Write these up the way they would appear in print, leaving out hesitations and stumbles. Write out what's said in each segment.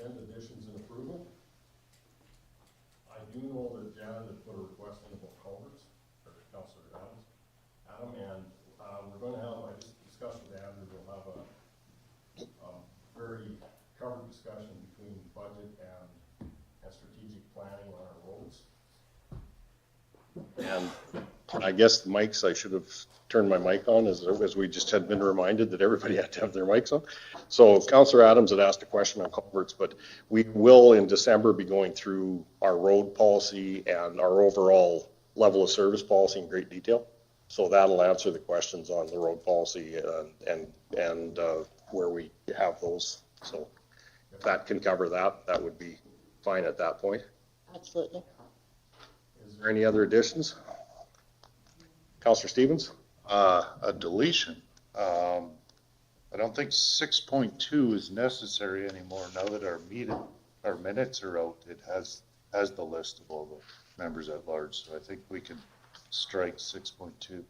agenda additions and approval. I do know that Janet had put a request in about culverts, or Councillor Adam, and we're going to have, I just discussed with Andrew, we'll have a very covered discussion between budget and strategic planning on our roads. And I guess the mics, I should have turned my mic on as we just had been reminded that everybody had to have their mics on. So Councillor Adams had asked a question on culverts, but we will in December be going through our road policy and our overall level of service policy in great detail. So that'll answer the questions on the road policy and where we have those. So if that can cover that, that would be fine at that point. Absolutely. Is there any other additions? Councillor Stevens? A deletion. I don't think 6.2 is necessary anymore now that our minutes are out. It has the list of all the members at large, so I think we can strike 6.2.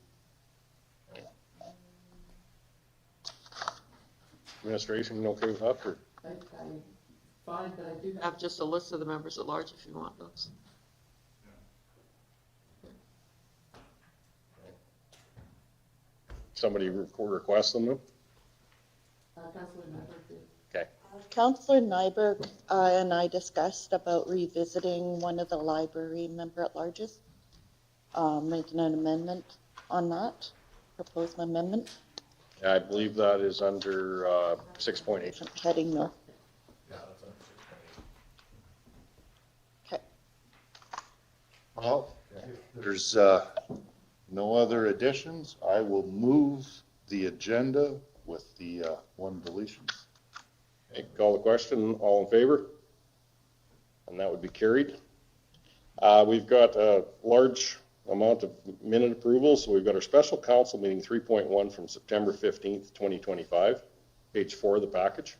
Administration okay with that? Or? I'm fine, but I do have just a list of the members at large if you want those. Somebody request them? Councillor Nyberg did. Okay. Councillor Nyberg and I discussed about revisiting one of the library member at larges, making an amendment on that, proposed amendment. Yeah, I believe that is under 6.8. Heading north. Yeah, that's under 6.8. Okay. Well, if there's no other additions, I will move the agenda with the one deletion. Okay, call the question. All in favor? And that would be carried. We've got a large amount of minute approvals. So we've got our special council meeting 3.1 from September 15th, 2025, page 4 of the package.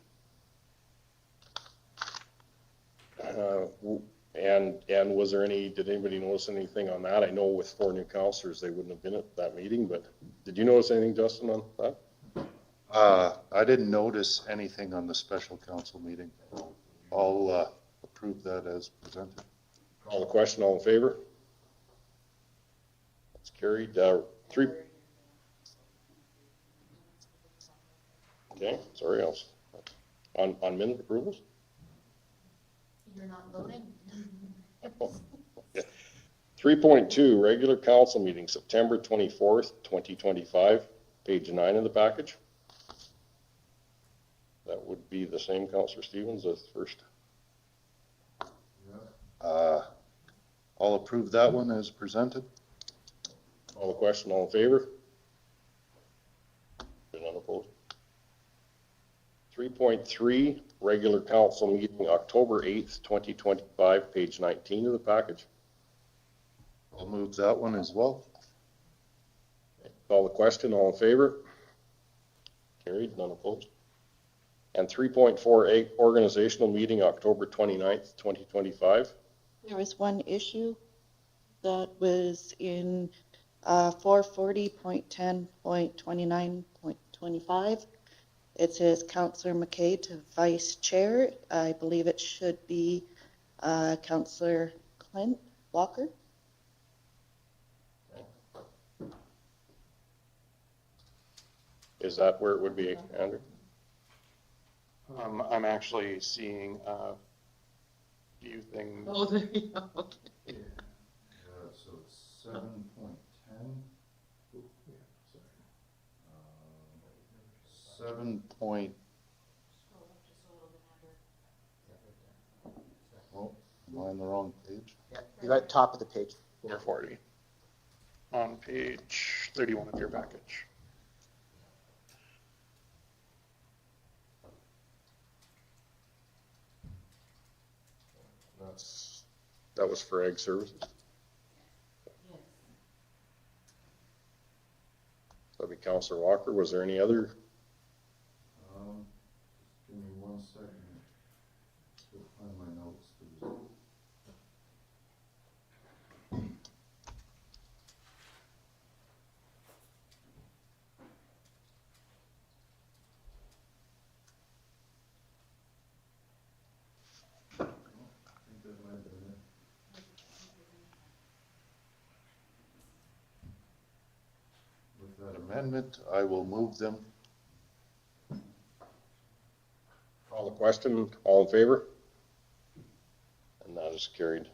And was there did anybody notice anything on that? I know with 4 new councillors, they wouldn't have been at that meeting, but did you notice anything, Justin, on that? I didn't notice anything on the special council meeting. I'll approve that as presented. Call the question. All in favor? That's carried. 3. Okay, sorry, else. On minute approvals? You're not voting? 3.2, regular council meeting, September 24th, 2025, page 9 of the package. That would be the same, Councillor Stevens, as first. I'll approve that one as presented. Call the question. All in favor? None opposed. 3.3, regular council meeting, October 8th, 2025, page 19 of the package. I'll move that one as well. Call the question. All in favor? Carried. None opposed. And 3.48, organizational meeting, October 29th, 2025. There was one issue that was in 440.10.29.25. It says Councillor McKay to Vice Chair. I believe it should be Councillor Clint Walker. Is that where it would be, Andrew? I'm actually seeing a few things. Oh, there you go. Okay. So it's 7.10. 7 point. Oh, am I on the wrong page? Yeah, you're at the top of the page. 440 on page 31 of your package. That was for Ag Services. Yes. That'd be Councillor Walker. Was there any other? Give me 1 second. Go find my notes. that amendment, I will move them. Call the question, all in favor? And that is carried.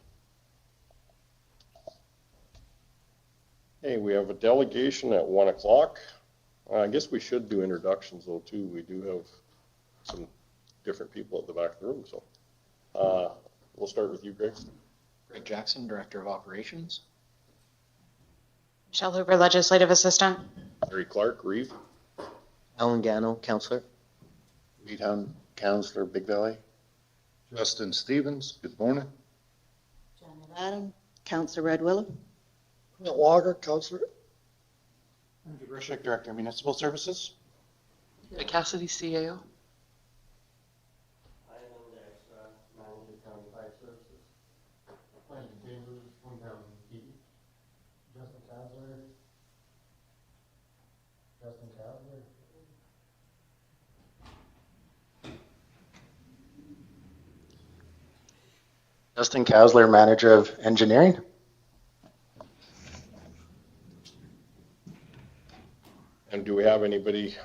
Hey, we have a delegation at 1 o'clock. I guess we should do introductions though too. We do have some different people at the back of the room, so. We'll start with you, Greg. Greg Jackson, Director of Operations. Michelle Hoover, Legislative Assistant. Larry Clark, Reeve. Alan Gano, Councillor. Leadhound Councillor, Big Valley. Justin Stevens, good morning. Janet Adam, Councillor Red Willow. Walker, Councillor. Andrew Grishik, Director of Municipal Services. Cassidy, CAO. Justin Kasler, Manager of Engineering. And do we have anybody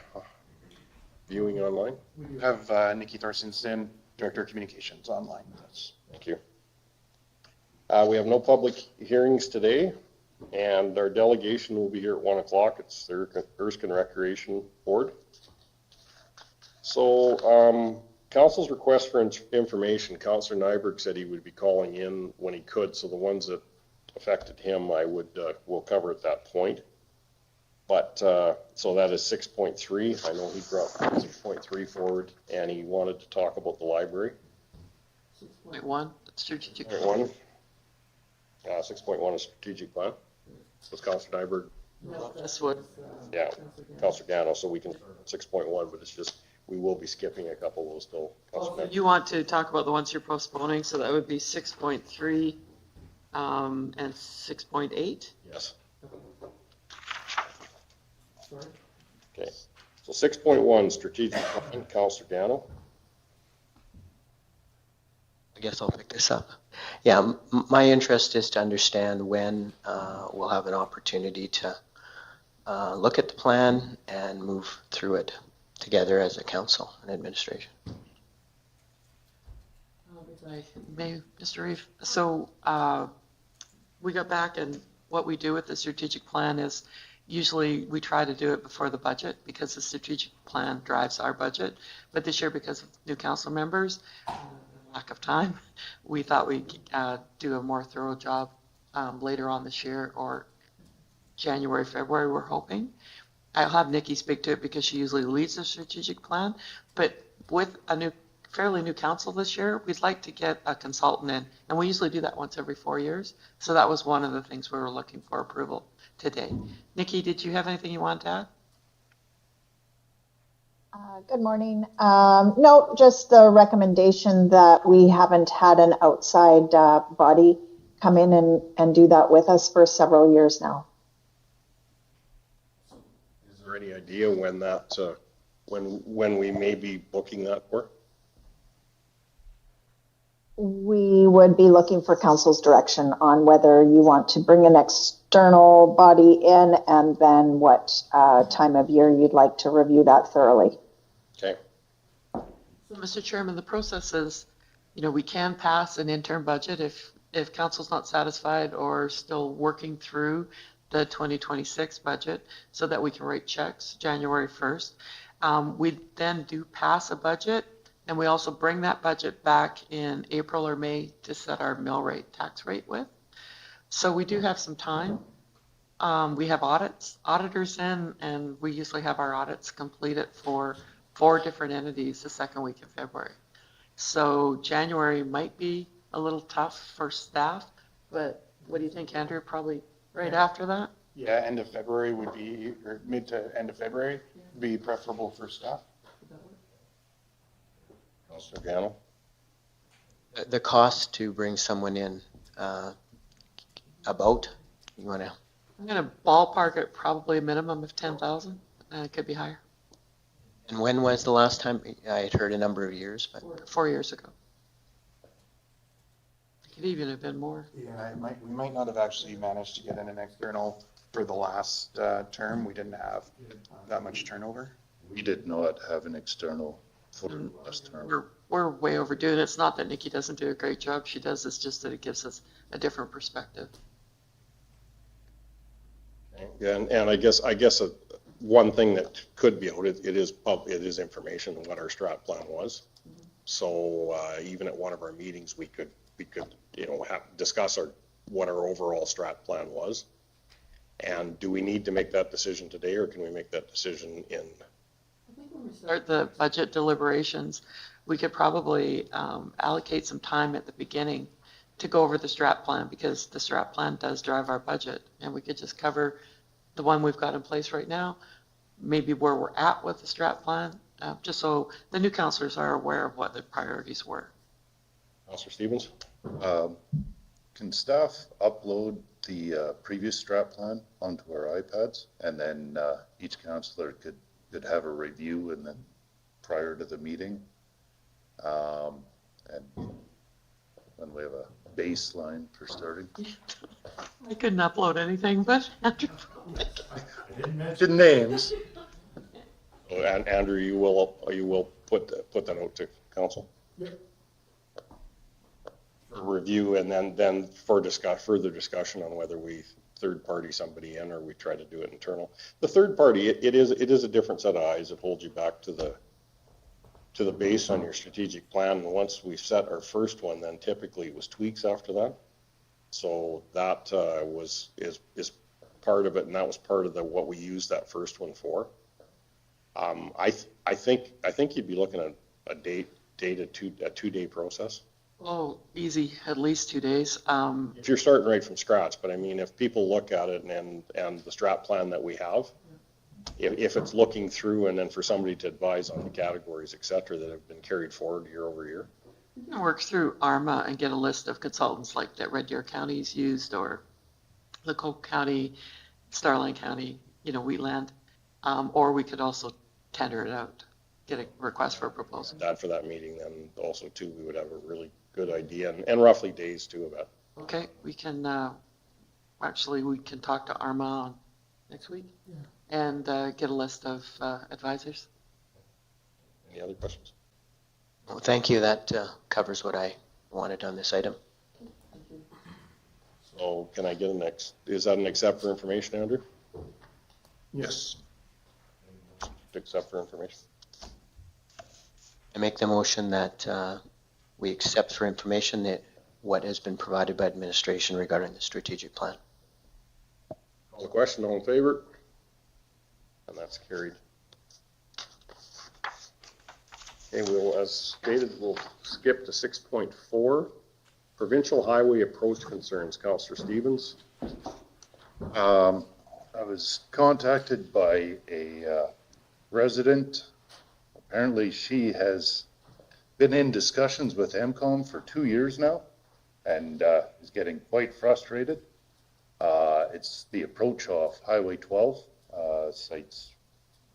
viewing online? We do have Nikki Thorstensen, Director of Communications, online with us. Thank you. We have no public hearings today, and our delegation will be here at 1 o'clock. It's the Erskine Recreation Board. So, council's request for information, Councillor Nyberg said he would be calling in when he could, so the ones that affected him, we'll cover at that point. But, so that is 6.3. I know he brought 6.3 forward, and he wanted to talk about the library. 6.1, strategic. 6.1. 6.1 is strategic plan. Was Councillor Nyberg? This would. Yeah, Councillor Gano, so we can, 6.1, but it's just, we will be skipping a couple of those still. You want to talk about the ones you're postponing, so that would be 6.3 and 6.8? Yes. Okay, so 6.1, strategic plan, Councillor Gano. I guess I'll pick this up. Yeah, my interest is to understand when we'll have an opportunity to look at the plan and move through it together as a council and administration. Mr. Reeve, so we got back, and what we do with the strategic plan is usually we try to do it before the budget because the strategic plan drives our budget. But this year, because of new council members, lack of time, we thought we'd do a more thorough job later on this year, or January, February, we're hoping. I'll have Nikki speak to it because she usually leads the strategic plan. But with a fairly new council this year, we'd like to get a consultant in, and we usually do that once every 4 years. So that was one of the things we were looking for approval today. Nikki, did you have anything you want to add? Good morning. No, just the recommendation that we haven't had an outside body come in and do that with us for several years now. Is there any idea when that, when we may be booking that for? We would be looking for council's direction on whether you want to bring an external body in and then what time of year you'd like to review that thoroughly. Okay. So, Mr. Chairman, the process is, we can pass an interim budget if council's not satisfied or still working through the 2026 budget so that we can write checks January 1st. We then do pass a budget, and we also bring that budget back in April or May to set our mill rate, tax rate with. So we do have some time. We have auditors in, and we usually have our audits completed for 4 different entities the second week of February. So January might be a little tough for staff, but what do you think, Andrew? Probably right after that? Yeah, end of February would be, or mid to end of February would be preferable for staff. Councillor Gano? The cost to bring someone in, about, you want to? I'm going to ballpark it probably a minimum of 10,000. It could be higher. And when was the last time? I had heard a number of years, but 4 years ago. Could even have been more. Yeah, we might not have actually managed to get in an external for the last term. We didn't have that much turnover. We did not have an external for the last term. We're way overdue, and it's not that Nikki doesn't do a great job. She does. It's just that it gives us a different perspective. And I guess one thing that could be out, it is information on what our strat plan was. So even at one of our meetings, we could discuss what our overall strat plan was. And do we need to make that decision today, or can we make that decision in? I think when we start the budget deliberations, we could probably allocate some time at the beginning to go over the strat plan, because the strat plan does drive our budget, and we could just cover the one we've got in place right now, maybe where we're at with the strat plan, just so the new councillors are aware of what the priorities were. Councillor Stevens? Can staff upload the previous strat plan onto our iPads, and then each councillor could have a review and then prior to the meeting? And then we have a baseline for starting. I couldn't upload anything, but Andrew. I didn't mention names. And Andrew, you will put that out to council? Yep. For review, and then for further discussion on whether we third party somebody in or we try to do it internal. The third party, it is a different set of eyes. It holds you back to the base on your strategic plan. And once we set our first one, then typically it was tweaks after that. So that is part of it, and that was part of what we used that first one for. I think you'd be looking at a 2-day process. Oh, easy, at least 2 days. If you're starting right from scratch, but I mean, if people look at it and the strat plan that we have, if it's looking through and then for somebody to advise on the categories, et cetera, that have been carried forward year over year. You can work through ARMA and get a list of consultants like that Red Deer County's used, or Lacombe County, Starland County, Wheatland, or we could also tender it out, get a request for a proposal. That for that meeting, then also too, we would have a really good idea and roughly days too of that. Okay, we can talk to ARMA next week and get a list of advisors. Any other questions? Well, thank you. That covers what I wanted on this item. So can I get is that an accept for information, Andrew? Yes. Accept for information. I make the motion that we accept for information that what has been provided by administration regarding the strategic plan. Call the question, all in favor? And that's carried. Okay, as stated, we'll skip to 6.4, provincial highway approach concerns. Councillor Stevens. I was contacted by a resident. Apparently she has been in discussions with MCOM for 2 years now and is getting quite frustrated. It's the approach off Highway 12, sites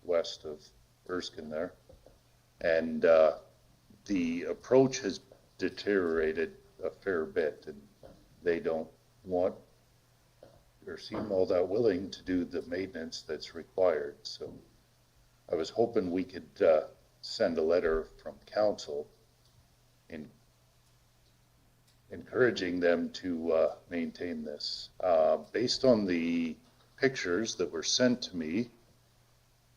west of Erskine there. And the approach has deteriorated a fair bit, and they don't want or seem all that willing to do the maintenance that's required. So I was hoping we could send a letter from council encouraging them to maintain this. Based on the pictures that were sent to me,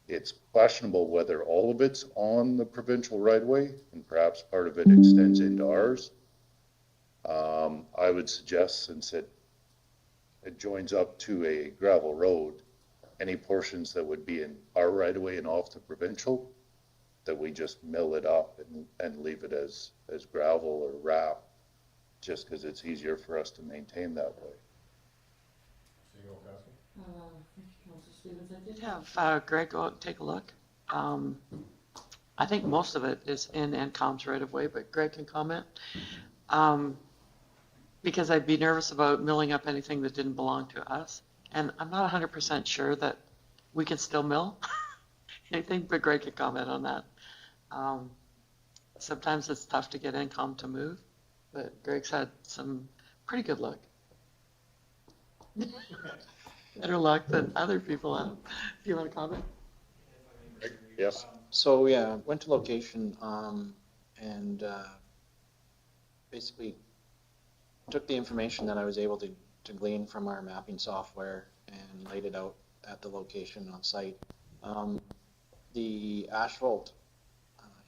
it's questionable whether all of it's on the provincial right-of-way and perhaps part of it extends into ours. I would suggest, since it joins up to a gravel road, any portions that would be in our right-of-way and off the provincial, that we just mill it up and leave it as gravel or wrap, just because it's easier for us to maintain that way. I did have Greg go out and take a look. I think most of it is in NCOM's right of way, but Greg can comment. Because I'd be nervous about milling up anything that didn't belong to us. And I'm not 100% sure that we can still mill anything, but Greg can comment on that. Sometimes it's tough to get NCOM to move. but Greg's had some pretty good luck. Better luck than other people have. Do you want to comment? Yes. So, yeah, went to location, and, basically took the information that I was able to glean from our mapping software and laid it out at the location on site. The asphalt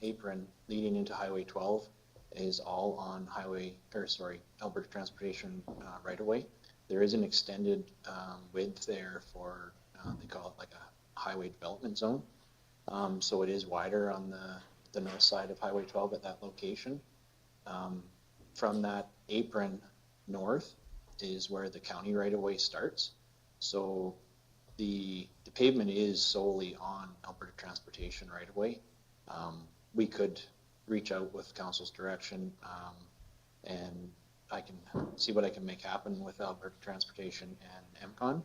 apron leading into Highway 12 is all on Alberta Transportation right of way. There is an extended width there for, they call it like a highway development zone. So it is wider on the north side of Highway 12 at that location. From that apron north is where the county right of way starts. So the pavement is solely on Alberta Transportation right of way. We could reach out with council's direction, and I can see what I can make happen with Alberta Transportation and MCON.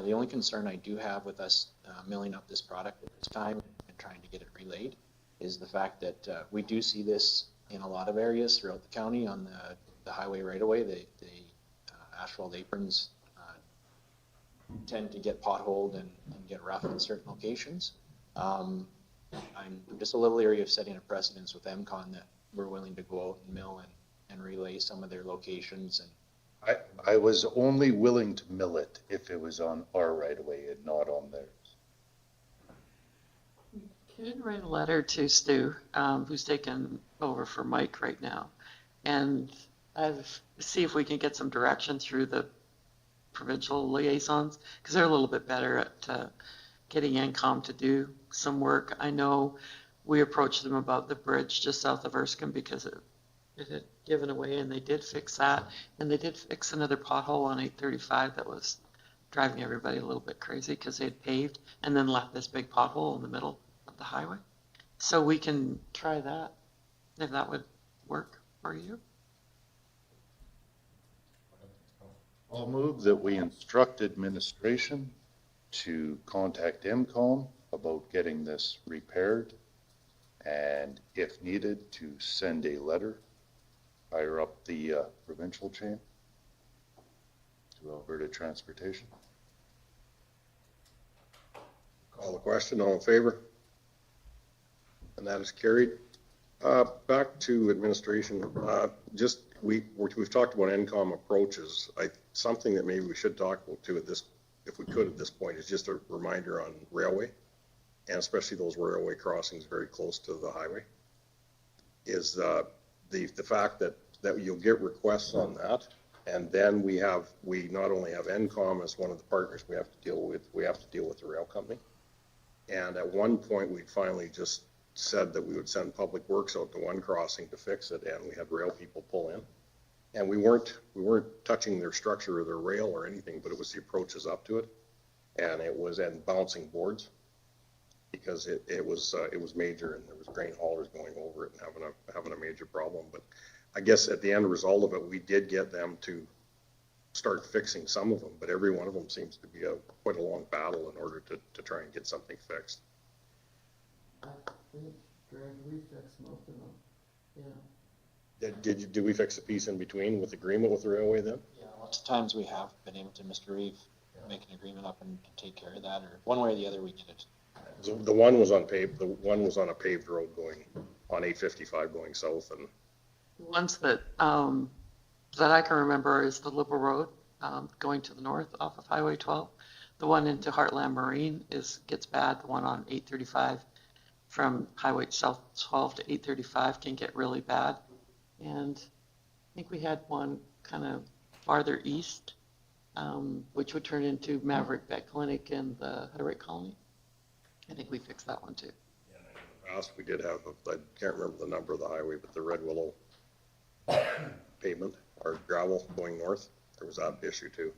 The only concern I do have with us milling up this product at this time and trying to get it relayed is the fact that we do see this in a lot of areas throughout the county on the highway right away. The asphalt aprons tend to get potholed and get rough in certain locations. I'm just a little leery of setting a precedence with MCON that we're willing to go out and mill and relay some of their locations. And I was only willing to mill it if it was on our right of way and not on theirs. Could write a letter to Stu, who's taken over for Mike right now, and see if we can get some direction through the provincial liaisons, because they're a little bit better at getting NCOM to do some work. I know we approached them about the bridge just south of Erskine because it had given away, and they did fix that, and they did fix another pothole on 835 that was driving everybody a little bit crazy because they had paved and then left this big pothole in the middle of the highway. So we can try that if that would work for you. I'll move that we instruct administration to contact MCOM about getting this repaired, and if needed, to send a letter higher up the provincial chain to Alberta Transportation. Call the question, all in favor? And that is carried. Back to administration, we've talked about NCOM approaches. Something that maybe we should talk to at this, if we could at this point, is just a reminder on railway, and especially those railway crossings very close to the highway, is the fact that you'll get requests on that, and then we not only have NCOM as one of the partners we have to deal with the rail company. And at one point, we finally just said that we would send Public Works out to one crossing to fix it, and we had rail people pull in. And we weren't touching their structure or their rail or anything, but it was the approaches up to it, and bouncing boards, because it was major, and there was grain haulers going over it and having a major problem. But I guess at the end result of it, we did get them to start fixing some of them, but every one of them seems to be quite a long battle in order to try and get something fixed. I think, Greg, we fixed most of them. Yeah. Did we fix a piece in between with agreement with the railway then? yeah, lots of times we have been able to, Mr. Reeve, make an agreement up and take care of that, or one way or the other we did it. The one was on a paved road going on 855 going south, and The ones that I can remember is the Liberal Road going to the north off of Highway 12. The one into Heartland Marine gets bad. The one on 835 from Highway South 12 to 835 can get really bad. And I think we had one kind of farther east, which would turn into Maverick Vet Clinic and the Hutterick Colony. I think we fixed that one too. in the past we did have, I can't remember the number of the highway, but the Red Willow pavement or gravel going north, there was that issue too.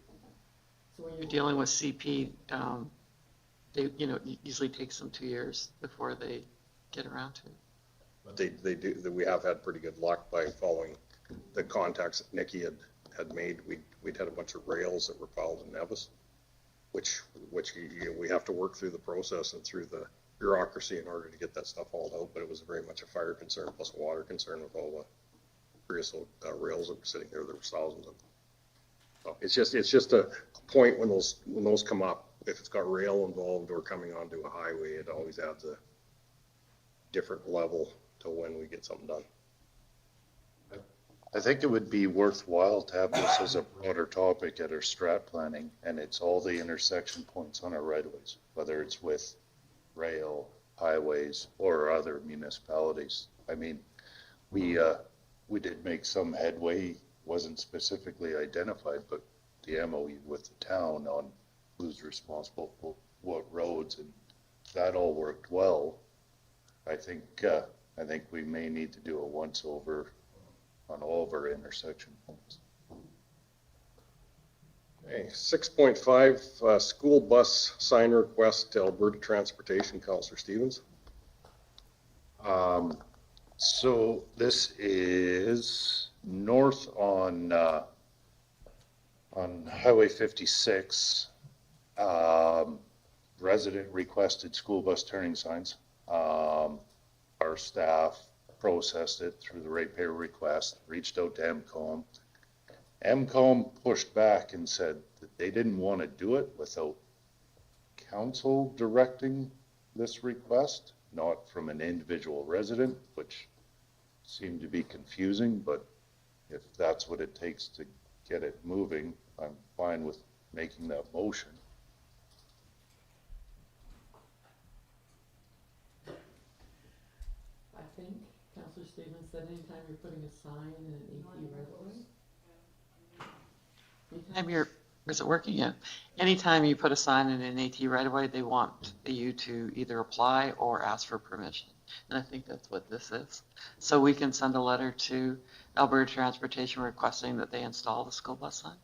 So when you're dealing with CP, they, it usually takes them 2 years before they get around to it. But they do, we have had pretty good luck by following the contacts that Nikki had made. We'd had a bunch of rails that were filed in Nevis, which we have to work through the process and through the bureaucracy in order to get that stuff hauled out. But it was very much a fire concern plus a water concern with all creosote rails that were sitting there. There was thousands of them. So it's just a point when those come up. If it's got rail involved or coming onto a highway, it always adds a different level to when we get something done. I think it would be worthwhile to have this as a broader topic at our strat planning, and it's all the intersection points on our right-of-ways, whether it's with rail, highways, or other municipalities. I mean, we did make some headway, wasn't specifically identified, but the MOU with the town on who's responsible for what roads, and that all worked well. I think we may need to do a once-over on all of our intersection points. Okay, 6.5, school bus sign request to Alberta Transportation, Councillor Stevens. So this is north on Highway 56. Resident requested school bus turning signs. Our staff processed it through the ratepayer request, reached out to MCOM. MCOM pushed back and said that they didn't want to do it without council directing this request, not from an individual resident, which seemed to be confusing, but if that's what it takes to get it moving, I'm fine with making that motion. I think Councillor Stevens said anytime you're putting a sign in an AT right of way. Is it working yet? Anytime you put a sign in an AT right of way, they want you to either apply or ask for permission. And I think that's what this is. So we can send a letter to Alberta Transportation requesting that they install the school bus sign.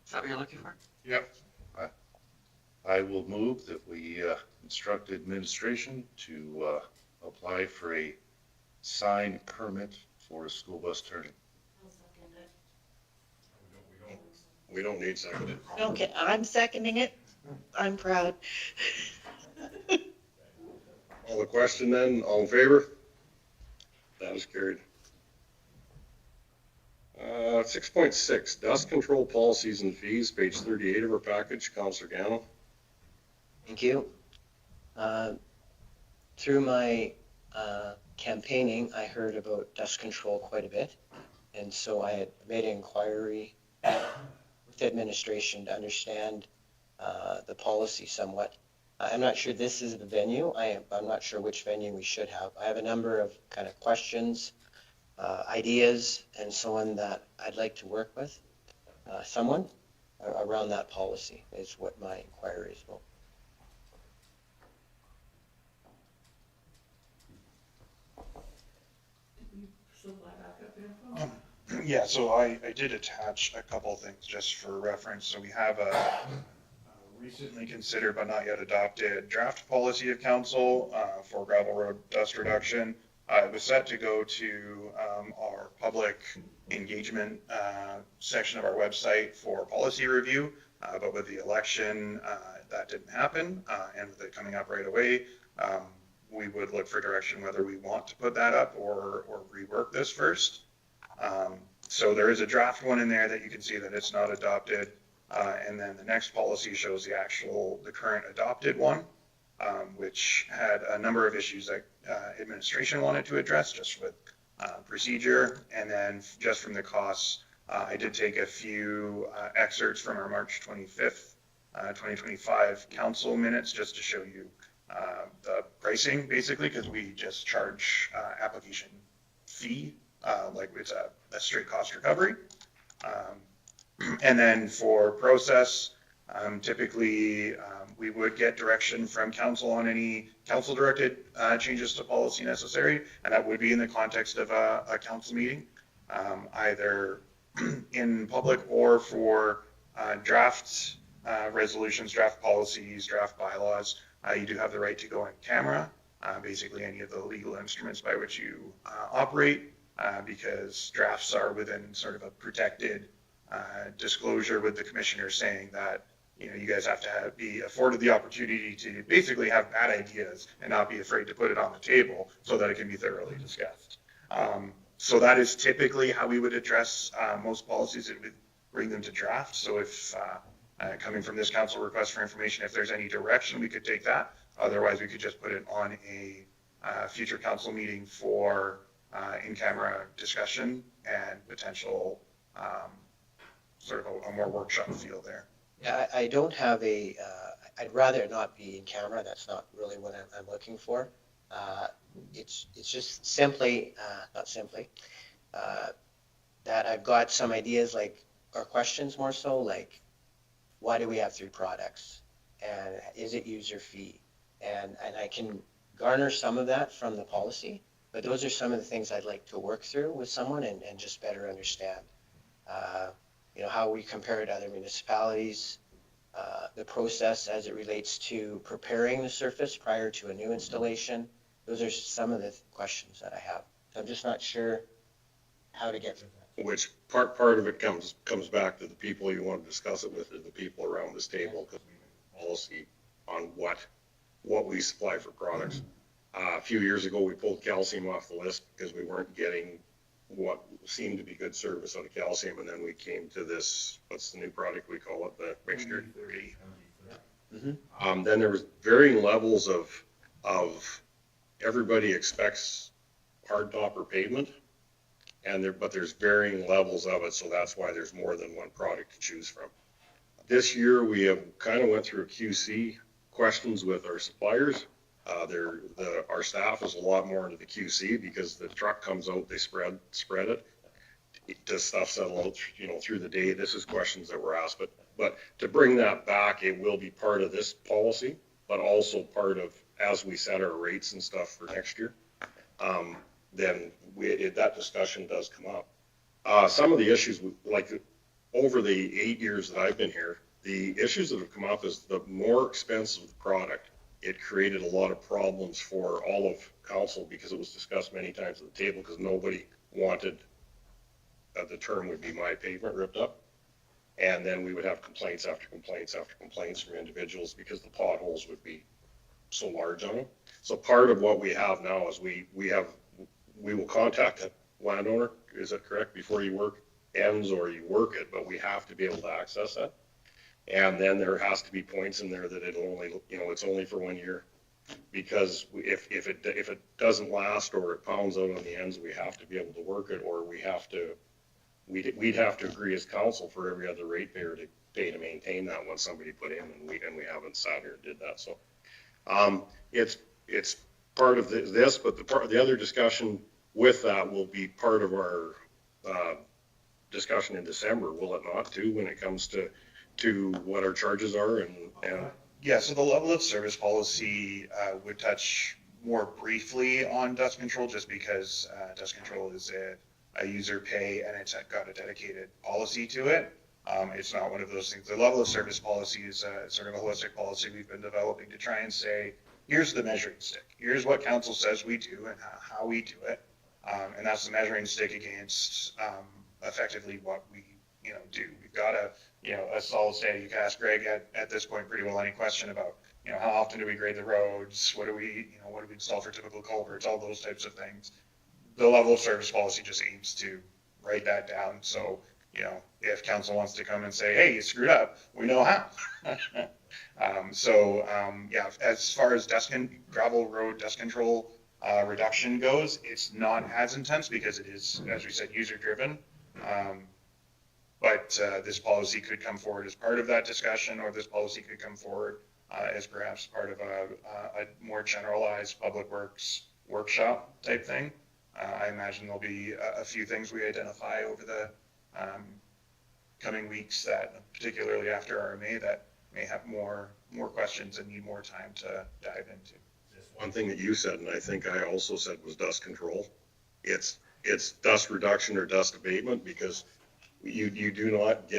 Is that what you're looking for? Yep. I will move that we instruct administration to apply for a sign permit for a school bus turning. We don't need seconded. Okay, I'm seconding it. I'm proud. All the question then, all in favor? That is carried. 6.6, dust control policies and fees, page 38 of our package, Councillor Gano. Thank you. Through my campaigning, I heard about dust control quite a bit. And so I had made an inquiry with the administration to understand the policy somewhat. I'm not sure this is the venue. I'm not sure which venue we should have. I have a number of kind of questions, ideas, and so on that I'd like to work with someone around that policy is what my inquiry is about. Yeah, so I did attach a couple things just for reference. So we have a recently considered but not yet adopted draft policy of council for gravel road dust reduction. It was set to go to our public engagement section of our website for policy review, but with the election, that didn't happen. And with it coming up right away, we would look for direction whether we want to put that up or rework this first. So there is a draft one in there that you can see that it's not adopted. And then the next policy shows the current adopted one, which had a number of issues that administration wanted to address just with procedure. And then just from the costs, I did take a few excerpts from our March 25th, 2025 council minutes just to show you the pricing basically, because we just charge application fee, like it's a straight cost recovery. And then for process, typically we would get direction from council on any council directed changes to policy necessary, and that would be in the context of a council meeting, either in public or for draft resolutions, draft policies, draft bylaws. You do have the right to go on camera, basically any of the legal instruments by which you operate, because drafts are within sort of a protected disclosure with the commissioner saying that, you know, you guys have to be afforded the opportunity to basically have bad ideas and not be afraid to put it on the table so that it can be thoroughly discussed. So that is typically how we would address most policies. It would bring them to draft. So if coming from this council request for information, if there's any direction, we could take that. Otherwise, we could just put it on a future council meeting for in-camera discussion and potential sort of a more workshop feel there. Yeah, I don't have I'd rather it not be in camera. That's not really what I'm looking for. It's just simply, not simply, that I've got some ideas or questions more so, like, why do we have 3 products? And is it user fee? And I can garner some of that from the policy, but those are some of the things I'd like to work through with someone and just better understand. How we compare to other municipalities, the process as it relates to preparing the surface prior to a new installation. Those are some of the questions that I have. So I'm just not sure how to get to that. Which part of it comes back to the people you want to discuss it with, or the people around this table, because we have a policy on what we supply for products. A few years ago, we pulled calcium off the list because we weren't getting what seemed to be good service out of calcium, and then we came to this, what's the new product we call it, the mixture 30. Then there was varying levels of everybody expects hardtop or pavement, but there's varying levels of it, so that's why there's more than one product to choose from. This year, we have kind of went through a QC questions with our suppliers. Our staff is a lot more into the QC because the truck comes out, they spread it. Does stuff settle out, through the day? This is questions that were asked, but to bring that back, it will be part of this policy, but also part of as we set our rates and stuff for next year. Then that discussion does come up. Some of the issues, like over the 8 years that I've been here, the issues that have come up is the more expensive the product, it created a lot of problems for all of council because it was discussed many times at the table because nobody wanted the term would be my pavement ripped up. And then we would have complaints after complaints after complaints from individuals because the potholes would be so large on them. So part of what we have now is we will contact a landowner, is that correct, before you work ends or you work it, but we have to be able to access that. And then there has to be points in there that it'll only, it's only for 1 year. Because if it doesn't last or it pounds out on the ends, we have to be able to work it, or we'd have to agree as council for every other ratepayer to pay to maintain that when somebody put in, and we haven't sat here and did that. So it's part of this, but the other discussion with that will be part of our discussion in December, will it not, too, when it comes to what our charges are and Yeah, so the level of service policy would touch more briefly on dust control, just because dust control is a user pay and it's got a dedicated policy to it. It's not one of those things. The level of service policy is sort of a holistic policy we've been developing to try and say, here's the measuring stick. Here's what council says we do and how we do it. And that's the measuring stick against effectively what we do. We've got to, as Saul said, you can ask Greg at this point pretty well any question about, how often do we grade the roads? What do we install for typical culverts? All those types of things. The level of service policy just aims to write that down. So, if council wants to come and say, hey, you screwed up, we know how. Yeah, as far as gravel road dust control reduction goes, it's not as intense because it is, as we said, user driven. But this policy could come forward as part of that discussion, or this policy could come forward as perhaps part of a more generalized public works workshop type thing. I imagine there'll be a few things we identify over the coming weeks, that particularly after RMA, that may have more questions and need more time to dive into. One thing that you said, and I think I also said, was dust control. It's dust reduction or dust abatement, because you do not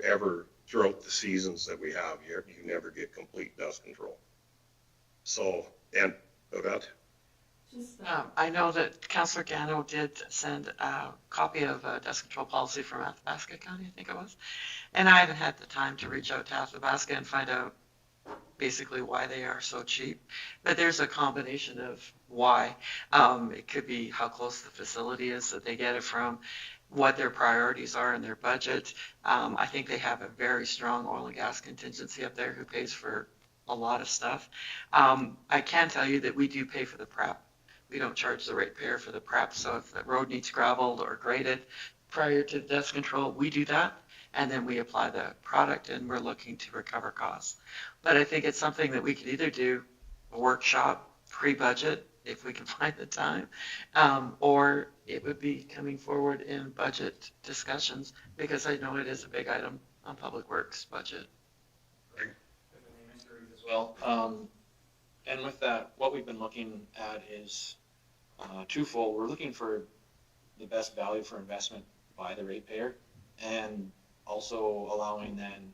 ever throughout the seasons that we have here, you never get complete dust control. So, and that. I know that Councillor Gano did send a copy of a dust control policy from Athabasca County, I think it was. And I haven't had the time to reach out to Athabasca and find out basically why they are so cheap. But there's a combination of why. It could be how close the facility is that they get it from, what their priorities are in their budget. I think they have a very strong oil and gas contingency up there who pays for a lot of stuff. I can tell you that we do pay for the prep. We don't charge the ratepayer for the prep. So if the road needs gravelled or graded prior to dust control, we do that. And then we apply the product and we're looking to recover costs. But I think it's something that we could either do a workshop pre-budget if we can find the time, or it would be coming forward in budget discussions because I know it is a big item on Public Works budget. As well. And with that, what we've been looking at is twofold. We're looking for the best value for investment by the ratepayer, and also allowing then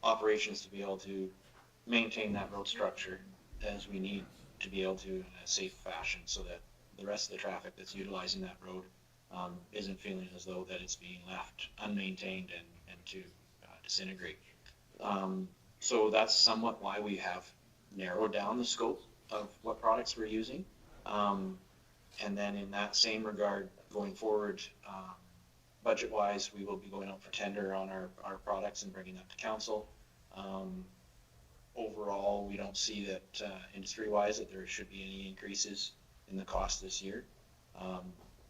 operations to be able to maintain that road structure as we need to be able to in a safe fashion, so that the rest of the traffic that's utilizing that road isn't feeling as though that it's being left unmaintained and to disintegrate. So that's somewhat why we have narrowed down the scope of what products we're using. And then in that same regard, going forward, budget-wise, we will be going out for tender on our products and bringing that to council. Overall, we don't see that industry-wise that there should be any increases in the cost this year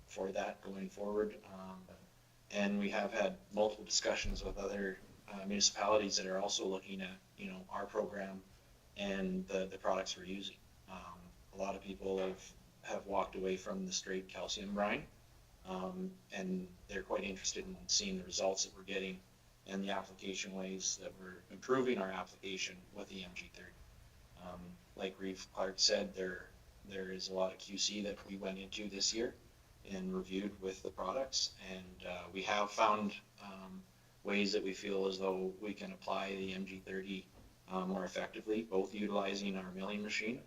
for that going forward. And we have had multiple discussions with other municipalities that are also looking at, our program and the products we're using. A lot of people have walked away from the straight calcium brine, and they're quite interested in seeing the results that we're getting and the application ways that we're improving our application with the MG30. Like Reeve Clark said, there is a lot of QC that we went into this year and reviewed with the products, and we have found ways that we feel as though we can apply the MG30 more effectively, both utilizing our milling machine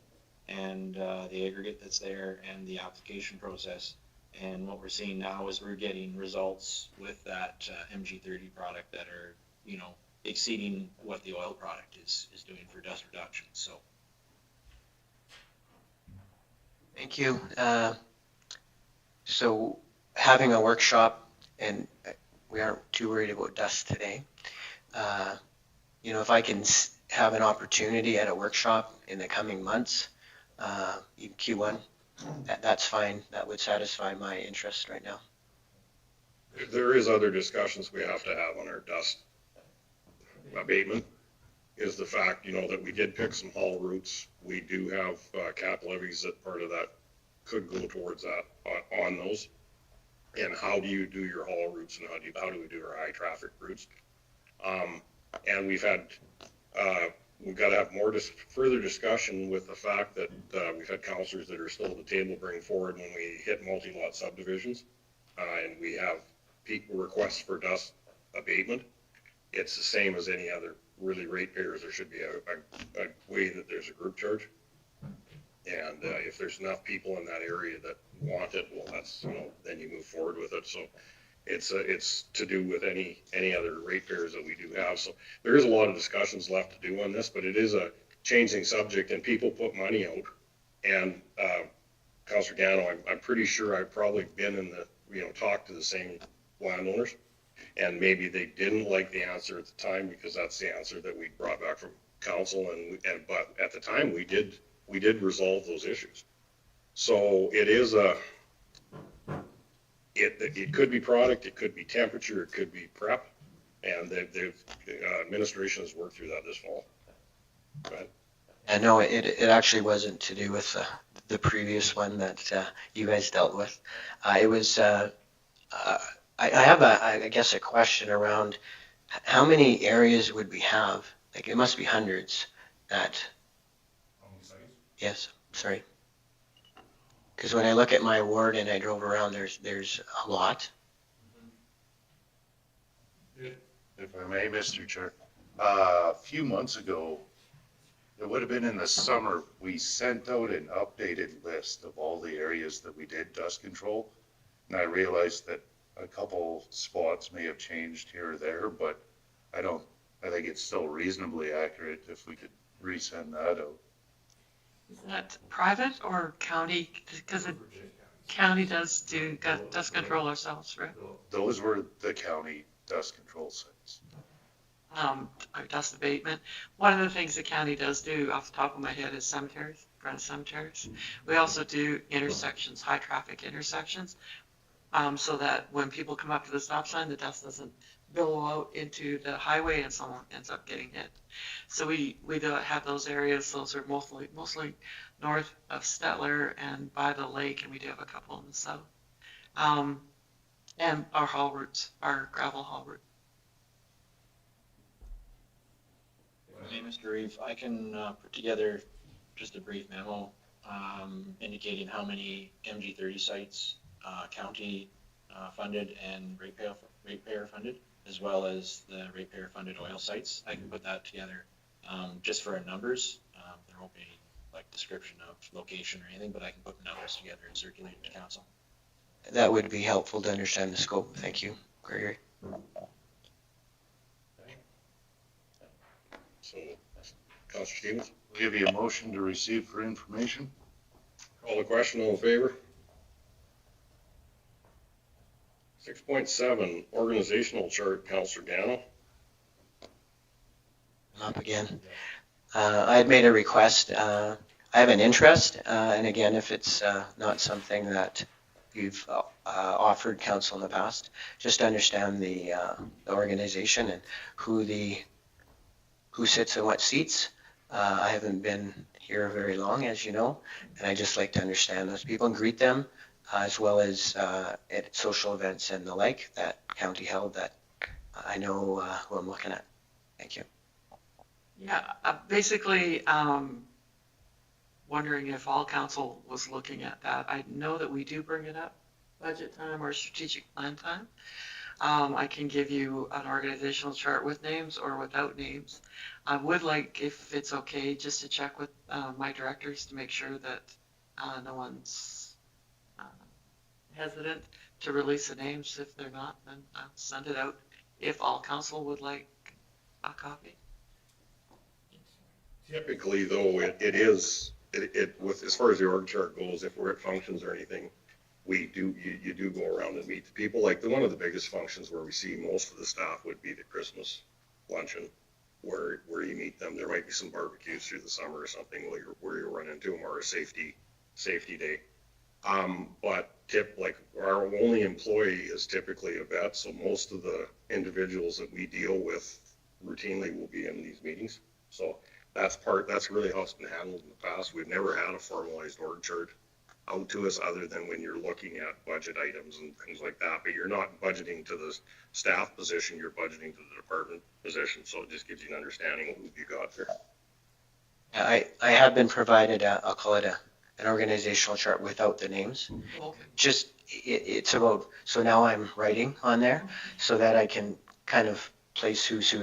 and the aggregate that's there and the application process. And what we're seeing now is we're getting results with that MG30 product that are, exceeding what the oil product is doing for dust reduction. So. Thank you. So having a workshop, and we aren't too worried about dust today. If I can have an opportunity at a workshop in the coming months, in Q1, that's fine. That would satisfy my interest right now. There is other discussions we have to have on our dust abatement, is the fact, that we did pick some haul routes. We do have cap levies that part of that could go towards that on those. And how do you do your haul routes, and how do we do our high traffic routes? And we've got to have more further discussion with the fact that we've had councillors that are still at the table bring forward when we hit multi-lot subdivisions, and we have requests for dust abatement. It's the same as any other really ratepayers. There should be a way that there's a group charge, and if there's enough people in that area that want it, well, that's then you move forward with it. So it's to do with any other ratepayers that we do have. So there is a lot of discussions left to do on this, but it is a changing subject, and people put money out. And Councillor Gano, I'm pretty sure I've probably been in the talked to the same landowners, and maybe they didn't like the answer at the time because that's the answer that we brought back from council, but at the time we did resolve those issues. So it is it could be product, it could be temperature, it could be prep, and administration has worked through that this fall. Go ahead. And no, it actually wasn't to do with the previous one that you guys dealt with. It was, I have I guess a question around how many areas would we have? Like it must be hundreds that. How many sites? Yes, sorry. Because when I look at my ward and I drove around, there's a lot. If I may, Mr. Chair, a few months ago, it would have been in the summer, we sent out an updated list of all the areas that we did dust control. And I realized that a couple spots may have changed here or there, but I think it's still reasonably accurate if we could resend that out. Is that private or county? Because the county does control ourselves, right? Those were the county dust control sites. Our dust abatement. One of the things the county does do off the top of my head is cemeteries, front of cemeteries. We also do intersections, high traffic intersections, so that when people come up to the stop sign, the dust doesn't billow out into the highway and someone ends up getting hit. So we do have those areas. Those are mostly north of Stettler and by the lake, and we do have a couple in the south. And our haul routes, our gravel haul route. Hey, Mr. Reeve, I can put together just a brief memo indicating how many MG30 sites county funded and ratepayer funded, as well as the ratepayer funded oil sites. I can put that together just for our numbers. There won't be any like description of location or anything, but I can put numbers together and circulate it to council. That would be helpful to understand the scope. Thank you, Gregory. So, Counselor Stevens, We'll give you a motion to receive for information. call the question, all in favor? 6.7, organizational chart, Counselor Gano. Up again. I had made a request. I have an interest, and again, if it's not something that you've offered council in the past, just to understand the organization and who sits in what seats. I haven't been here very long, as you know, and I just like to understand those people and greet them, as well as at social events and the like that county held that I know who I'm looking at. Thank you. Yeah, basically, wondering if all council was looking at that. I know that we do bring it up budget time or strategic plan time. I can give you an organizational chart with names or without names. I would like, if it's okay, just to check with my directors to make sure that no one's hesitant to release the names. If they're not, then I'll send it out if all council would like a copy. Typically, though, it is with as far as the org chart goes, if we're at functions or anything, you do go around and meet the people. Like one of the biggest functions where we see most of the staff would be the Christmas luncheon, where you meet them. There might be some barbecues through the summer or something where you run into them, or a safety day. But like our only employee is typically a vet, so most of the individuals that we deal with routinely will be in these meetings. So that's really how it's been handled in the past. We've never had a formalized org chart out to us other than when you're looking at budget items and things like that, but you're not budgeting to the staff position, you're budgeting to the department position. So it just gives you an understanding of who you got there. I have been provided, I'll call it an organizational chart without the names. Okay. Just, it's about, so now I'm writing on there so that I can kind of place who's who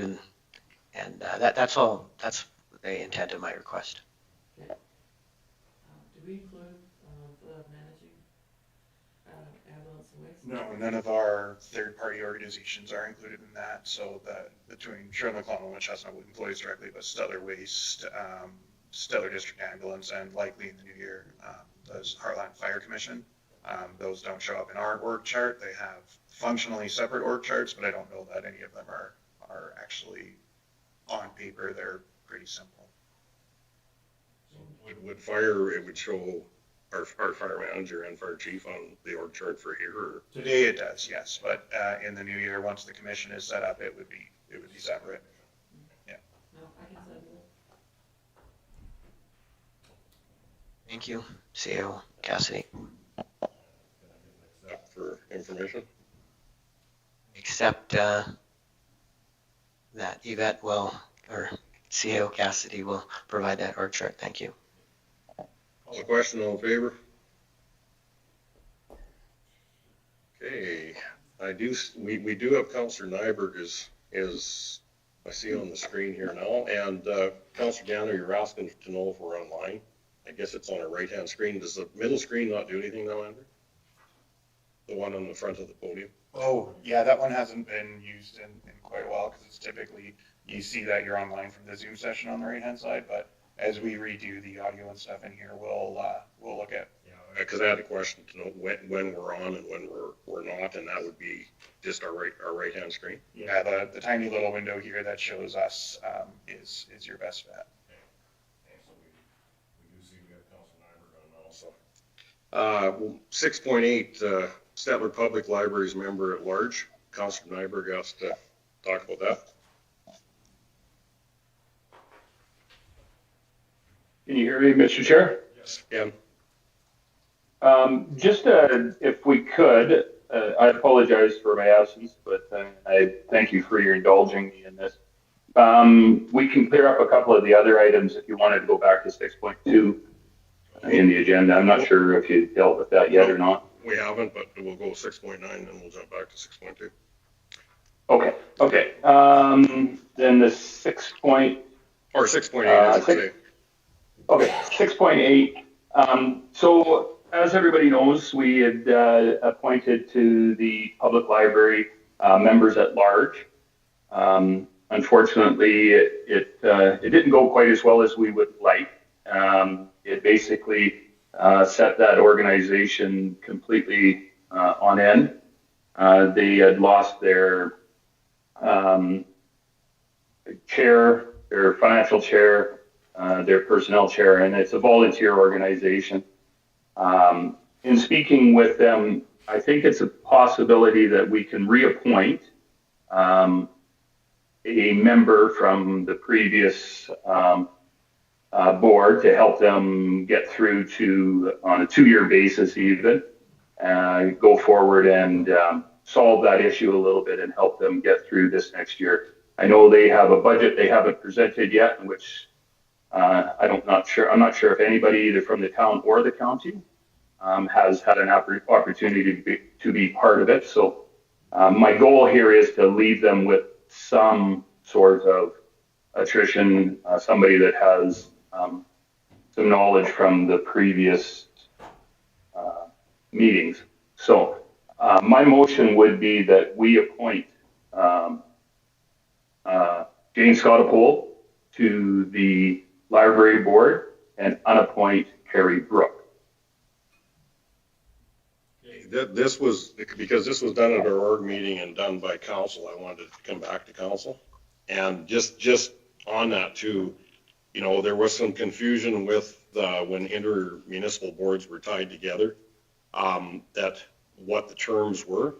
and that's all, that's the intent of my request. Okay. Do we include the managing ambulance and waste? No, none of our third-party organizations are included in that. So that between Sherman McClellan, which has no employees directly, but Stettler Waste, Stettler District Ambulance, and likely in the new year, the Heartland Fire Commission, those don't show up in our org chart. They have functionally separate org charts, but I don't know that any of them are actually on paper. They're pretty simple. Would fire, it would show our fire manager and fire chief on the org chart for here? Or? Today it does, yes, but in the new year, once the commission is set up, it would be separate. Yeah. No, I can send it. Thank you, CEO Cassidy. Up for information? Except that Yvette will, or CEO Cassidy will provide that org chart. Thank you. Call the question, all in favor? Okay, we do have Councillor Nyberg is I see on the screen here now, and Councillor Gano, you're asking to know if we're online. I guess it's on our right-hand screen. Does the middle screen not do anything now, Andrew? the one on the front of the podium. Oh, yeah, that one hasn't been used in quite a while, because it's typically, you see that you're online from the Zoom session on the right-hand side, but as we redo the audio and stuff in here, we'll look at. Because I had a question to know when we're on and when we're not, and that would be just our right-hand screen. Yeah, the tiny little window here that shows us is your best bet. So we do see we have Council Nyberg on also. 6.8, Stettler Public Libraries member at large. Councilor Nyberg asked to talk about that. Can you hear me, Mr. Chair? Yes. Ken? Just if we could, I apologize for my absence, but I thank you for your indulging me in this. We can clear up a couple of the other items if you wanted to go back to 6.2 in the agenda. I'm not sure if you dealt with that yet or not. We haven't, but we'll go 6.9 and then we'll jump back to 6.2. Okay. Then the 6 point. Or 6.8, I should say. Okay, 6.8. So as everybody knows, we had appointed to the public library members at large. Unfortunately, it didn't go quite as well as we would like. It basically set that organization completely on end. They had lost their chair, their financial chair, their personnel chair, and it's a volunteer organization. In speaking with them, I think it's a possibility that we can reappoint a member from the previous board to help them get through to, on a 2-year basis even, go forward and solve that issue a little bit and help them get through this next year. I know they have a budget they haven't presented yet, in which I'm not sure if anybody either from the town or the county has had an opportunity to be part of it. So my goal here is to leave them with some sort of attrition, somebody that has some knowledge from the previous meetings. So my motion would be that we appoint Jane Scottapole to the library board and unappoint Carrie Brook. This was, because this was done at our org meeting and done by council, I wanted to come back to council. And just on that too, there was some confusion with when intermunicipal boards were tied together, that what the terms were.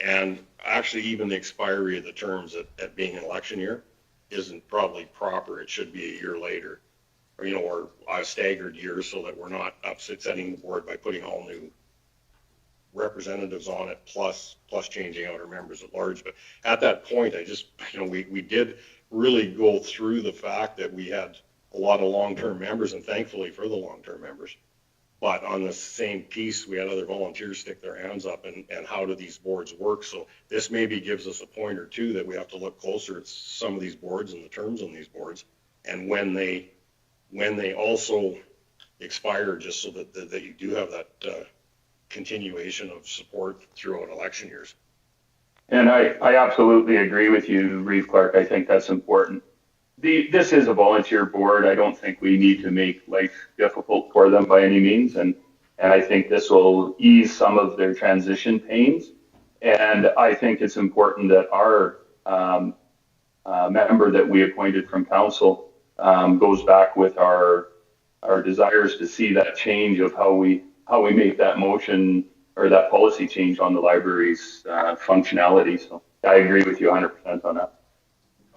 And actually even the expiry of the terms at being an election year isn't probably proper. It should be a year later, or a staggered year, so that we're not upsetting the board by putting all new representatives on it, plus changing out our members at large. But at that point, I just, we did really go through the fact that we had a lot of long-term members, and thankfully for the long-term members. But on the same piece, we had other volunteers stick their hands up, and how do these boards work? So this maybe gives us a point or two that we have to look closer at some of these boards and the terms on these boards, and when they also expire, just so that you do have that continuation of support throughout election years. And I absolutely agree with you, Reeve Clark. I think that's important. This is a volunteer board. I don't think we need to make life difficult for them by any means. And I think this will ease some of their transition pains. And I think it's important that our member that we appointed from council goes back with our desires to see that change of how we make that motion or that policy change on the library's functionality. So I agree with you 100% on that.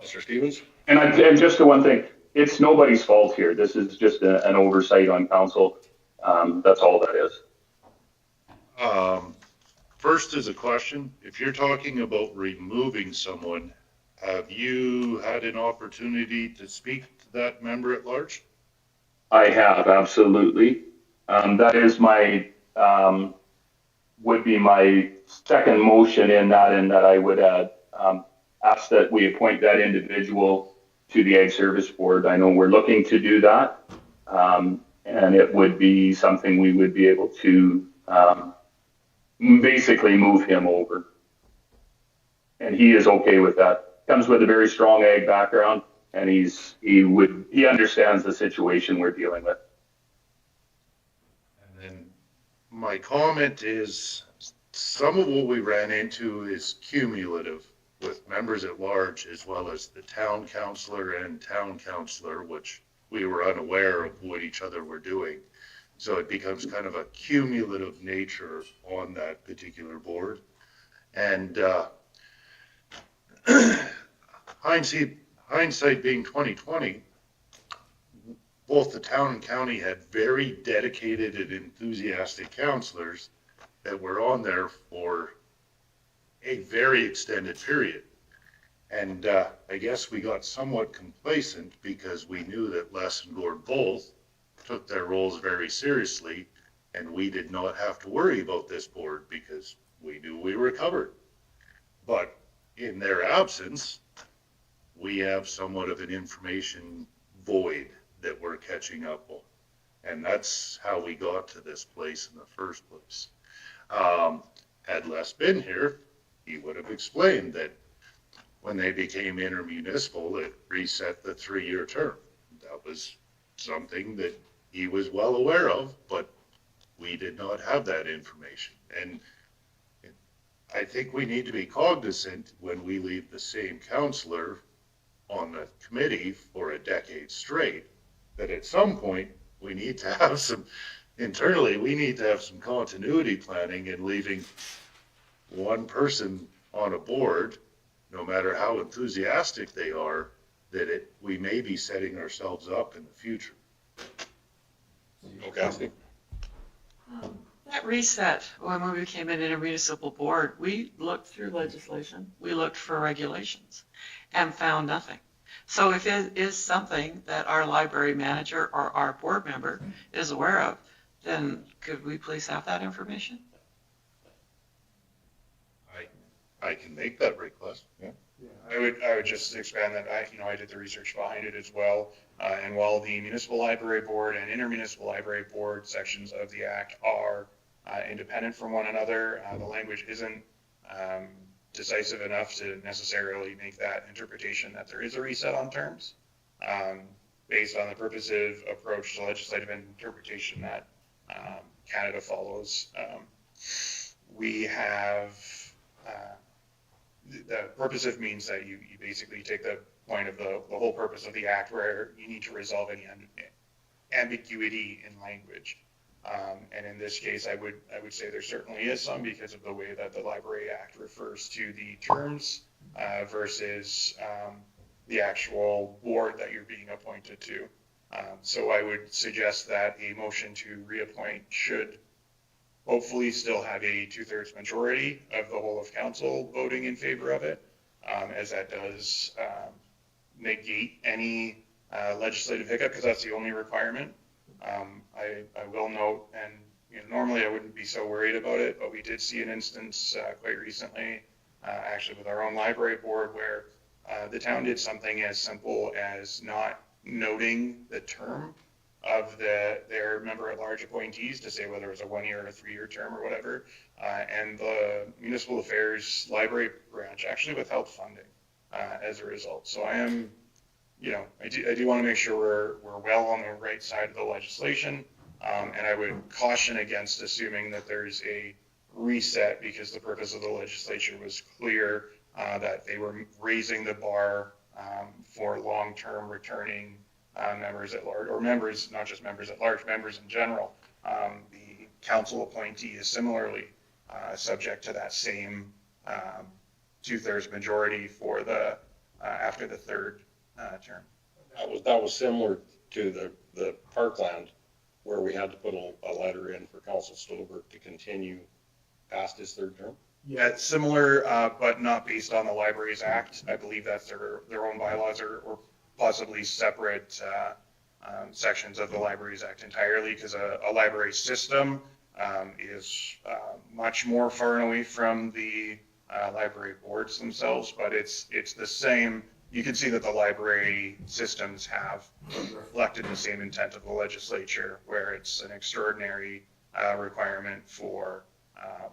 Mr. Stevens? And just the one thing, it's nobody's fault here. This is just an oversight on council. That's all that is. First is a question. If you're talking about removing someone, have you had an opportunity to speak to that member at large? I have, absolutely. That is would be my second motion in that I would ask that we appoint that individual to the Ag Service Board. I know we're looking to do that, and it would be something we would be able to basically move him over. And he is okay with that. Comes with a very strong ag background, and he understands the situation we're dealing with. And then my comment is, some of what we ran into is cumulative with members at large as well as the town councillor and town councillor, which we were unaware of what each other were doing. So it becomes kind of a cumulative nature on that particular board. And hindsight being 2020, both the town and county had very dedicated and enthusiastic councillors that were on there for a very extended period. And I guess we got somewhat complacent because we knew that Les and Gord both took their roles very seriously, and we did not have to worry about this board because we knew we were covered. But in their absence, we have somewhat of an information void that we're catching up on. And that's how we got to this place in the first place. Had Les been here, he would have explained that when they became intermunicipal, it reset the 3-year term. That was something that he was well aware of, but we did not have that information. And I think we need to be cognizant when we leave the same councillor on the committee for a decade straight, that at some point we need to have some, internally, we need to have some continuity planning, and leaving one person on a board, no matter how enthusiastic they are, that we may be setting ourselves up in the future. Okay. That reset, when we became an intermunicipal board, we looked through legislation, we looked for regulations, and found nothing. So if it is something that our library manager or our board member is aware of, then could we please have that information? I can make that request. Yeah. I would just expand that I did the research behind it as well. And while the municipal library board and intermunicipal library board sections of the act are independent from one another, the language isn't decisive enough to necessarily make that interpretation that there is a reset on terms, based on the purposive approach to legislative interpretation that Canada follows. We have the purposive means that you basically take the point of the whole purpose of the act, where you need to resolve any ambiguity in language. And in this case, I would say there certainly is some, because of the way that the Library Act refers to the terms versus the actual board that you're being appointed to. So I would suggest that a motion to reappoint should hopefully still have a 2/3 majority of the whole of council voting in favor of it, as that does negate any legislative hiccup, because that's the only requirement. I will note, and normally I wouldn't be so worried about it, but we did see an instance quite recently, actually with our own library board, where the town did something as simple as not noting the term of their member-at-large appointees to say whether it was a 1-year or a 3-year term or whatever, and the Municipal Affairs Library branch actually withheld funding as a result. So I am, I do want to make sure we're well on the right side of the legislation, and I would caution against assuming that there's a reset, because the purpose of the legislature was clear, that they were raising the bar for long-term returning members at large, or members, not just members at large, members in general. The council appointee is similarly subject to that same 2/3 majority for the after the third term. That was similar to the Parkland, where we had to put a letter in for Council Stolberg to continue past his third term. Yeah, it's similar, but not based on the Libraries Act. I believe that's their own bylaws, or possibly separate sections of the Libraries Act entirely, because a library system is much more far and away from the library boards themselves, but it's the same. You can see that the library systems have reflected the same intent of the legislature, where it's an extraordinary requirement for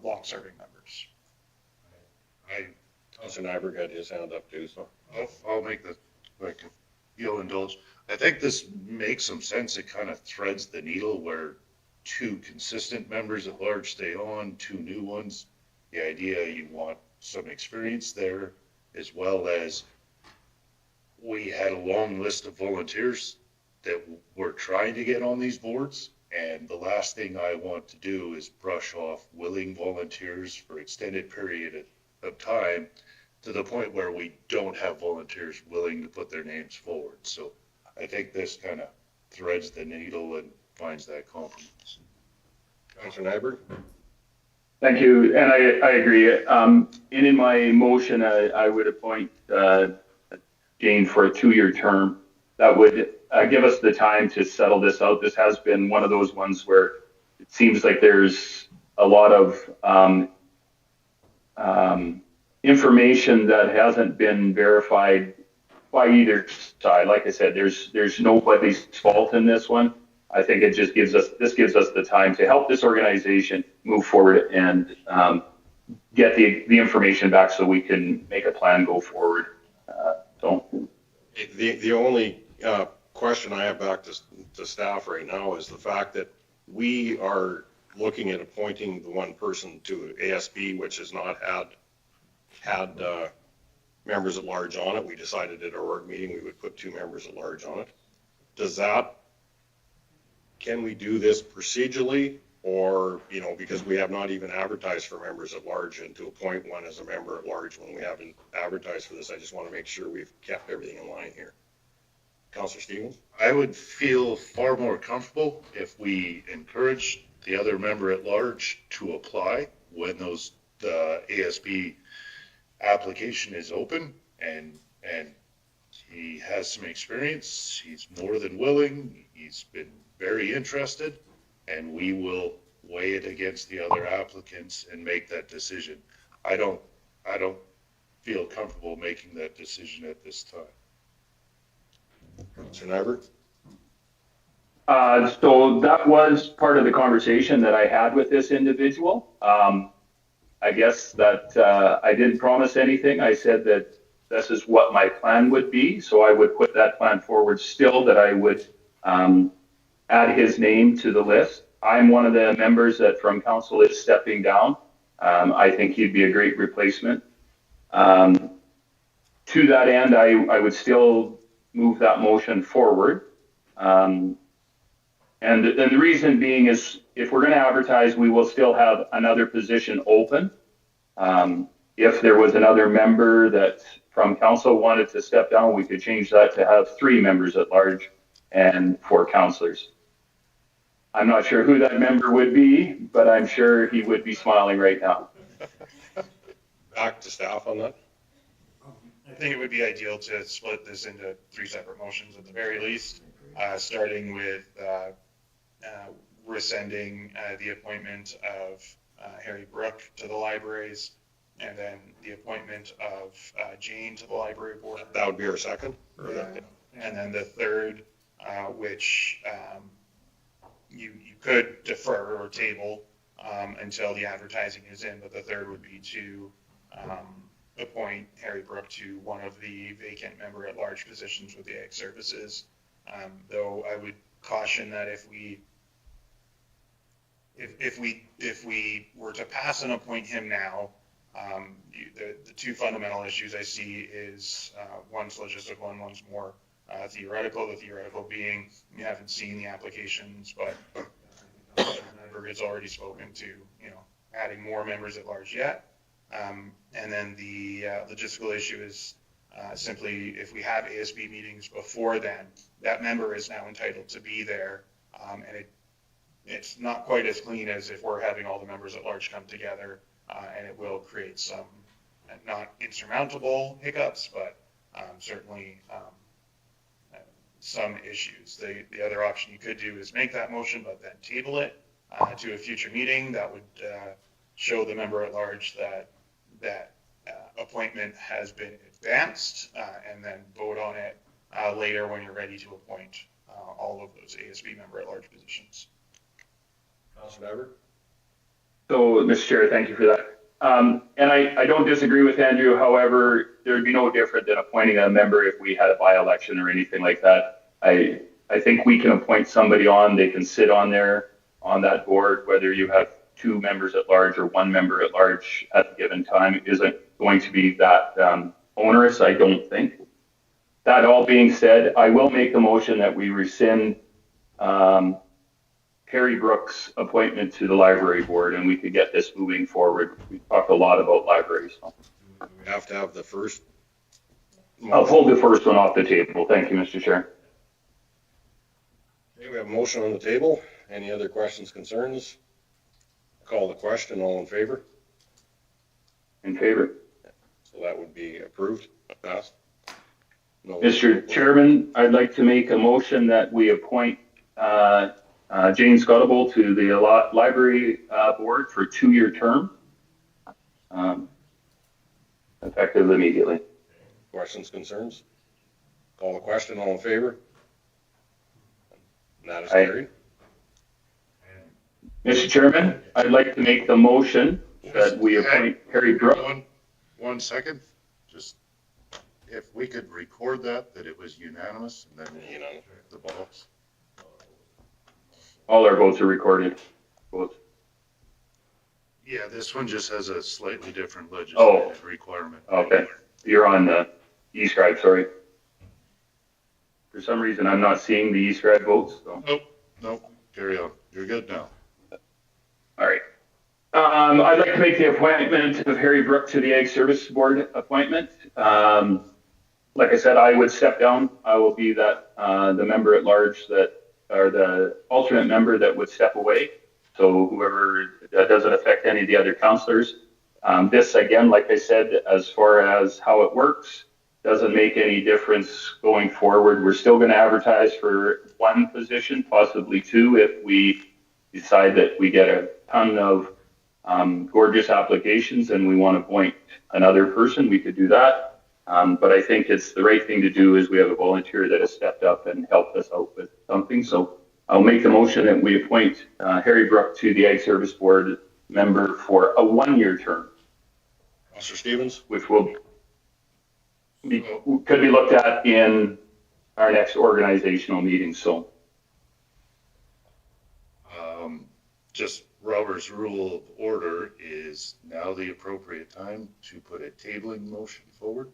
long-serving members. Councilor Nyberg had his hand up too, so. I'll make the, like, you'll indulge. I think this makes some sense. It kind of threads the needle where 2 consistent members at large stay on, 2 new ones. The idea, you want some experience there, as well as we had a long list of volunteers that were trying to get on these boards. And the last thing I want to do is brush off willing volunteers for extended period of time to the point where we don't have volunteers willing to put their names forward. So I think this kind of threads the needle and finds that compromise. Councilor Nyberg? Thank you, and I agree. And in my motion, I would appoint Jane for a 2-year term. That would give us the time to settle this out. This has been one of those ones where it seems like there's a lot of information that hasn't been verified by either side. Like I said, there's nobody's fault in this one. I think it just gives us the time to help this organization move forward and get the information back so we can make a plan go forward. The only question I have back to staff right now is the fact that we are looking at appointing the one person to ASB, which has not had members at large on it. We decided at our org meeting we would put 2 members at large on it. Can we do this procedurally, or, because we have not even advertised for members at large, and to appoint one as a member at large when we haven't advertised for this? I just want to make sure we've kept everything in line here. Councillor Stevens? I would feel far more comfortable if we encourage the other member at large to apply when the ASB application is open, and he has some experience. He's more than willing. He's been very interested, and we will weigh it against the other applicants and make that decision. I don't feel comfortable making that decision at this time. Councillor Nyberg? So that was part of the conversation that I had with this individual. I guess that I didn't promise anything. I said that this is what my plan would be. So I would put that plan forward still, that I would add his name to the list. I'm one of the members that from council is stepping down. I think he'd be a great replacement. To that end, I would still move that motion forward. And the reason being is, if we're going to advertise, we will still have another position open. If there was another member that from council wanted to step down, we could change that to have 3 members at large and 4 councillors. I'm not sure who that member would be, but I'm sure he would be smiling right now. Back to staff on that. I think it would be ideal to split this into 3 separate motions at the very least, starting with rescinding the appointment of Harry Brook to the libraries, and then the appointment of Jane to the library board. That would be our second? And then the third, which you could defer or table until the advertising is in, but the third would be to appoint Harry Brook to one of the vacant member at large positions with the Ag Services. Though I would caution that if we were to pass and appoint him now, the 2 fundamental issues I see is one's logistical and one's more theoretical. The theoretical being, we haven't seen the applications, but member has already spoken to adding more members at large yet. And then the logistical issue is simply, if we have ASB meetings before then, that member is now entitled to be there, and it's not quite as clean as if we're having all the members at large come together, and it will create some not insurmountable hiccups, but certainly some issues. The other option you could do is make that motion, but then table it to a future meeting. That would show the member at large that appointment has been advanced, and then vote on it later when you're ready to appoint all of those ASB member at large positions. Councilor Nyberg? So, Mr. Chair, thank you for that. And I don't disagree with Andrew. However, there'd be no different than appointing a member if we had a by-election or anything like that. I think we can appoint somebody on, they can sit on there, on that board, whether you have 2 members at large or 1 member at large at the given time isn't going to be that onerous, I don't think. That all being said, I will make the motion that we rescind Harry Brooks' appointment to the library board, and we could get this moving forward. We talked a lot about libraries. So. Do we have to have the first? I'll pull the first one off the table. Thank you, Mr. Chair. Okay, we have a motion on the table. Any other questions, concerns? Call the question. All in favor? In favor? So that would be approved. Passed. No. Mr. Chairman, I'd like to make a motion that we appoint Jane Scuttable to the library board for a 2-year term, effective immediately. Questions, concerns? Call the question. All in favor? And that is carried. Mr. Chairman, I'd like to make the motion that we appoint Harry Brooks. 1 second, just if we could record that it was unanimous, and then the box. All our votes are recorded. Votes. Yeah, this one just has a slightly different legislative requirement. Okay, you're on the e-scribe, sorry. For some reason, I'm not seeing the e-scribe votes. So. Nope, carry on. You're good now. All right. I'd like to make the appointment of Harry Brook to the Ag Service Board appointment. Like I said, I would step down. I will be that the member at large that, or the alternate member that would step away. So whoever, that doesn't affect any of the other councillors. This, again, like I said, as far as how it works, doesn't make any difference going forward. We're still going to advertise for 1 position, possibly 2, if we decide that we get a ton of gorgeous applications and we want to appoint another person, we could do that. But I think it's the right thing to do is we have a volunteer that has stepped up and helped us out with something. So I'll make the motion that we appoint Harry Brook to the Ag Service Board member for a 1-year term. Mr. Stevens? Which will could be looked at in our next organizational meeting. So just Robert's rule of order is now the appropriate time to put a tabling motion forward.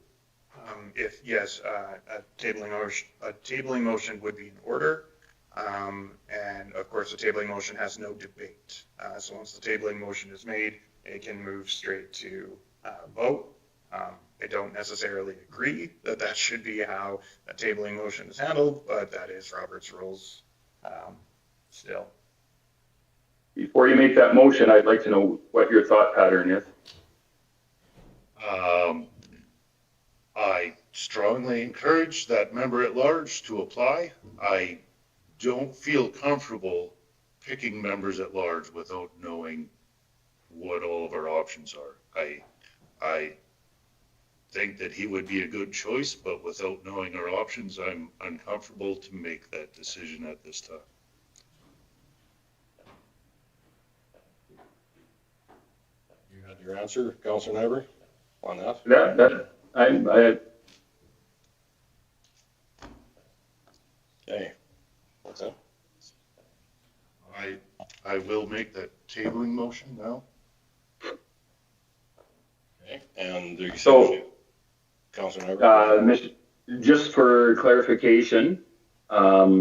If yes, a tabling motion would be in order. And of course, the tabling motion has no debate. So once the tabling motion is made, it can move straight to vote. I don't necessarily agree that that should be how a tabling motion is handled, but that is Robert's rules still. Before you make that motion, I'd like to know what your thought pattern is. I strongly encourage that member at large to apply. I don't feel comfortable picking members at large without knowing what all of our options are. I think that he would be a good choice, but without knowing our options, I'm uncomfortable to make that decision at this time. You had your answer, Councillor Nyberg, on that? Okay. What's that? I will make that tabling motion now. Okay, and so, Councillor Nyberg? Just for clarification, I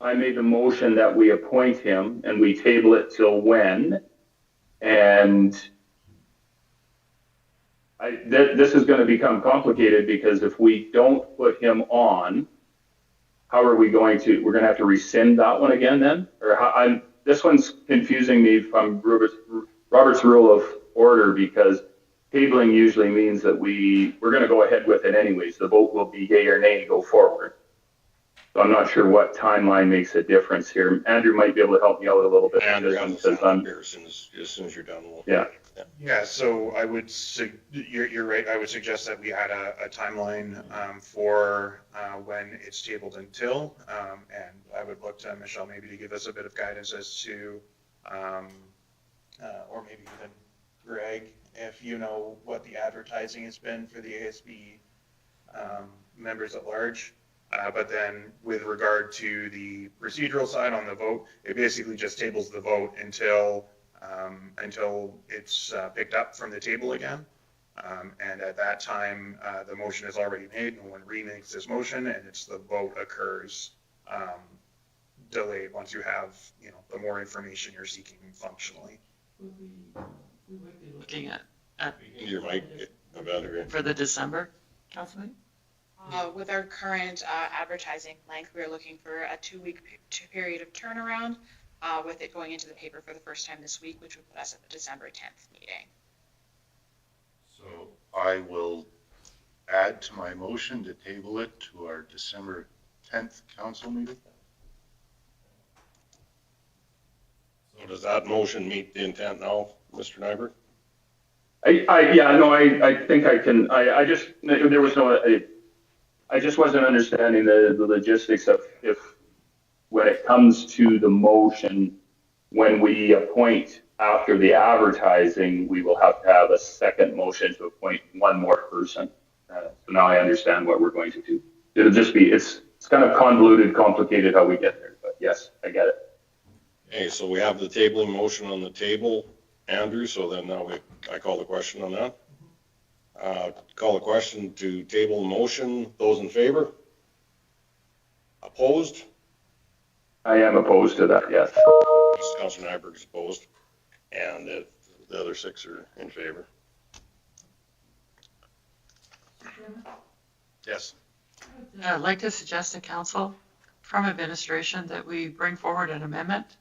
made a motion that we appoint him and we table it till when, and this is going to become complicated because if we don't put him on, how are we going to, we're going to have to rescind that one again then? Or this one's confusing me from Robert's rule of order because tabling usually means that we're going to go ahead with it anyways. The vote will be yay or nay, go forward. So I'm not sure what timeline makes a difference here. Andrew might be able to help me out a little bit. Andrew, as soon as you're done. Yeah. Yeah, so I would, you're right, I would suggest that we add a timeline for when it's tabled until, and I would look to Michelle maybe to give us a bit of guidance as to or maybe even Greg, if you know what the advertising has been for the ASB members at large. But then with regard to the procedural side on the vote, it basically just tables the vote until it's picked up from the table again. And at that time, the motion is already made. No one remakes this motion, and it's the vote occurs delayed once you have, the more information you're seeking functionally. We would be looking at Your mic, for the December council meeting? With our current advertising length, we're looking for a 2-week period of turnaround, with it going into the paper for the first time this week, which would put us at the December 10th meeting. So I will add to my motion to table it to our December 10th council meeting. So does that motion meet the intent now, Mr. Nyberg? I think I can, I just wasn't understanding the logistics of if, when it comes to the motion, when we appoint after the advertising, we will have to have a second motion to appoint one more person. So now I understand what we're going to do. It'll just be, it's kind of convoluted, complicated how we get there, but yes, I get it. Okay, so we have the tabling motion on the table, Andrew, so then now I call the question on that. Call the question to table the motion. Those in favor? Opposed? I am opposed to that, yes. Councilor Nyberg is opposed, and the other 6 are in favor. Yes. I'd like to suggest to council from administration that we bring forward an amendment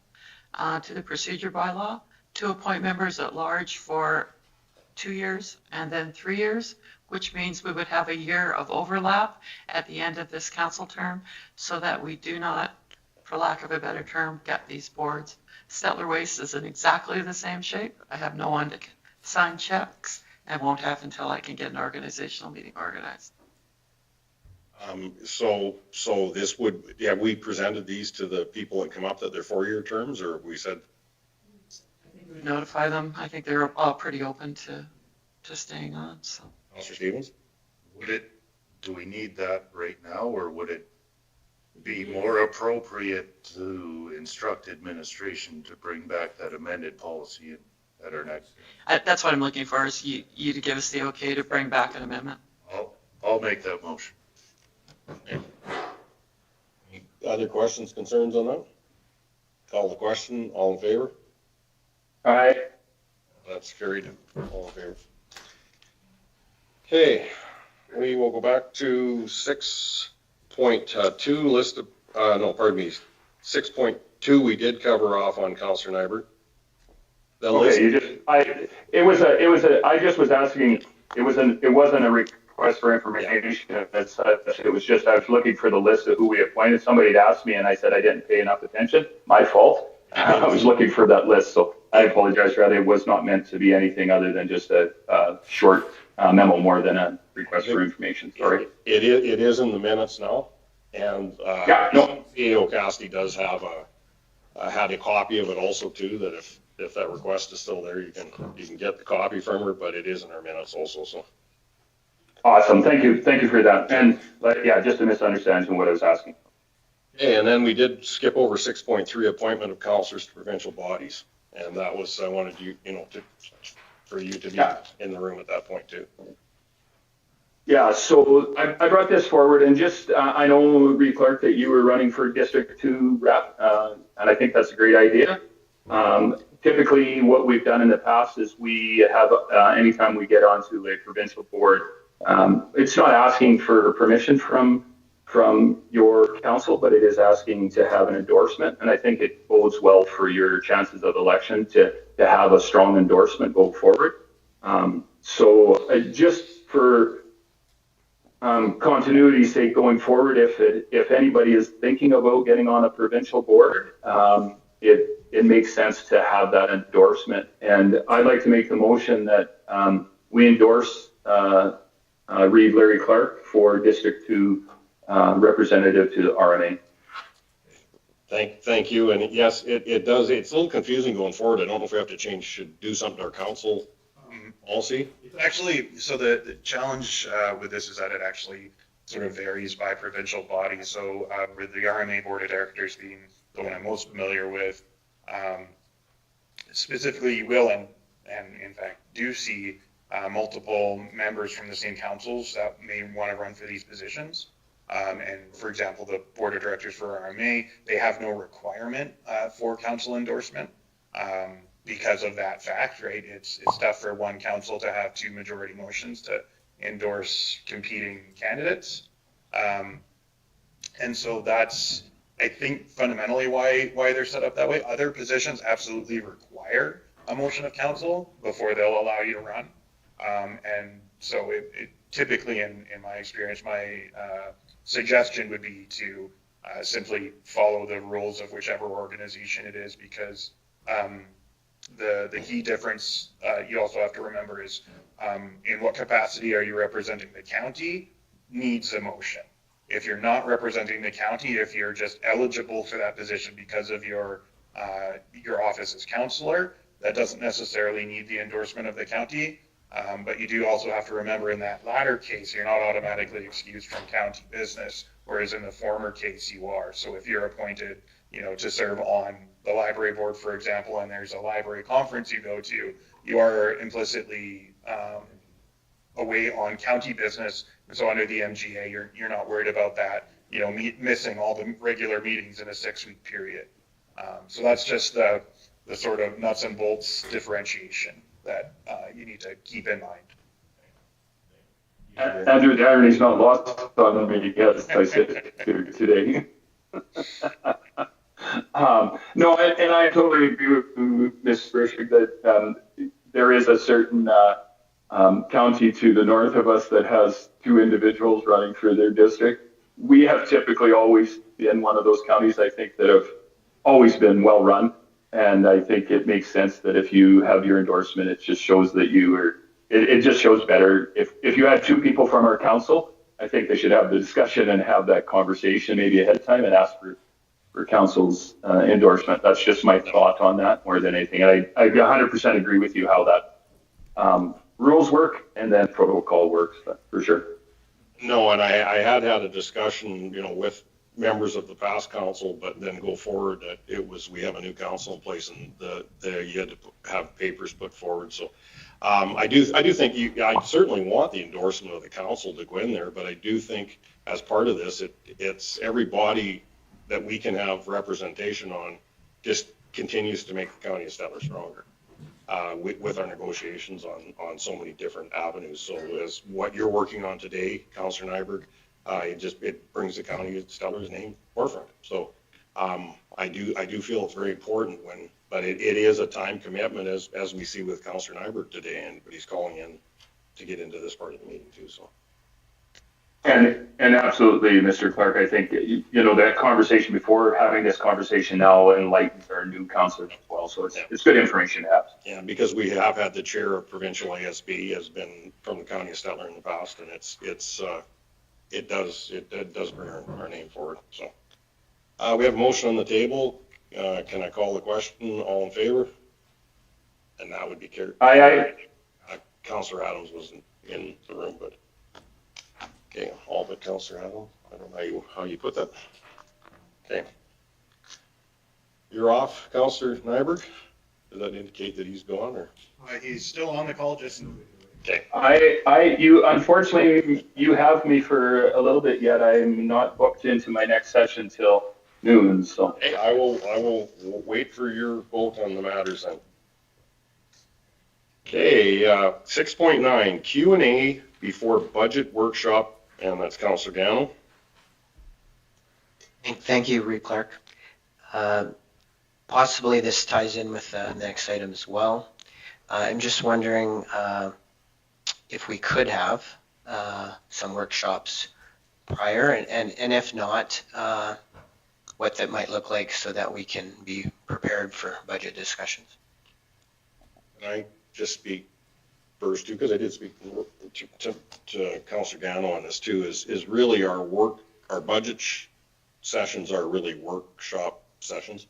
to the procedure bylaw to appoint members at large for 2 years and then 3 years, which means we would have a year of overlap at the end of this council term so that we do not, for lack of a better term, get these boards. Stettler Waste is in exactly the same shape. I have no one to sign checks and won't have until I can get an organizational meeting organized. So this would, we presented these to the people that come up that they're 4-year terms, or we said? Notify them. I think they're all pretty open to staying on, so. Councilor Stevens? Do we need that right now, or would it be more appropriate to instruct administration to bring back that amended policy at our next? That's what I'm looking for, is you to give us the okay to bring back an amendment. I'll make that motion. Any other questions, concerns on that? Call the question. All in favor? Aye. That's carried. All in favor. Okay, we will go back to 6.2 list of, 6.2 we did cover off on Councilor Nyberg. Okay, I just was asking, it wasn't a request for information. It was just, I was looking for the list of who we appointed. Somebody had asked me and I said I didn't pay enough attention. My fault. I was looking for that list, so I apologize. Rather, it was not meant to be anything other than just a short memo more than a request for information. Sorry. It is in the minutes now, and CEO Cassidy does have had a copy of it also too. That if that request is still there, you can get the copy from her, but it is in our minutes also. So. Awesome. Thank you for that. And just a misunderstanding what I was asking. Okay, and then we did skip over 6.3, appointment of councillors to provincial bodies. And that was, I wanted you, for you to be in the room at that point too. Yeah, so I brought this forward and just, I know, Reed Clark, that you were running for District 2 rep, and I think that's a great idea. Typically, what we've done in the past is we have, anytime we get onto a provincial board, it's not asking for permission from your council, but it is asking to have an endorsement. And I think it bodes well for your chances of election to have a strong endorsement go forward. So just for continuity's sake going forward, if anybody is thinking about getting on a provincial board, it makes sense to have that endorsement. And I'd like to make the motion that we endorse Reed Larry Clark for District 2 representative to the RMA. Thank you. And yes, it does. It's a little confusing going forward. I don't know if we have to change, should do something to our council policy. It's actually, so the challenge with this is that it actually sort of varies by provincial body. So with the RMA Board of Directors being the one I'm most familiar with, specifically you will and in fact do see multiple members from the same councils that may want to run for these positions. And for example, the Board of Directors for RMA, they have no requirement for council endorsement. Because of that fact, right? It's tough for one council to have two majority motions to endorse competing candidates. And so that's, I think, fundamentally why they're set up that way. Other positions absolutely require a motion of council before they'll allow you to run. And so it typically, in my experience, my suggestion would be to simply follow the rules of whichever organization it is, because the key difference you also have to remember is in what capacity are you representing the county needs a motion. If you're not representing the county, if you're just eligible for that position because of your office as councillor, that doesn't necessarily need the endorsement of the county. But you do also have to remember in that latter case, you're not automatically excused from county business, whereas in the former case you are. So if you're appointed, to serve on the library board, for example, and there's a library conference you go to, you are implicitly away on county business. And so under the MGA, you're not worried about that, missing all the regular meetings in a 6-week period. So that's just the sort of nuts and bolts differentiation that you need to keep in mind. Andrew, the irony's not lost on me yet, as I said today. No, and I totally agree with Ms. Frischig that there is a certain county to the north of us that has two individuals running for their district. We have typically always been one of those counties, I think, that have always been well run. And I think it makes sense that if you have your endorsement, it just shows that it just shows better. If you had two people from our council, I think they should have the discussion and have that conversation maybe ahead of time and ask for council's endorsement. That's just my thought on that more than anything. And I 100% agree with you how that rules work and then protocol works, for sure. No, and I had a discussion, with members of the past council, but then go forward that we have a new council in place and you had to have papers put forward. So I do think I certainly want the endorsement of the council to go in there, but I do think as part of this, it's everybody that we can have representation on just continues to make the county of Stettler stronger with our negotiations on so many different avenues. So as what you're working on today, Councillor Nyberg, it brings the county of Stettler's name forefront. So I do feel it's very important but it is a time commitment as we see with Councillor Nyberg today, but he's calling in to get into this part of the meeting too. So. And absolutely, Mr. Clark, I think, that conversation before having this conversation now enlightens our new councillors as well. So it's good information to have. Yeah, because we have had the chair of provincial ASB has been from the county of Stettler in the past, and it does bring our name forward. So we have a motion on the table. Can I call the question? All in favor? And that would be carried. Aye. Councillor Adams wasn't in the room, but okay, all but Councillor Adams. I don't know how you put that. Okay. You're off, Councillor Nyberg. Does that indicate that he's gone, or? He's still on the call, just. Okay. You unfortunately, you have me for a little bit yet. I'm not booked into my next session till noon, so. Hey, I will wait for your vote on the matters then. Okay, 6.9, Q&A before budget workshop, and that's Councillor Gano. Thank you, Reid Clark. Possibly this ties in with the next item as well. I'm just wondering if we could have some workshops prior, and if not, what that might look like so that we can be prepared for budget discussions. Can I just speak first too, because I did speak to Councillor Gano on this too, is really our budget sessions are really workshop sessions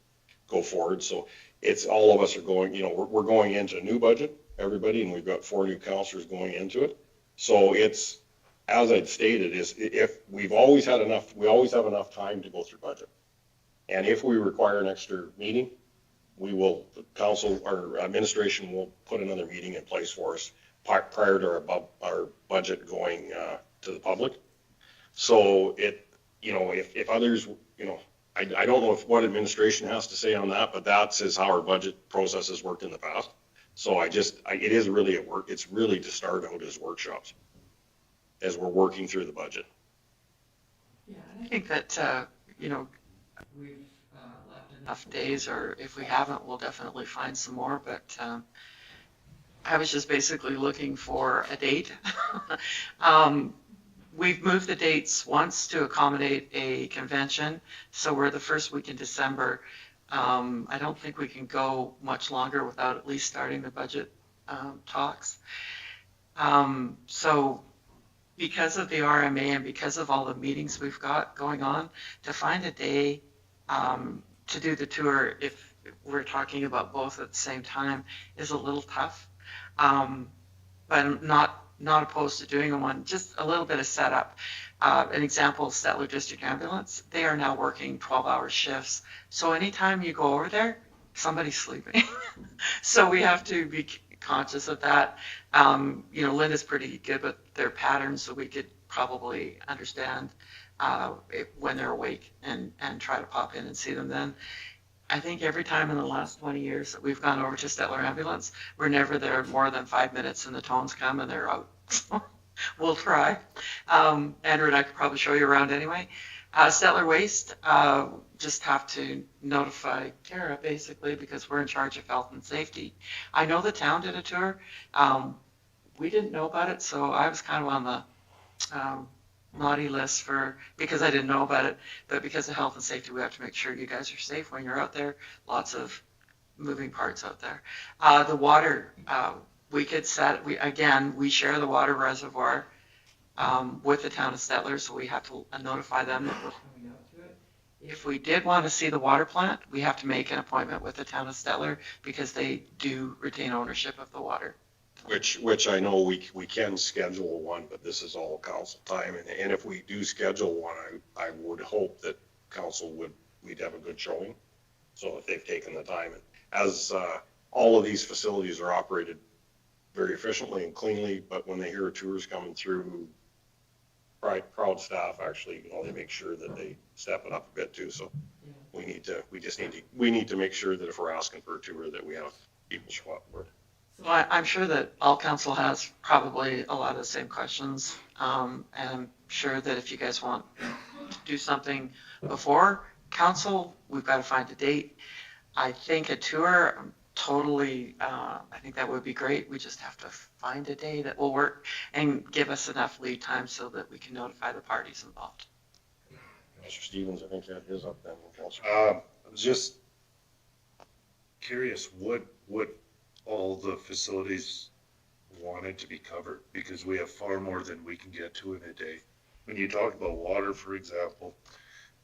go forward. So it's, all of us are going, we're going into a new budget, everybody, and we've got 4 new counselors going into it. So it's, as I'd stated, is if we always have enough time to go through budget. And if we require an extra meeting, we will, council, our administration will put another meeting in place for us prior to our budget going to the public. So if others, I don't know what administration has to say on that, but that's how our budget process has worked in the past. So it is really it's really to start out as workshops as we're working through the budget. Yeah, and I think that, we've left enough days, or if we haven't, we'll definitely find some more, but I was just basically looking for a date. We've moved the dates once to accommodate a convention, so we're the first week in December. I don't think we can go much longer without at least starting the budget talks. So because of the RMA and because of all the meetings we've got going on, to find a day to do the tour, if we're talking about both at the same time, is a little tough. But I'm not opposed to doing one, just a little bit of setup. An example, Stettler District Ambulance, they are now working 12-hour shifts. So anytime you go over there, somebody's sleeping. So we have to be conscious of that. Linda's pretty good with their patterns, so we could probably understand when they're awake and try to pop in and see them then. I think every time in the last 20 years that we've gone over to Stettler Ambulance, we're never there more than 5 minutes and the tones come and they're out. So we'll try. Andrew and I could probably show you around anyway. Stettler Waste, just have to notify Kara basically because we're in charge of health and safety. I know the town did a tour. We didn't know about it, so I was kind of on the naughty list because I didn't know about it, but because of health and safety, we have to make sure you guys are safe when you're out there. Lots of moving parts out there. The water, we could we share the water reservoir with the town of Stettler, so we have to notify them that we're coming out to it. If we did want to see the water plant, we have to make an appointment with the town of Stettler because they do retain ownership of the water. Which I know we can schedule one, but this is all council time. And if we do schedule one, I would hope that we'd have a good showing. So if they've taken the time, and as all of these facilities are operated very efficiently and cleanly, but when they hear tours coming through, proud staff actually, they make sure that they step it up a bit too. So we need to make sure that if we're asking for a tour, that we have people show up for it. So I'm sure that all council has probably a lot of the same questions, and I'm sure that if you guys want to do something before council, we've got to find a date. I think a tour, I think that would be great. We just have to find a day that will work and give us enough lead time so that we can notify the parties involved. Mr. Stevens, I think that is up then. I was just curious, what all the facilities wanted to be covered, because we have far more than we can get to in a day. When you talk about water, for example,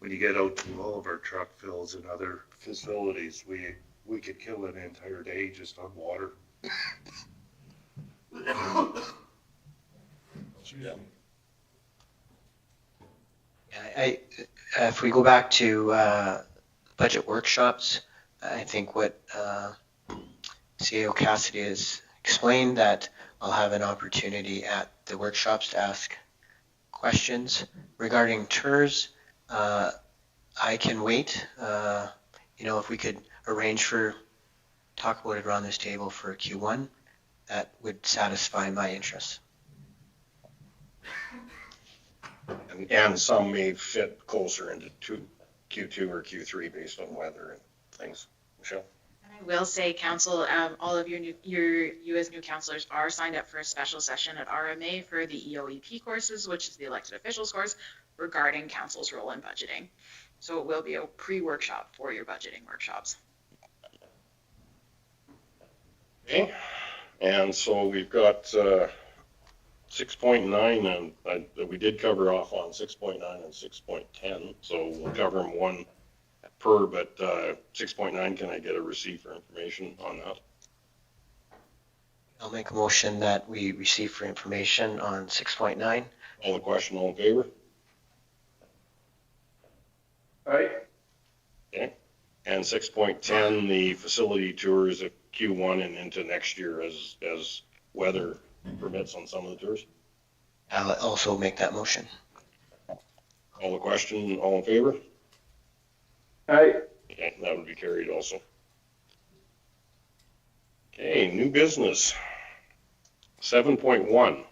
when you get out to all of our truck fills and other facilities, we could kill an entire day just on water. If we go back to budget workshops, I think what CEO Cassidy has explained, that I'll have an opportunity at the workshops to ask questions. Regarding tours, I can wait. If we could arrange talk about it around this table for Q1, that would satisfy my interests. And some may fit closer into Q2 or Q3 based on weather and things. Michelle? I will say, council, all of you as new councilors are signed up for a special session at RMA for the EOEP courses, which is the elected officials course, regarding council's role in budgeting. So it will be a pre-workshop for your budgeting workshops. Okay, and so we've got 6.9, and we did cover off on 6.9 and 6.10, so we'll cover them one but 6.9, can I get a receipt for information on that? I'll make a motion that we receive for information on 6.9. All the question, all in favor? Aye. Okay. And 6.10, the facility tours of Q1 and into next year as weather permits on some of the tours. I'll also make that motion. All the question, all in favor? Aye. Okay, that would be carried also. Okay, new business. 7.1.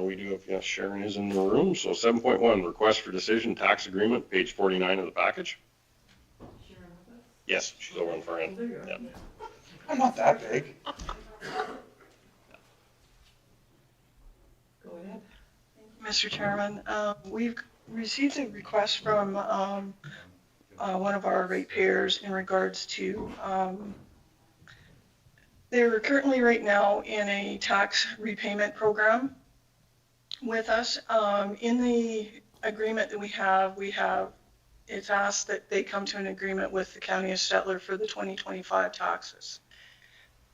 We do have, yes, Sharon is in the room. So 7.1, request for decision, tax agreement, page 49 of the package. Yes, she's over on the far end. Yeah. I'm not that big. Go ahead. Mr. Chairman, we've received a request from one of our ratepayers in regards to, they're currently right now in a tax repayment program with us. In the agreement that we have, it's asked that they come to an agreement with the County of Stettler for the 2025 taxes.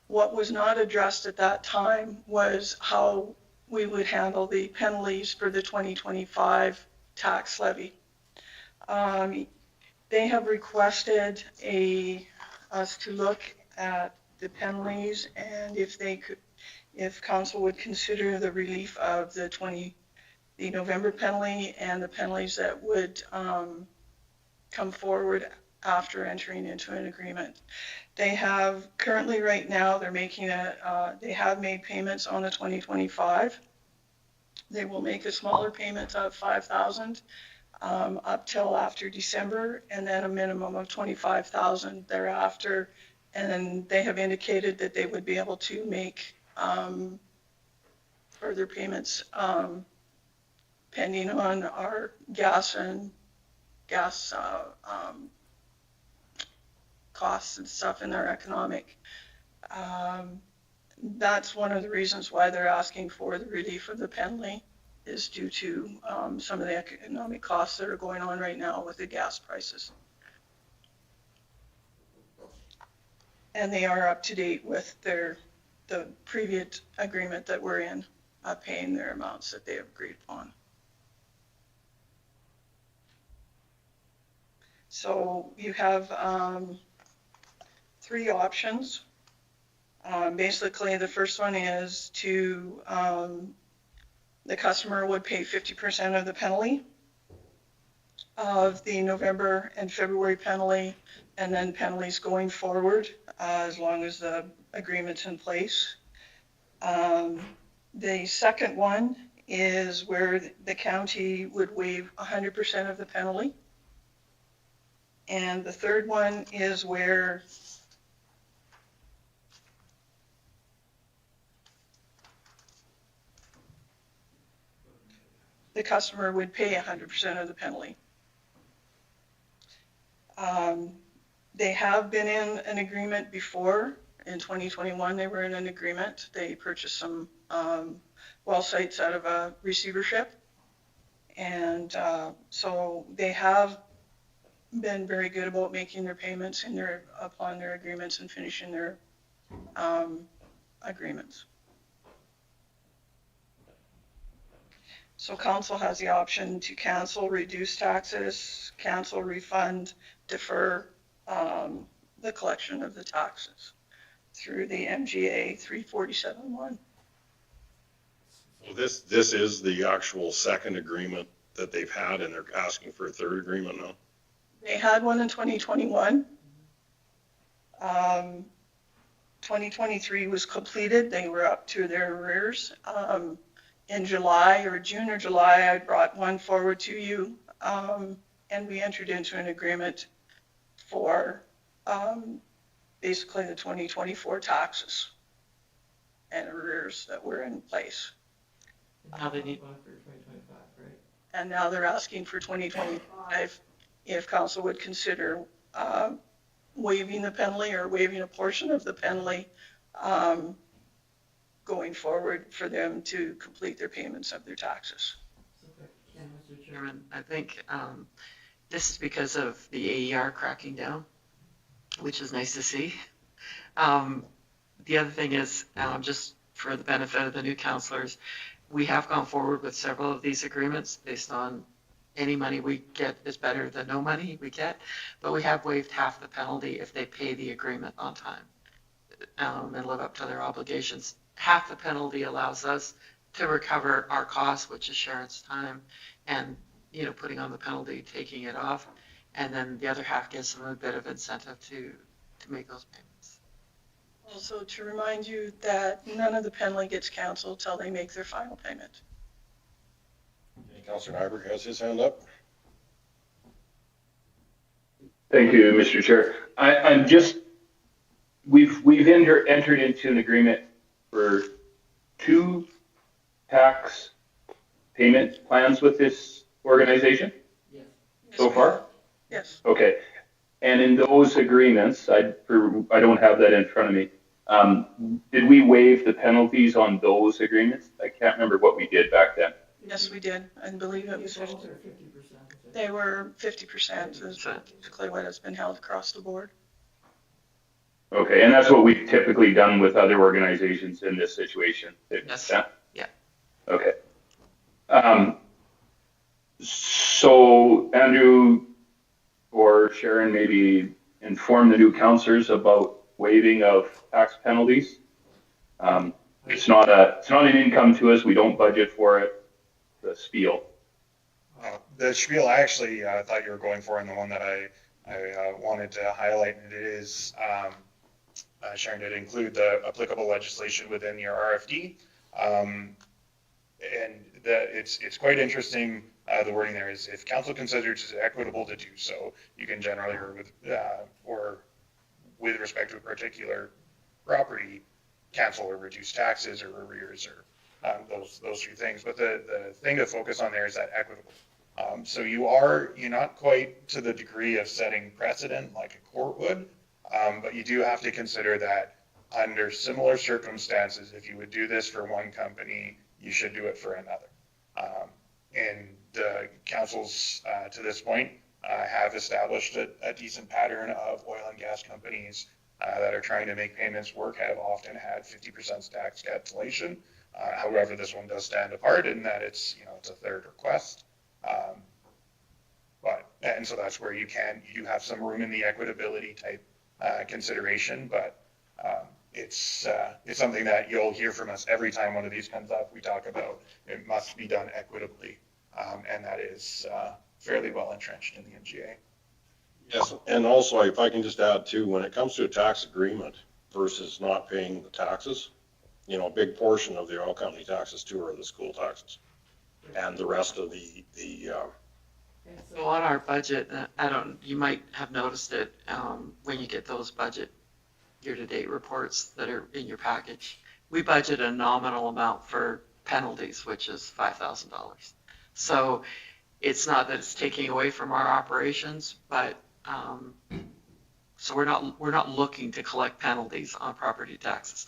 What was not addressed at that time was how we would handle the penalties for the 2025 tax levy. They have requested us to look at the penalties and if council would consider the relief of the November penalty and the penalties that would come forward after entering into an agreement. They have currently right now, they have made payments on the 2025. They will make a smaller payment of $5,000 up till after December, and then a minimum of $25,000 thereafter. And then they have indicated that they would be able to make further payments pending on our gas costs and stuff in their economic. That's one of the reasons why they're asking for the relief of the penalty, is due to some of the economic costs that are going on right now with the gas prices. And they are up to date with the previous agreement that we're in, paying their amounts that they have agreed upon. So you have 3 options. Basically, the first one is to, the customer would pay 50% of the penalty of the November and February penalty, and then penalties going forward as long as the agreement's in place. The second one is where the county would waive 100% of the penalty. And the third one is where the customer would pay 100% of the penalty. They have been in an agreement before. In 2021, they were in an agreement. They purchased some well sites out of a receivership. And so they have been very good about making their payments upon their agreements and finishing their agreements. So council has the option to cancel, reduce taxes, cancel, refund, defer the collection of the taxes through the MGA 347.1. So this is the actual second agreement that they've had, and they're asking for a third agreement now. They had one in 2021. 2023 was completed. They were up to their arrears. In June or July, I brought one forward to you, and we entered into an agreement for basically the 2024 taxes and arrears that were in place. Now they need one for 2025, right? And now they're asking for 2025 if council would consider waiving the penalty or waiving a portion of the penalty going forward for them to complete their payments of their taxes. Okay. Yeah, Mr. Chairman, I think This is because of the AER cracking down, which is nice to see. The other thing is, just for the benefit of the new counselors, we have gone forward with several of these agreements based on any money we get is better than no money we get, but we have waived half the penalty if they pay the agreement on time and live up to their obligations. Half the penalty allows us to recover our costs, which is Sharon's time, and putting on the penalty, taking it off, and then the other half gives them a bit of incentive to make those payments. Also, to remind you that none of the penalty gets canceled till they make their final payment. Councillor Nyberg has his hand up. Thank you, Mr. Chair. I'm just, we've entered into an agreement for 2 tax payment plans with this organization so far? Yes. Okay. And in those agreements, I don't have that in front of me. Did we waive the penalties on those agreements? I can't remember what we did back then. Yes, we did. I believe it was 50%. They were 50% is basically what has been held across the board. Okay, and that's what we've typically done with other organizations in this situation. Yes. Yeah. Okay. So Andrew or Sharon, maybe inform the new counselors about waiving of tax penalties. It's not an income to us. We don't budget for it. The spiel. The spiel I actually thought you were going for, and the one that I wanted to highlight, and it is, Sharon did include the applicable legislation within your RFD. And it's quite interesting. The wording there is, if council considers it equitable to do so, you can generally, or with respect to a particular property, cancel or reduce taxes or arrears or those 3 things. But the thing to focus on there is that equitable. So you're not quite to the degree of setting precedent like a court would, but you do have to consider that under similar circumstances, if you would do this for one company, you should do it for another. And the councils to this point have established a decent pattern of oil and gas companies that are trying to make payments work, have often had 50% tax cancellation. However, this one does stand apart in that it's a third request. And so that's where you do have some room in the equitability type consideration, but it's something that you'll hear from us every time one of these comes up. We talk about it must be done equitably, and that is fairly well entrenched in the MGA. Yes, and also if I can just add too, when it comes to a tax agreement versus not paying the taxes, a big portion of the oil company taxes too are the school taxes, and the rest of the So on our budget, you might have noticed it when you get those budget year-to-date reports that are in your package. We budget a nominal amount for penalties, which is $5,000. So it's not that it's taking away from our operations, but so we're not looking to collect penalties on property taxes.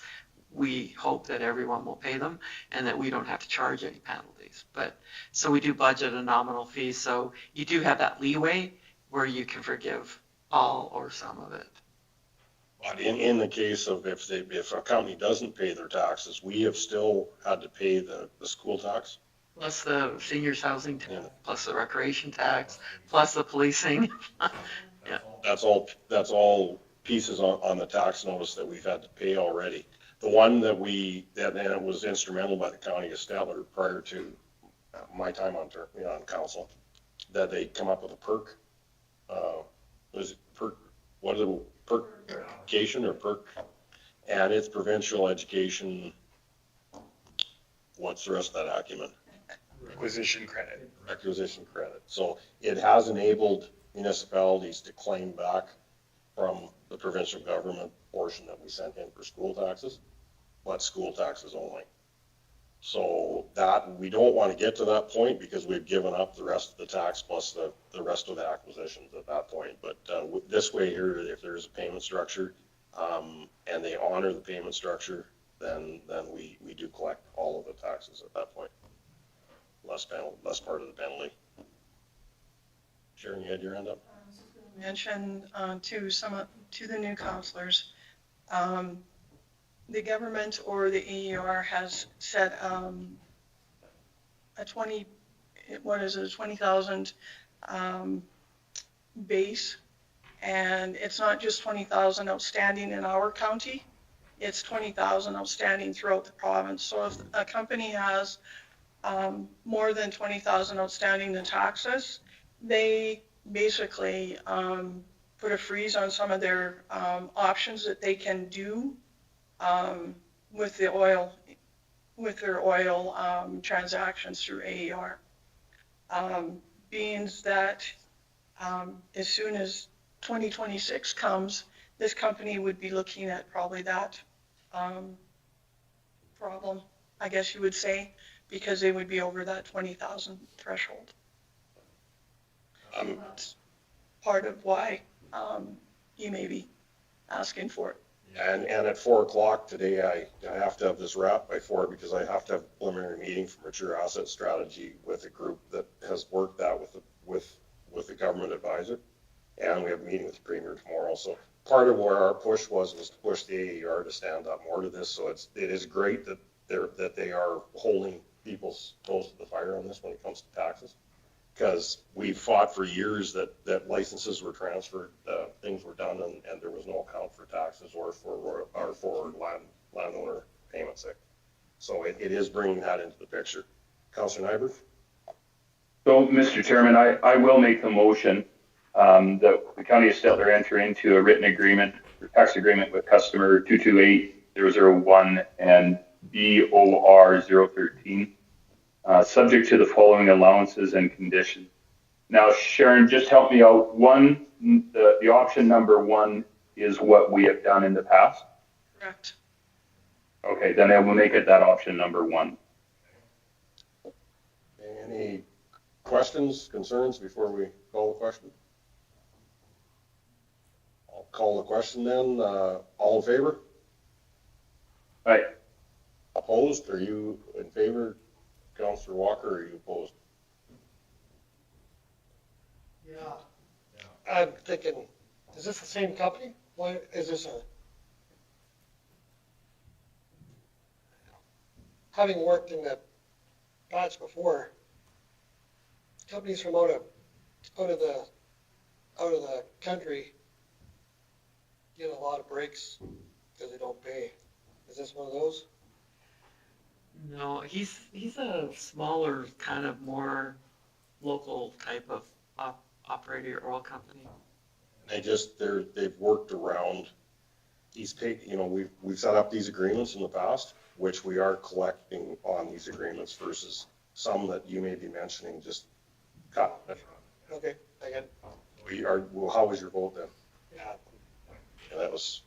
We hope that everyone will pay them and that we don't have to charge any penalties. But so we do budget a nominal fee. So you do have that leeway where you can forgive all or some of it. But in the case of if a company doesn't pay their taxes, we have still had to pay the school tax. Plus the seniors housing tax, plus the recreation tax, plus the policing. Yeah. That's all pieces on the tax notice that we've had to pay already. The one that it was instrumental by the county of Stettler prior to my time on council, that they come up with a perk. Was it perk? What is it? Perk education or perk? And it's provincial education. What's the rest of that acumen? Acquisition credit. Acquisition credit. So it has enabled municipalities to claim back from the provincial government portion that we sent in for school taxes, but school taxes only. So that we don't want to get to that point because we've given up the rest of the tax plus the rest of the acquisitions at that point. But this way here, if there's a payment structure and they honor the payment structure, then we do collect all of the taxes at that point. Less part of the penalty. Sharon, you had your hand up? I was just gonna mention to the new counselors, the government or the AER has set a 20,000 base, and it's not just 20,000 outstanding in our county, it's 20,000 outstanding throughout the province. So if a company has more than 20,000 outstanding in taxes, they basically put a freeze on some of their options that they can do with the oil, with their oil transactions through AER. Being that as soon as 2026 comes, this company would be looking at probably that problem, I guess you would say, because they would be over that 20,000 threshold. That's part of why you may be asking for it. And at 4 o'clock today, I have to have this wrapped by 4 because I have to have a preliminary meeting for mature asset strategy with a group that has worked that with the government advisor. And we have a meeting with the premier tomorrow. So part of where our push was to push the AER to stand up more to this. So it is great that they are holding people close to the fire on this when it comes to taxes. Because we fought for years that licenses were transferred, things were done, and there was no account for taxes or for landowner payments. So it is bringing that into the picture. Councillor Nyberg? So, Mr. Chairman, I will make the motion that the County of Stettler enter into a written agreement, or tax agreement with customer 228001 and BOR 013. Subject to the following allowances and conditions. Now, Sharon, just help me out. The option number 1 is what we have done in the past. Correct. Okay, then I will make it that option number 1. Any questions, concerns before we call the question? I'll call the question then. All in favor? Aye. Opposed? Are you in favor? Councillor Walker, are you opposed? Yeah. I'm thinking, is this the same company? Why is this having worked in the patch before, companies from out of the country get a lot of breaks because they don't pay. Is this one of those? No, he's a smaller, kind of more local type of operator oil company. They've worked around these we've set up these agreements in the past, which we are collecting on these agreements versus some that you may be mentioning just cut. Okay, I get it. How was your vote then? Yeah. And that was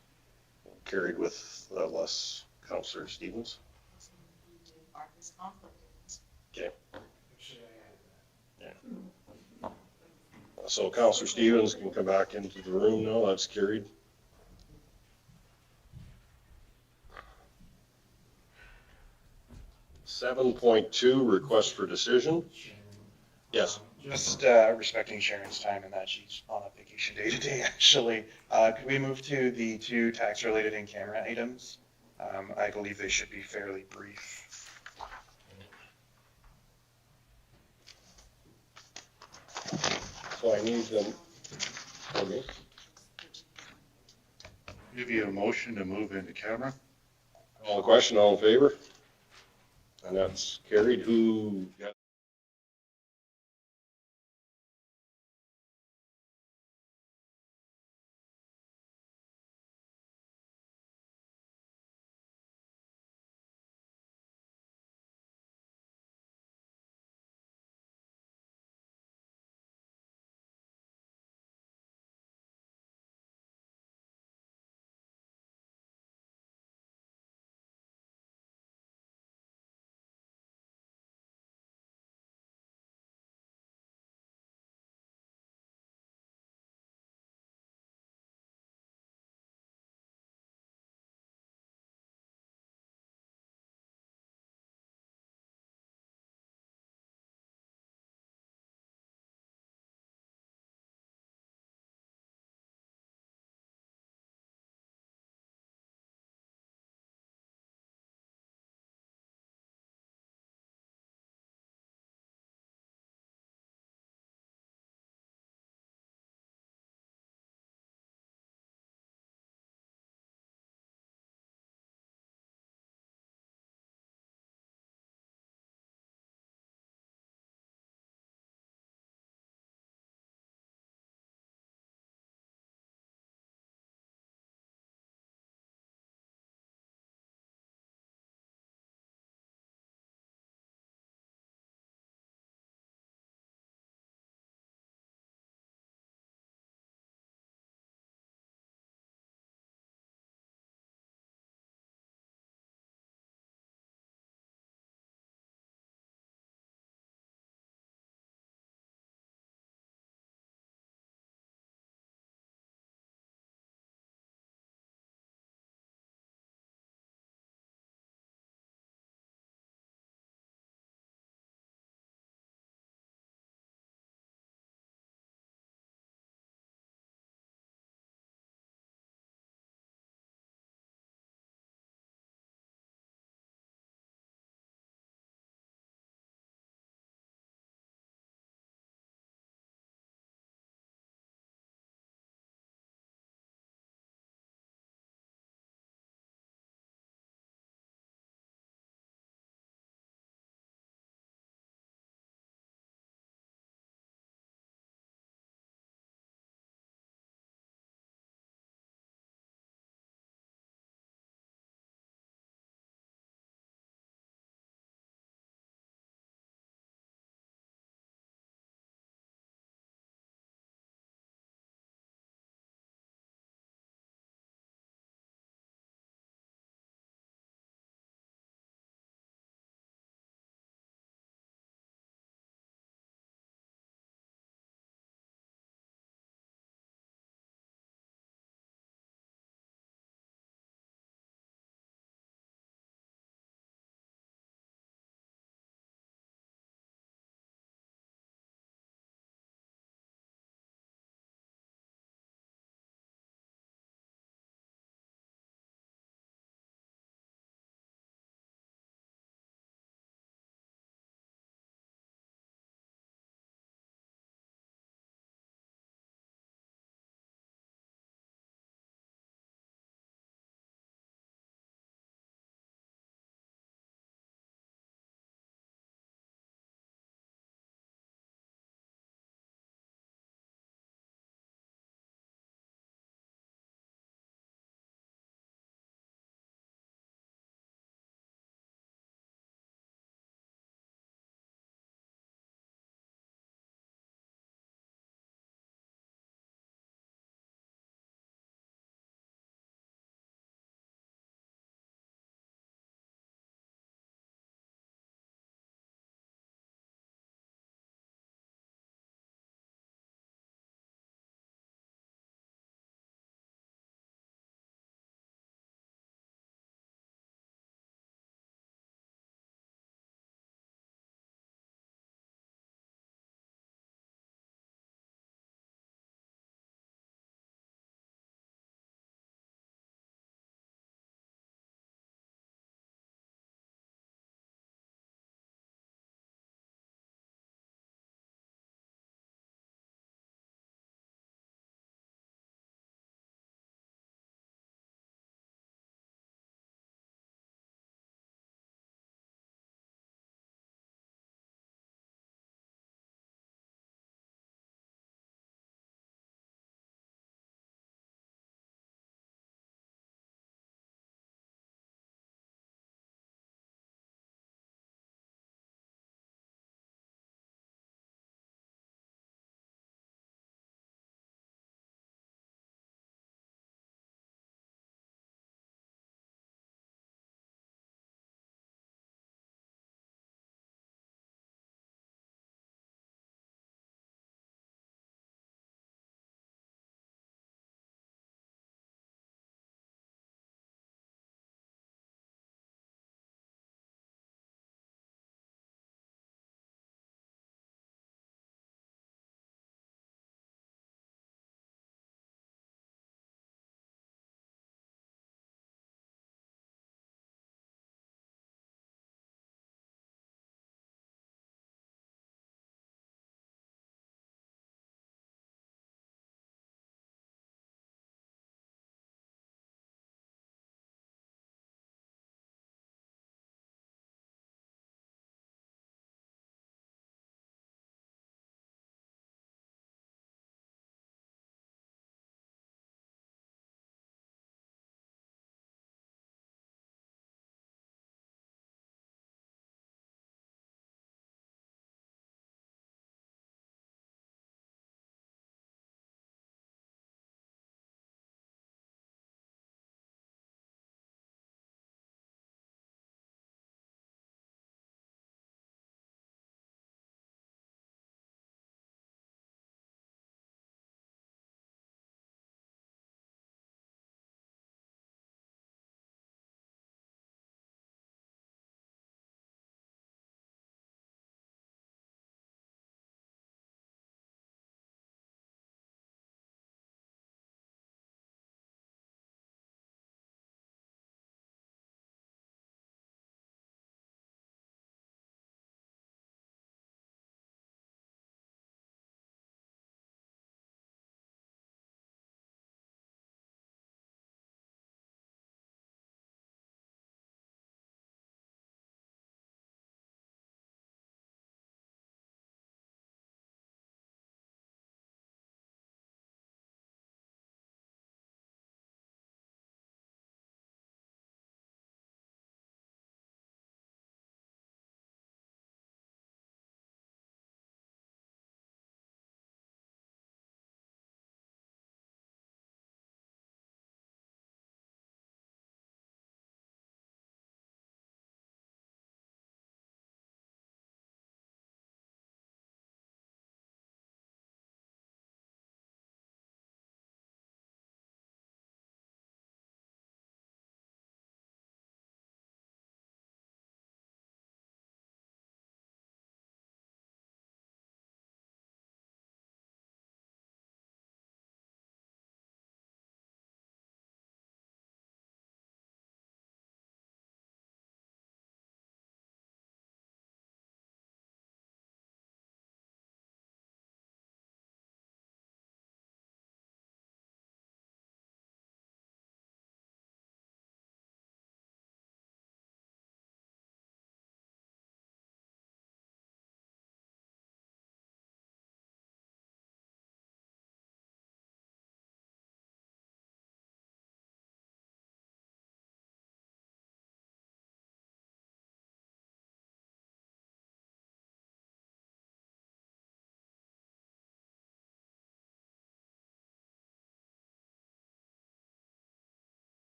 carried with less Councillor Stevens. Okay. Yeah. So Councillor Stevens can come back into the room now. That's carried. .2 request for decision. Yes. Just respecting Sharon's time and that she's on a vacation day today, actually. Could we move to the 2 tax-related in-camera items? I believe they should be fairly brief. So I need them. Okay. Give you a motion to move into camera. Call the question. All in favor? And that's carried. Who got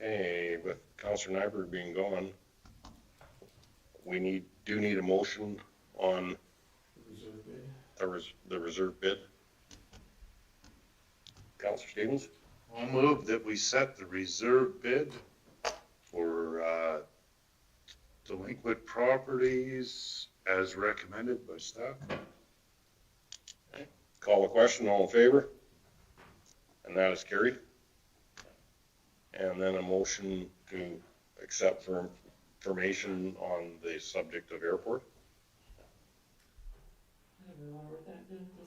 Okay, with Counselor Nyberg being gone, we do need a motion on the reserve bid. Counselor Stevens? I'll move that we set the reserve bid for delinquent properties as recommended by staff. Call the question, all in favor? And that is carried. And then a motion to accept for information on the subject of airport.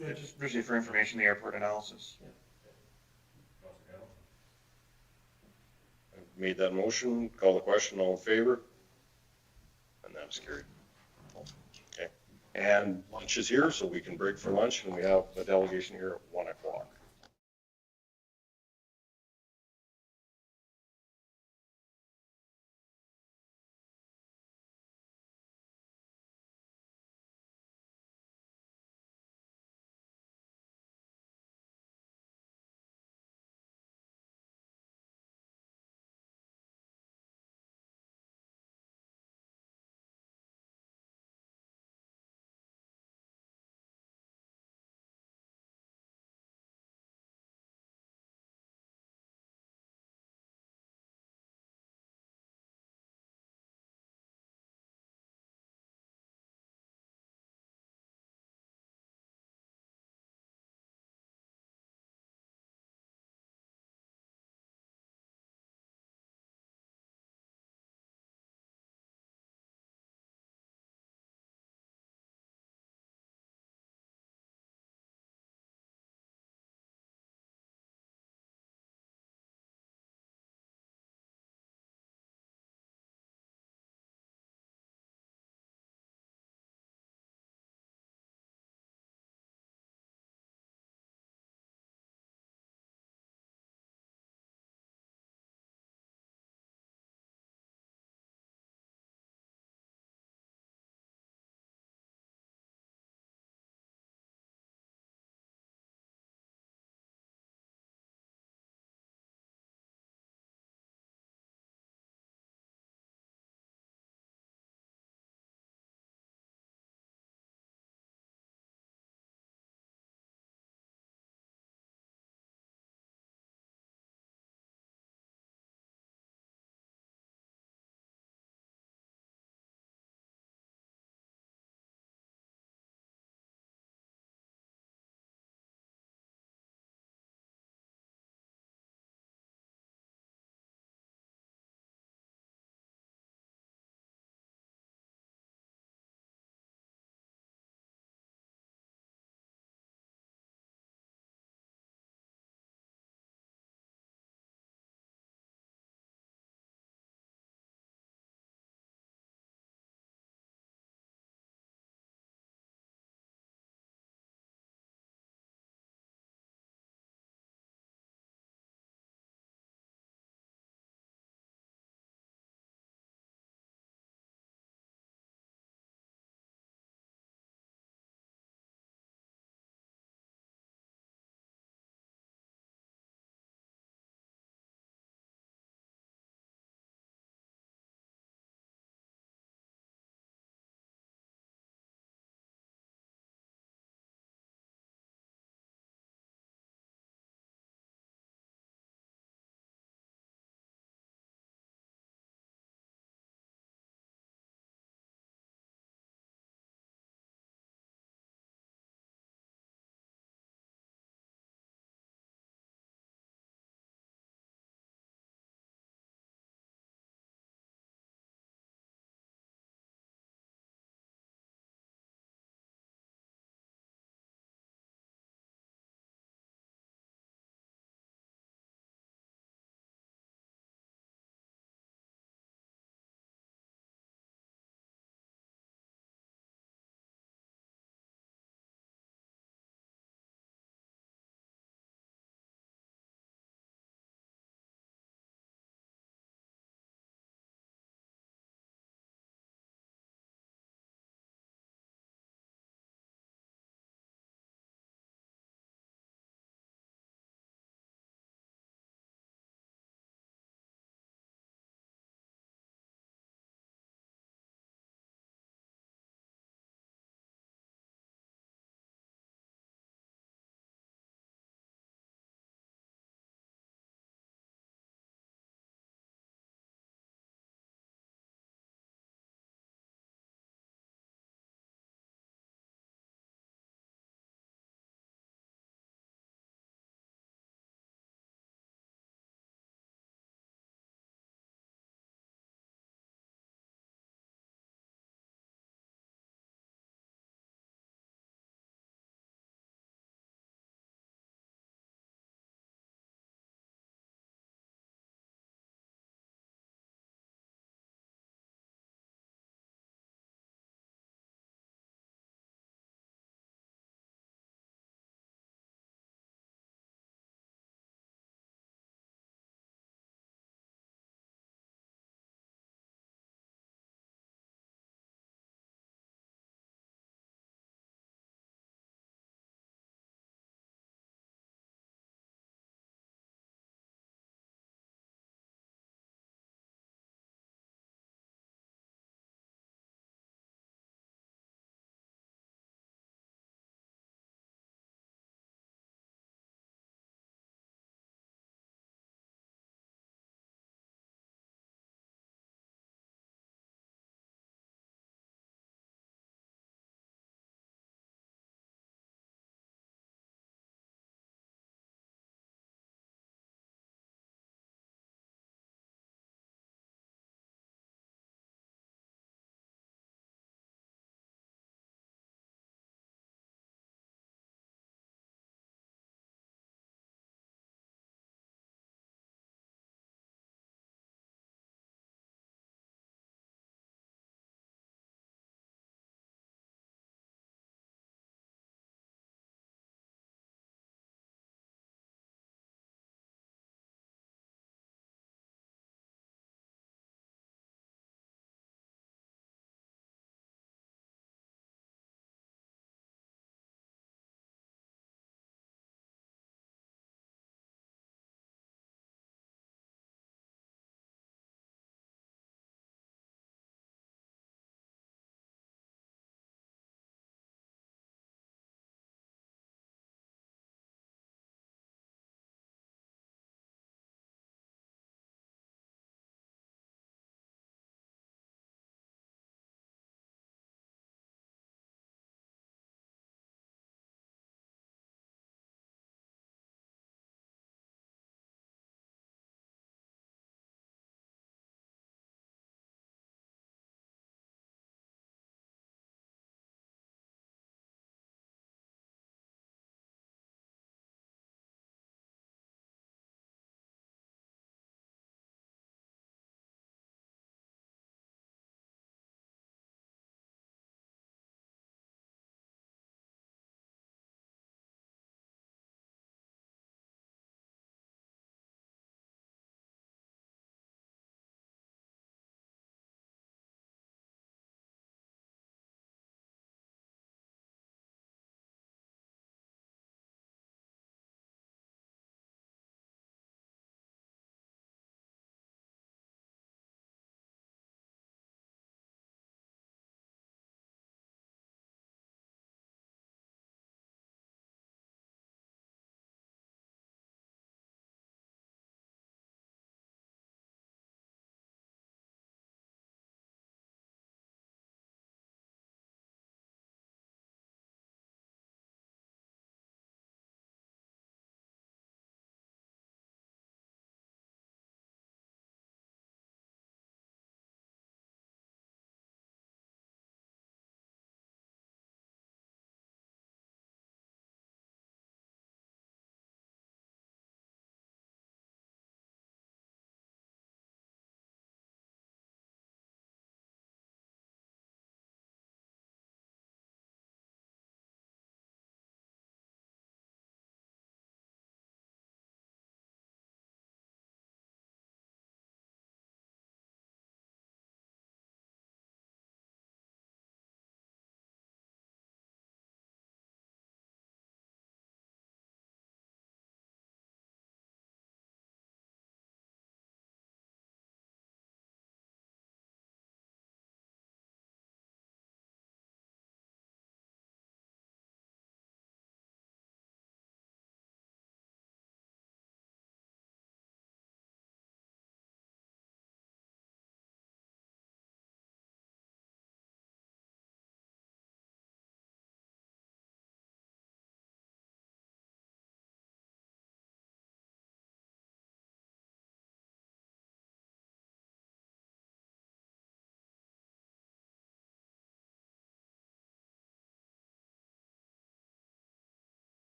Yeah, just receive for information, the airport analysis. I've made that motion, call the question, all in favor? And that is carried. Okay. And lunch is here, so we can break for lunch, and we have a delegation here at 1 o'clock.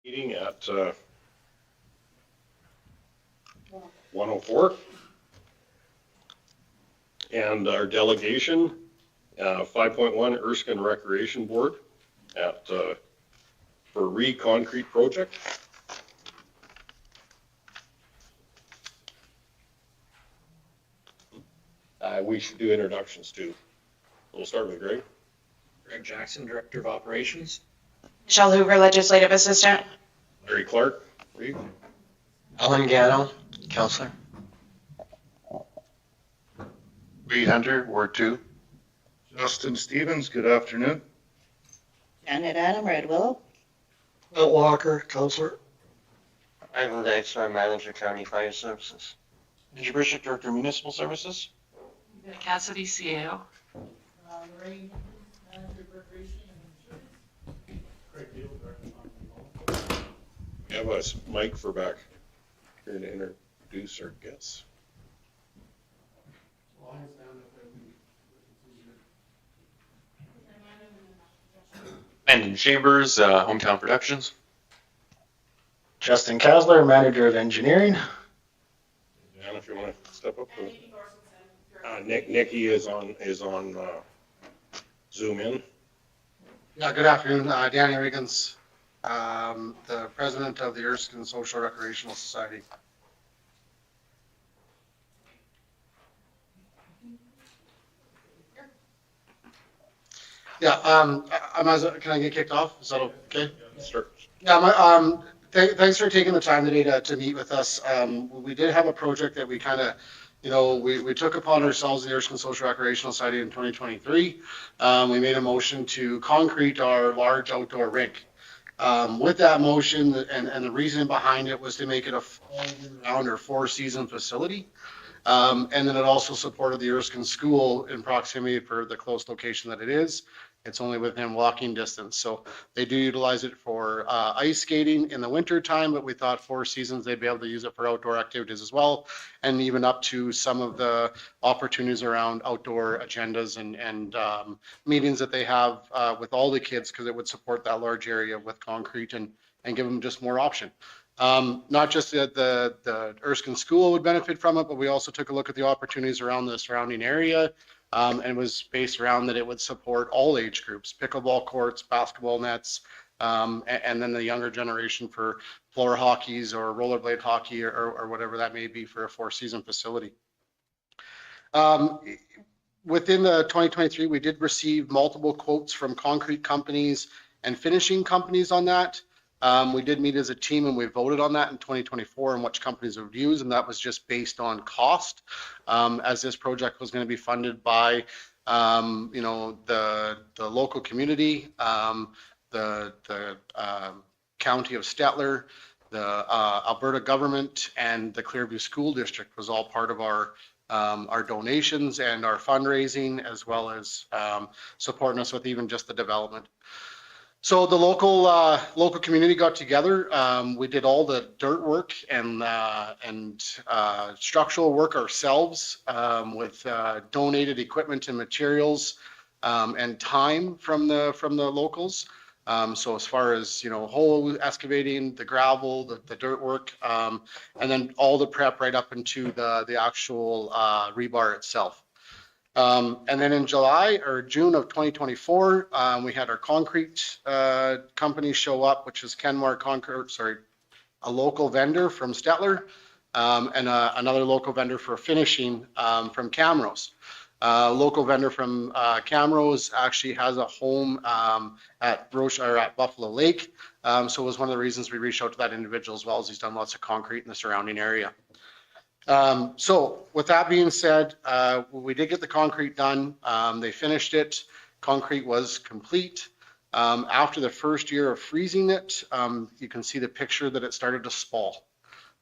Meeting at 1:04. And our delegation, 5.1 Erskine Recreation Board at for re-concrete project. We should do introductions too. We'll start with Greg. Greg Jackson, Director of Operations. Michelle Hoover, Legislative Assistant. Larry Clark, Reeve. Alan Gano, Councillor. Reed Hunter, Ward 2. Justin Stevens, good afternoon. Janet Adam, Red Willow. Bill Walker, Counselor. Ivan Dykes, Manager, County Fire Services. Angie Bishop, Director of Municipal Services. Cassidy, CAO. Lorraine, Manager of Recreation and Insurance. Craig Deal, Director of We have a mic for back here to introduce our guests. Brandon Chambers, Hometown Productions. Justin Kasler, Manager of Engineering. Dan, if you want to step up. Nikki is on Zoom in. Yeah, good afternoon. Danny Riggins, the president of the Erskine Social Recreational Society. Yeah, can I get kicked off? Is that okay? Sure. Yeah, thanks for taking the time today to meet with us. We did have a project that we kind of, we took upon ourselves, the Erskine Social Recreational Society in 2023. We made a motion to concrete our large outdoor rink. With that motion, and the reason behind it was to make it a all-year-round or four-season facility. And then it also supported the Erskine School in proximity for the close location that it is. It's only within walking distance. So they do utilize it for ice skating in the winter time, but we thought 4 seasons they'd be able to use it for outdoor activities as well, and even up to some of the opportunities around outdoor agendas and meetings that they have with all the kids, because it would support that large area with concrete and give them just more option. Not just that the Erskine School would benefit from it, but we also took a look at the opportunities around the surrounding area. And was based around that it would support all age groups, pickleball courts, basketball nets, and then the younger generation for floor hockeys or rollerblade hockey or whatever that may be for a 4-season facility. Within the 2023, we did receive multiple quotes from concrete companies and finishing companies on that. We did meet as a team and we voted on that in 2024 and which companies would use, and that was just based on cost, as this project was going to be funded by, the local community, the county of Stettler, the Alberta government, and the Clearview School District was all part of our donations and our fundraising, as well as supporting us with even just the development. So the local community got together. We did all the dirt work and structural work ourselves with donated equipment and materials and time from the locals. So as far as hole excavating, the gravel, the dirt work, and then all the prep right up into the actual rebar itself. And then in July or June of 2024, we had our concrete company show up, which is Kenmar Concrete, a local vendor from Stettler, and another local vendor for finishing from Camrose. Local vendor from Camrose actually has a home at Buffalo Lake, so it was one of the reasons we reached out to that individual, as well as he's done lots of concrete in the surrounding area. So with that being said, we did get the concrete done. They finished it. Concrete was complete. After the first year of freezing it, you can see the picture that it started to spall.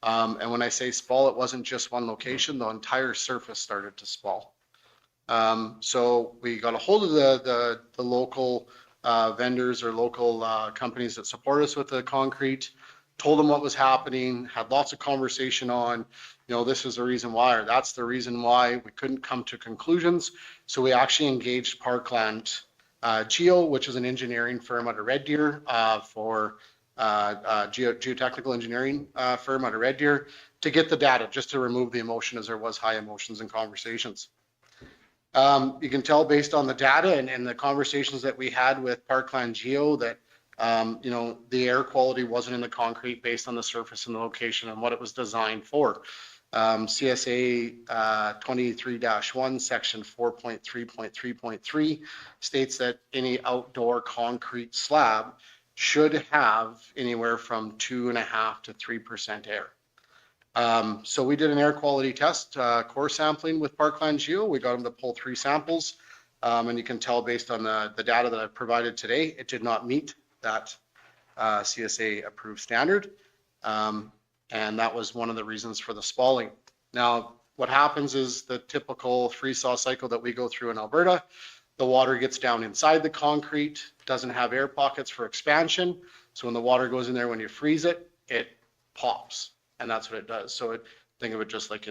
And when I say spall, it wasn't just one location. The entire surface started to spall. So we got a hold of the local vendors or local companies that support us with the concrete, told them what was happening, had lots of conversation on, this is the reason why, or that's the reason why. We couldn't come to conclusions. So we actually engaged Parkland Geo, which is an engineering firm out of Red Deer, for geotechnical engineering firm out of Red Deer to get the data, just to remove the emotion, as there was high emotions in conversations. You can tell based on the data and the conversations that we had with Parkland Geo that the air quality wasn't in the concrete based on the surface and the location and what it was designed for. CSA 23-1 section 4.3.3.3 states that any outdoor concrete slab should have anywhere from 2.5% to 3% air. So we did an air quality test, core sampling with Parkland Geo. We got them to pull 3 samples, and you can tell based on the data that I've provided today, it did not meet that CSA approved standard. And that was one of the reasons for the spalling. Now, what happens is the typical freeze-thaw cycle that we go through in Alberta, the water gets down inside the concrete, doesn't have air pockets for expansion. So when the water goes in there, when you freeze it, it pops. And that's what it does. So think of it just like,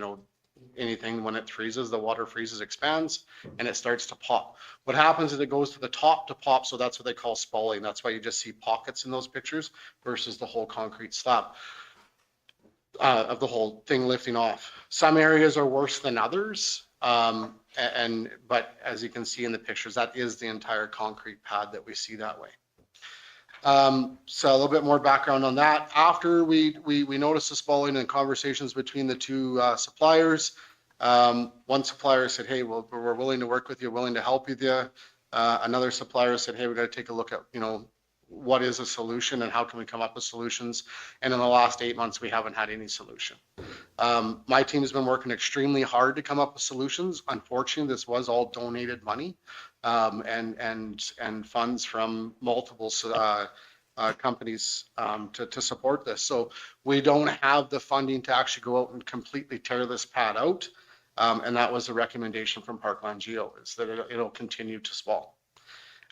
anything when it freezes, the water freezes, expands, and it starts to pop. What happens is it goes to the top to pop, so that's what they call spalling. That's why you just see pockets in those pictures versus the whole concrete slab of the whole thing lifting off. Some areas are worse than others, but as you can see in the pictures, that is the entire concrete pad that we see that way. So a little bit more background on that. After we noticed the spalling and conversations between the 2 suppliers, one supplier said, hey, well, we're willing to work with you, willing to help with you. Another supplier said, hey, we got to take a look at, what is a solution and how can we come up with solutions? And in the last 8 months, we haven't had any solution. My team has been working extremely hard to come up with solutions. Unfortunately, this was all donated money and funds from multiple companies to support this. So we don't have the funding to actually go out and completely tear this pad out. And that was a recommendation from Parkland Geo, is that it'll continue to spall.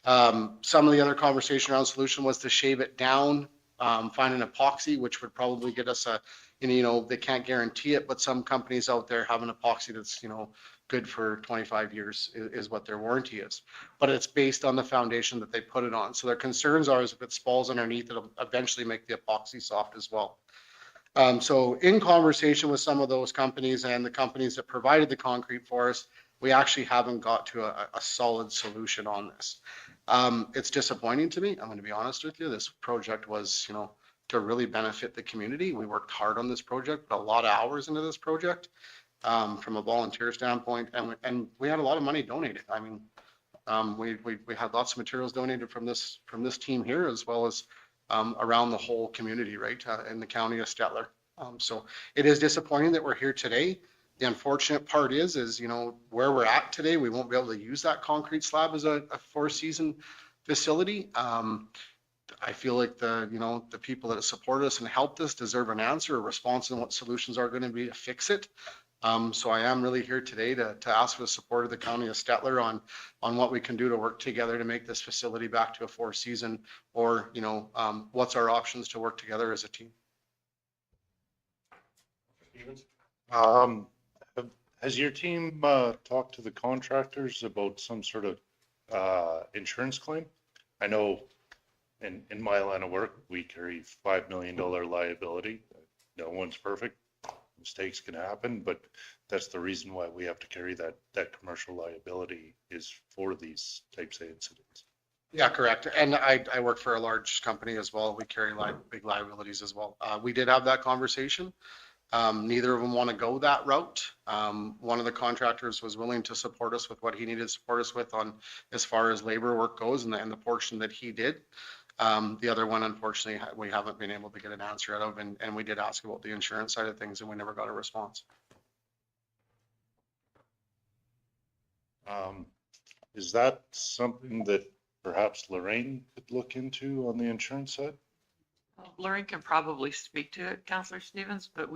Some of the other conversation around solution was to shave it down, find an epoxy, which would probably get us they can't guarantee it, but some companies out there have an epoxy that's, good for 25 years is what their warranty is. But it's based on the foundation that they put it on. So their concerns are is if it spalls underneath, it'll eventually make the epoxy soft as well. So in conversation with some of those companies and the companies that provided the concrete for us, we actually haven't got to a solid solution on this. It's disappointing to me. I'm going to be honest with you. This project was, to really benefit the community. We worked hard on this project, put a lot of hours into this project from a volunteer standpoint, and we had a lot of money donated. I mean, we had lots of materials donated from this team here, as well as around the whole community, right, in the county of Stettler. So it is disappointing that we're here today. The unfortunate part is where we're at today, we won't be able to use that concrete slab as a 4-season facility. I feel like the people that support us and helped us deserve an answer, a response, and what solutions are going to be to fix it. So I am really here today to ask for the support of the county of Stettler on what we can do to work together to make this facility back to a 4-season, or what's our options to work together as a team. Has your team talked to the contractors about some sort of insurance claim? I know in my line of work, we carry $5 million liability. No one's perfect. Mistakes can happen, but that's the reason why we have to carry that commercial liability, is for these types of incidents. Yeah, correct. And I work for a large company as well. We carry big liabilities as well. We did have that conversation. Neither of them want to go that route. One of the contractors was willing to support us with what he needed to support us with on as far as labor work goes, and the portion that he did. The other one, unfortunately, we haven't been able to get an answer out of, and we did ask about the insurance side of things, and we never got a response. Is that something that perhaps Lorraine could look into on the insurance side? Lorraine can probably speak to it, Councillor Stevens, but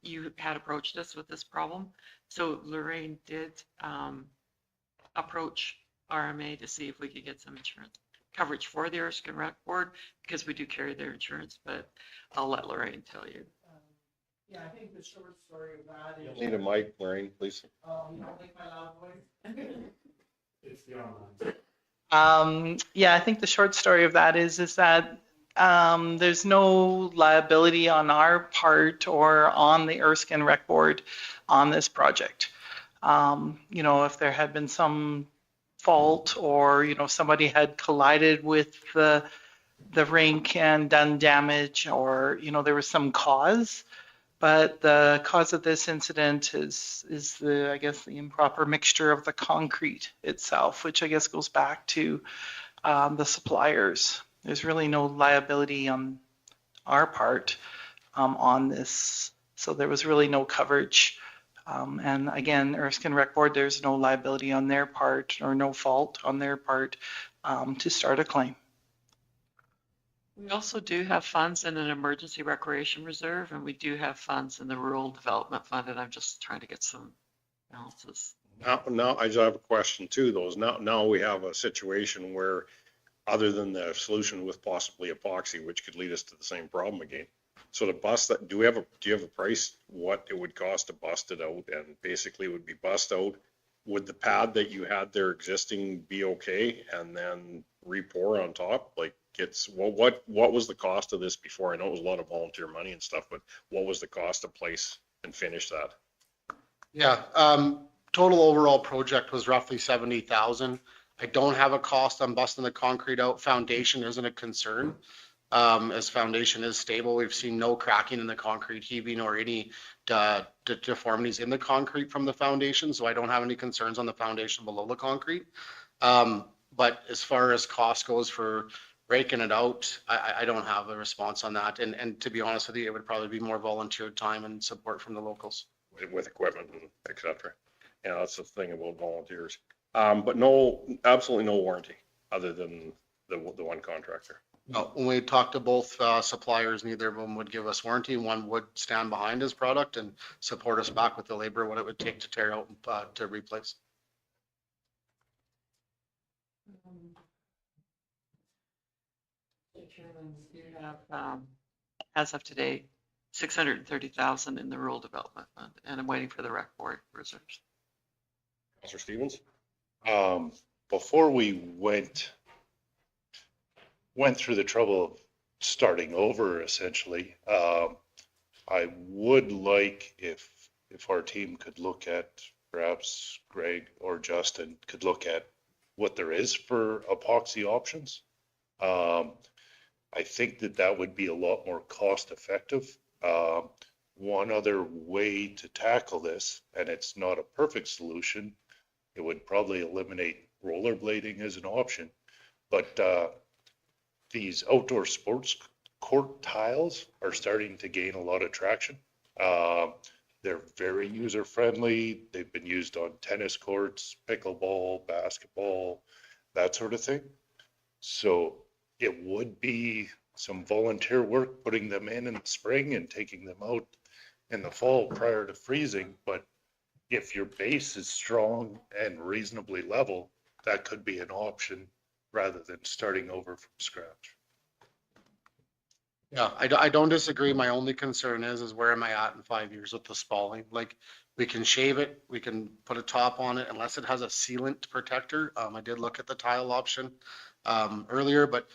you had approached us with this problem. So Lorraine did approach RMA to see if we could get some insurance coverage for the Erskine Rec Board, because we do carry their insurance, but I'll let Lorraine tell you. Yeah, I think the short story of that is. Need a mic, Lorraine, please. You don't like my loud voice? It's the online. Yeah, I think the short story of that is that There's no liability on our part or on the Erskine Rec Board on this project. If there had been some fault or, somebody had collided with the rink and done damage or, there was some cause. But the cause of this incident is I guess, the improper mixture of the concrete itself, which I guess goes back to the suppliers. There's really no liability on our part on this. So there was really no coverage. And again, Erskine Rec Board, there's no liability on their part or no fault on their part to start a claim. We also do have funds in an emergency recreation reserve, and we do have funds in the rural development fund, and I'm just trying to get some balances. Now I just have a question too, those. Now we have a situation where, other than the solution with possibly epoxy, which could lead us to the same problem again. So to bust that, do you have a price what it would cost to bust it out? And basically it would be bust out. Would the pad that you had there existing be okay, and then re-pour on top? Like, what was the cost of this before? I know it was a lot of volunteer money and stuff, but what was the cost to place and finish that? Yeah, total overall project was roughly 70,000. I don't have a cost on busting the concrete out. Foundation isn't a concern. As foundation is stable, we've seen no cracking in the concrete, heaving, or any deformities in the concrete from the foundation. So I don't have any concerns on the foundation below the concrete. But as far as cost goes for breaking it out, I don't have a response on that. And to be honest with you, it would probably be more volunteer time and support from the locals. With equipment and et cetera. Yeah, that's the thing about volunteers. But no, absolutely no warranty other than the one contractor. No, when we talked to both suppliers, neither of them would give us warranty. One would stand behind his product and support us back with the labor, what it would take to tear out and to replace. Chairman, we do have, as of today, 630,000 in the rural development fund, and I'm waiting for the rec board reserves. Councilor Stevens? Before we went through the trouble of starting over, essentially, I would like if our team could look at, perhaps Greg or Justin could look at what there is for epoxy options. I think that would be a lot more cost effective. One other way to tackle this, and it's not a perfect solution, it would probably eliminate rollerblading as an option, but these outdoor sports court tiles are starting to gain a lot of traction. They're very user friendly. They've been used on tennis courts, pickleball, basketball, that sort of thing. So it would be some volunteer work putting them in the spring and taking them out in the fall prior to freezing. But if your base is strong and reasonably level, that could be an option rather than starting over from scratch. Yeah, I don't disagree. My only concern is where am I at in 5 years with the spalling? Like, we can shave it, we can put a top on it unless it has a sealant protector. I did look at the tile option earlier, but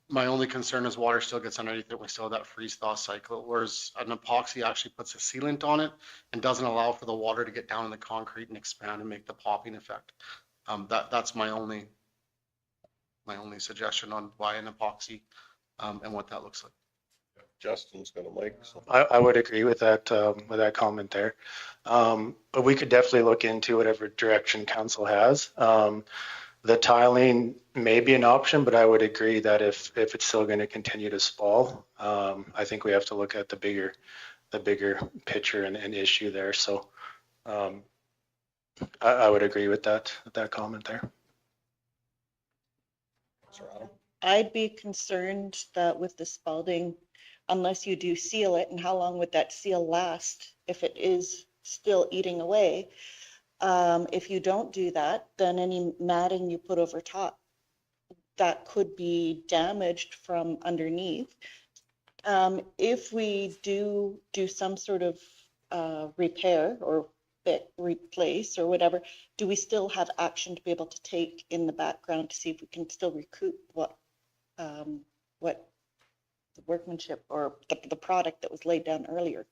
my only concern is water still gets underneath it. We still have that freeze thaw cycle, whereas an epoxy actually puts a sealant on it and doesn't allow for the water to get down in the concrete and expand and make the popping effect. That's my only suggestion on why an epoxy and what that looks like. Justin's gonna make. So. I would agree with that comment there. But we could definitely look into whatever direction council has. The tiling may be an option, but I would agree that if it's still going to continue to spall, I think we have to look at the bigger picture and issue there. So I would agree with that comment there. I'd be concerned that with the spalding, unless you do seal it, and how long would that seal last if it is still eating away? If you don't do that, then any matting you put over top, that could be damaged from underneath. If we do some sort of repair or replace or whatever, do we still have action to be able to take in the background to see if we can still recoup what workmanship or the product that was laid down earlier.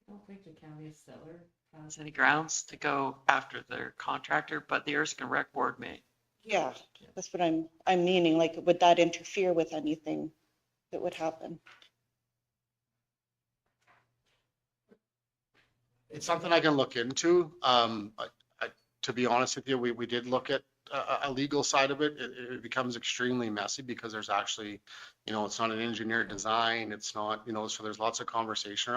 I don't think the county of Stettler has any grounds to go after their contractor, but the Erskine Rec Board may. Yeah, that's what I'm meaning. Like, would that interfere with anything that would happen? It's something I can look into. To be honest with you, we did look at a legal side of it. It becomes extremely messy because there's actually, it's not an engineered design. It's not, so there's lots of conversation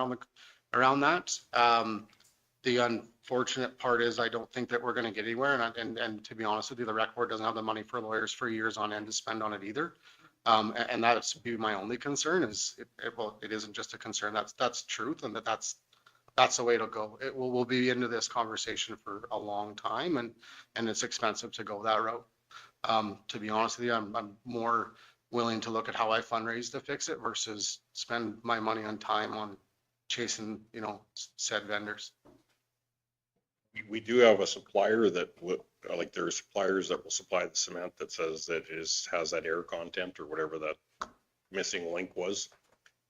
around that. The unfortunate part is I don't think that we're going to get anywhere. And to be honest with you, the rec board doesn't have the money for lawyers for years on end to spend on it either. And that's be my only concern is, it isn't just a concern. That's truth, and that's the way to go. We'll be into this conversation for a long time, and it's expensive to go that route. To be honest with you, I'm more willing to look at how I fundraise to fix it versus spend my money on time on chasing, said vendors. We do have a supplier that like there are suppliers that will supply the cement that says that has that air content or whatever that missing link was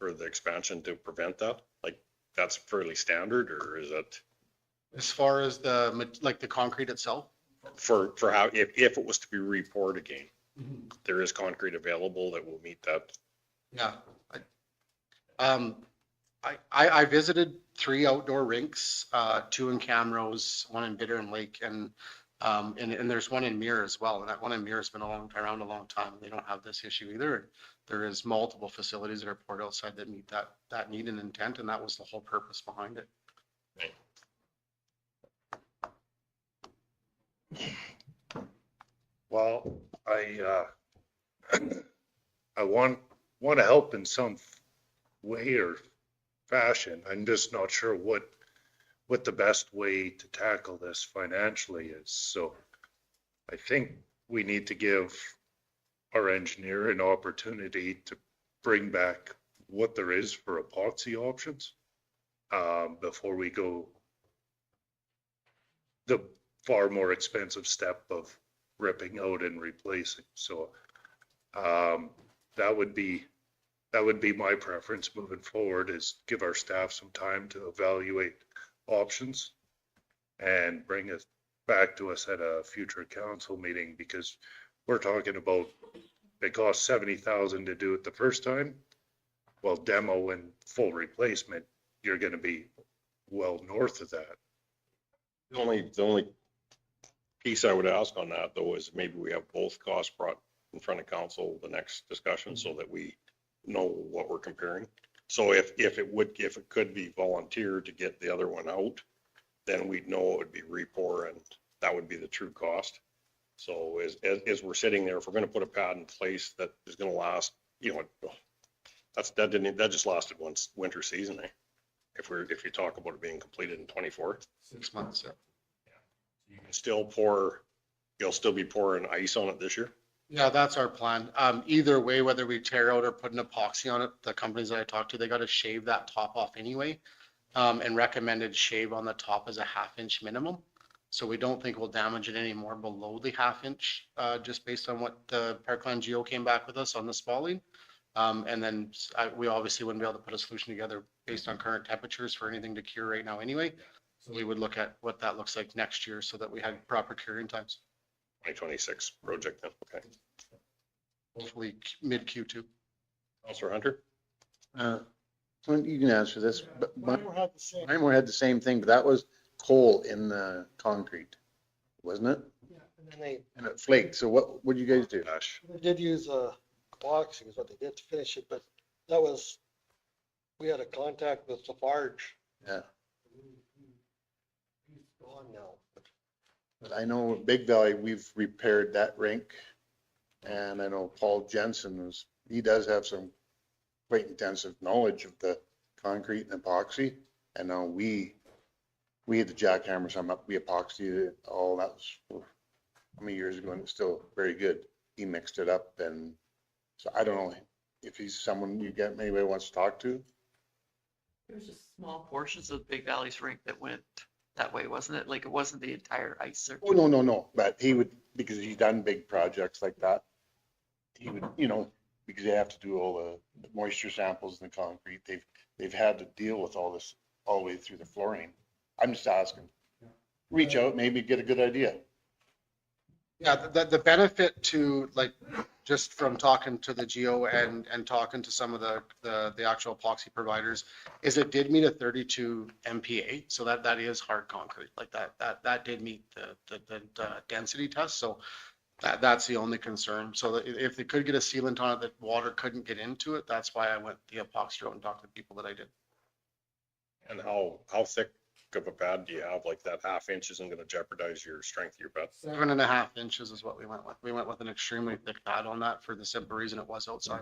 for the expansion to prevent that. Like, that's fairly standard, or is that? As far as the concrete itself? For how, if it was to be repoured again, there is concrete available that will meet that. Yeah. I visited 3 outdoor rinks, 2 in Camrose, 1 in Bitter and Lake, and there's 1 in Muir as well. And that 1 in Muir has been around a long time. They don't have this issue either. There is multiple facilities that are poured outside that meet that need and intent, and that was the whole purpose behind it. Well, I want to help in some way or fashion. I'm just not sure what the best way to tackle this financially is. So I think we need to give our engineer an opportunity to bring back what there is for epoxy options before we go the far more expensive step of ripping out and replacing. So that would be my preference moving forward, is give our staff some time to evaluate options and bring it back to us at a future council meeting, because we're talking about, it cost 70,000 to do it the first time. Well, demo and full replacement, you're going to be well north of that. The only piece I would ask on that, though, is maybe we have both costs brought in front of council the next discussion, so that we know what we're comparing. So if it could be volunteer to get the other one out, then we'd know it would be repour, and that would be the true cost. So as we're sitting there, if we're going to put a pad in place that is going to last, that just lasted one winter season, eh? If you talk about it being completed in 24. 6 months, yeah. You can still you'll still be pouring ice on it this year? Yeah, that's our plan. Either way, whether we tear out or put an epoxy on it, the companies that I talked to, they got to shave that top off anyway. And recommended shave on the top is a 1/2 inch minimum. So we don't think we'll damage it anymore below the 1/2 inch, just based on what the Parkland Geo came back with us on the spalling. And then we obviously wouldn't be able to put a solution together based on current temperatures for anything to cure right now anyway. So we would look at what that looks like next year so that we had proper curing times. 2026 project then, okay. Hopefully mid Q2. Councilor Hunter? You can answer this, but Mymore had the same thing, but that was coal in the concrete, wasn't it? Yeah, and then And it flaked. So what did you guys do? they did use epoxy is what they did to finish it, but we had a contact with Lafarge. Yeah. He's gone now. But I know Big Valley, we've repaired that rink. And I know Paul Jensen he does have some quite intensive knowledge of the concrete and epoxy. And now we had to jackhammer some up. We epoxied it all. That was how many years ago, and it's still very good. He mixed it up, and so I don't know if he's someone anybody wants to talk to. There's just small portions of Big Valley's rink that went that way, wasn't it? Like, it wasn't the entire ice circuit. Oh, no. But he would, because he's done big projects like that. He would, because they have to do all the moisture samples in the concrete. They've had to deal with all this all the way through the flooring. I'm just asking, reach out, maybe get a good idea. Yeah, the benefit to, like, just from talking to the geo and talking to some of the actual epoxy providers, is it did meet a 32 MPa, so that is hard concrete. Like that did meet the density test. So that's the only concern. So that if they could get a sealant on it that water couldn't get into it, that's why I went the epoxy route and talked to the people that I did. And how thick of a pad do you have? Like that half inch isn't going to jeopardize your strength of your pad? 7.5 inches is what we went with. We went with an extremely thick pad on that for the simple reason it was outside.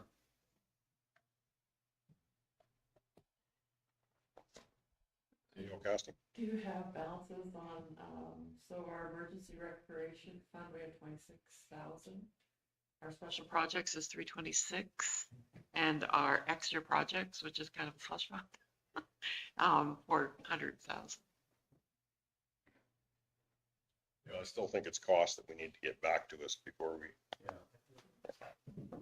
Casting. Do you have balances on, so our emergency recreation fund, we have 26,000. Our special projects is 326, and our extra projects, which is kind of a slush fund, 400,000. Yeah, I still think it's cost that we need to get back to us before we. Yeah.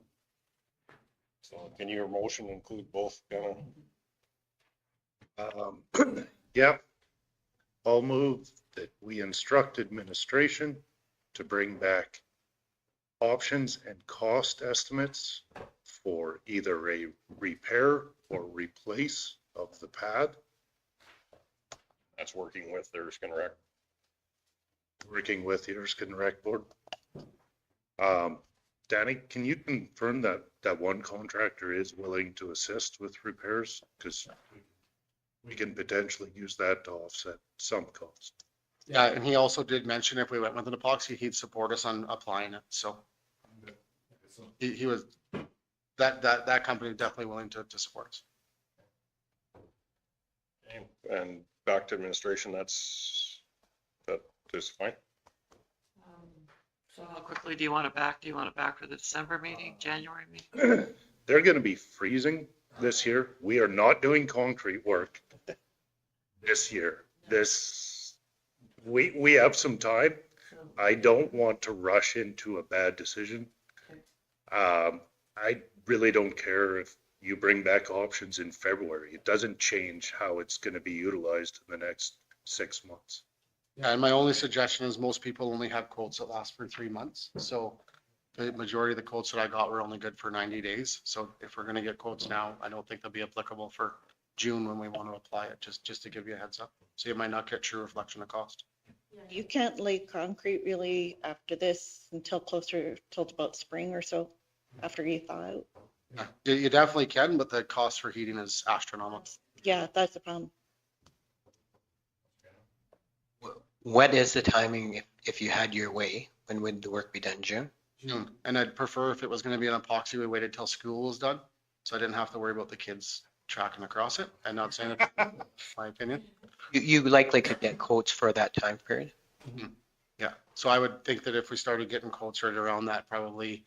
So can your motion include both, kind of? Yep. I'll move that we instruct administration to bring back options and cost estimates for either a repair or replace of the pad. That's working with their Erskine Rec. Working with the Erskine Rec Board. Danny, can you confirm that one contractor is willing to assist with repairs? Because we can potentially use that to offset some cost. Yeah, and he also did mention if we went with an epoxy, he'd support us on applying it. So he was, that company definitely willing to support us. And back to administration, that is fine. So how quickly do you want it back? Do you want it back for the December meeting, January meeting? They're going to be freezing this year. We are not doing concrete work this year. We have some time. I don't want to rush into a bad decision. I really don't care if you bring back options in February. It doesn't change how it's going to be utilized in the next 6 months. Yeah, and my only suggestion is most people only have quotes that last for 3 months. So the majority of the quotes that I got were only good for 90 days. So if we're going to get quotes now, I don't think they'll be applicable for June when we want to apply it, just to give you a heads up. So you might not get true reflection of cost. You can't lay concrete really after this until closer till about spring or so, after you thaw out. Yeah, you definitely can, but the cost for heating is astronomical. Yeah, that's the problem. What is the timing if you had your way? When would the work be done? June? June. And I'd prefer if it was going to be an epoxy, we waited till school was done. So I didn't have to worry about the kids tracking across it. I'm not saying it, my opinion. You likely could get quotes for that time period. Mm-hmm. Yeah. So I would think that if we started getting quotes right around that, probably,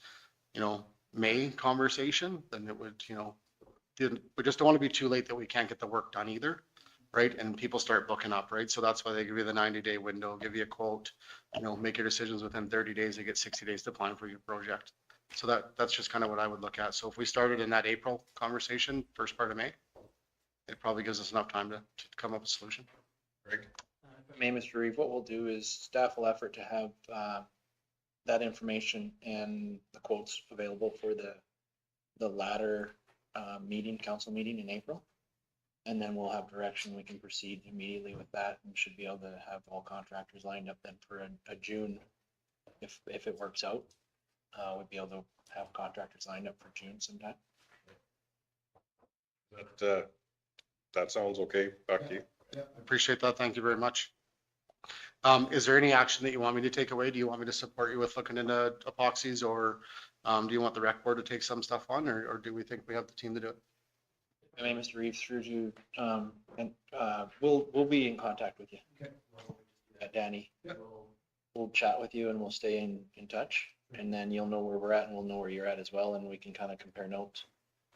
May conversation, then it would, we just don't want to be too late that we can't get the work done either. Right. And people start booking up. Right. So that's why they give you the 90-day window, give you a quote, make your decisions within 30 days. You get 60 days to plan for your project. So that's just kind of what I would look at. So if we started in that April conversation, first part of May, it probably gives us enough time to come up with a solution. Greg? If I may, Mr. Reeve, what we'll do is staff will effort to have that information and the quotes available for the latter council meeting in April. And then we'll have direction. We can proceed immediately with that and should be able to have all contractors lined up then for a June. If it works out, we'd be able to have contractors lined up for June sometime. That sounds okay. Back to you. Yeah, I appreciate that. Thank you very much. Is there any action that you want me to take away? Do you want me to support you with looking into epoxies, or do you want the rec board to take some stuff on, or do we think we have the team to do it? I mean, Mr. Reeves, through you, and we'll be in contact with you. Okay. Danny. Yep. We'll chat with you and we'll stay in touch, and then you'll know where we're at and we'll know where you're at as well, and we can kind of compare notes.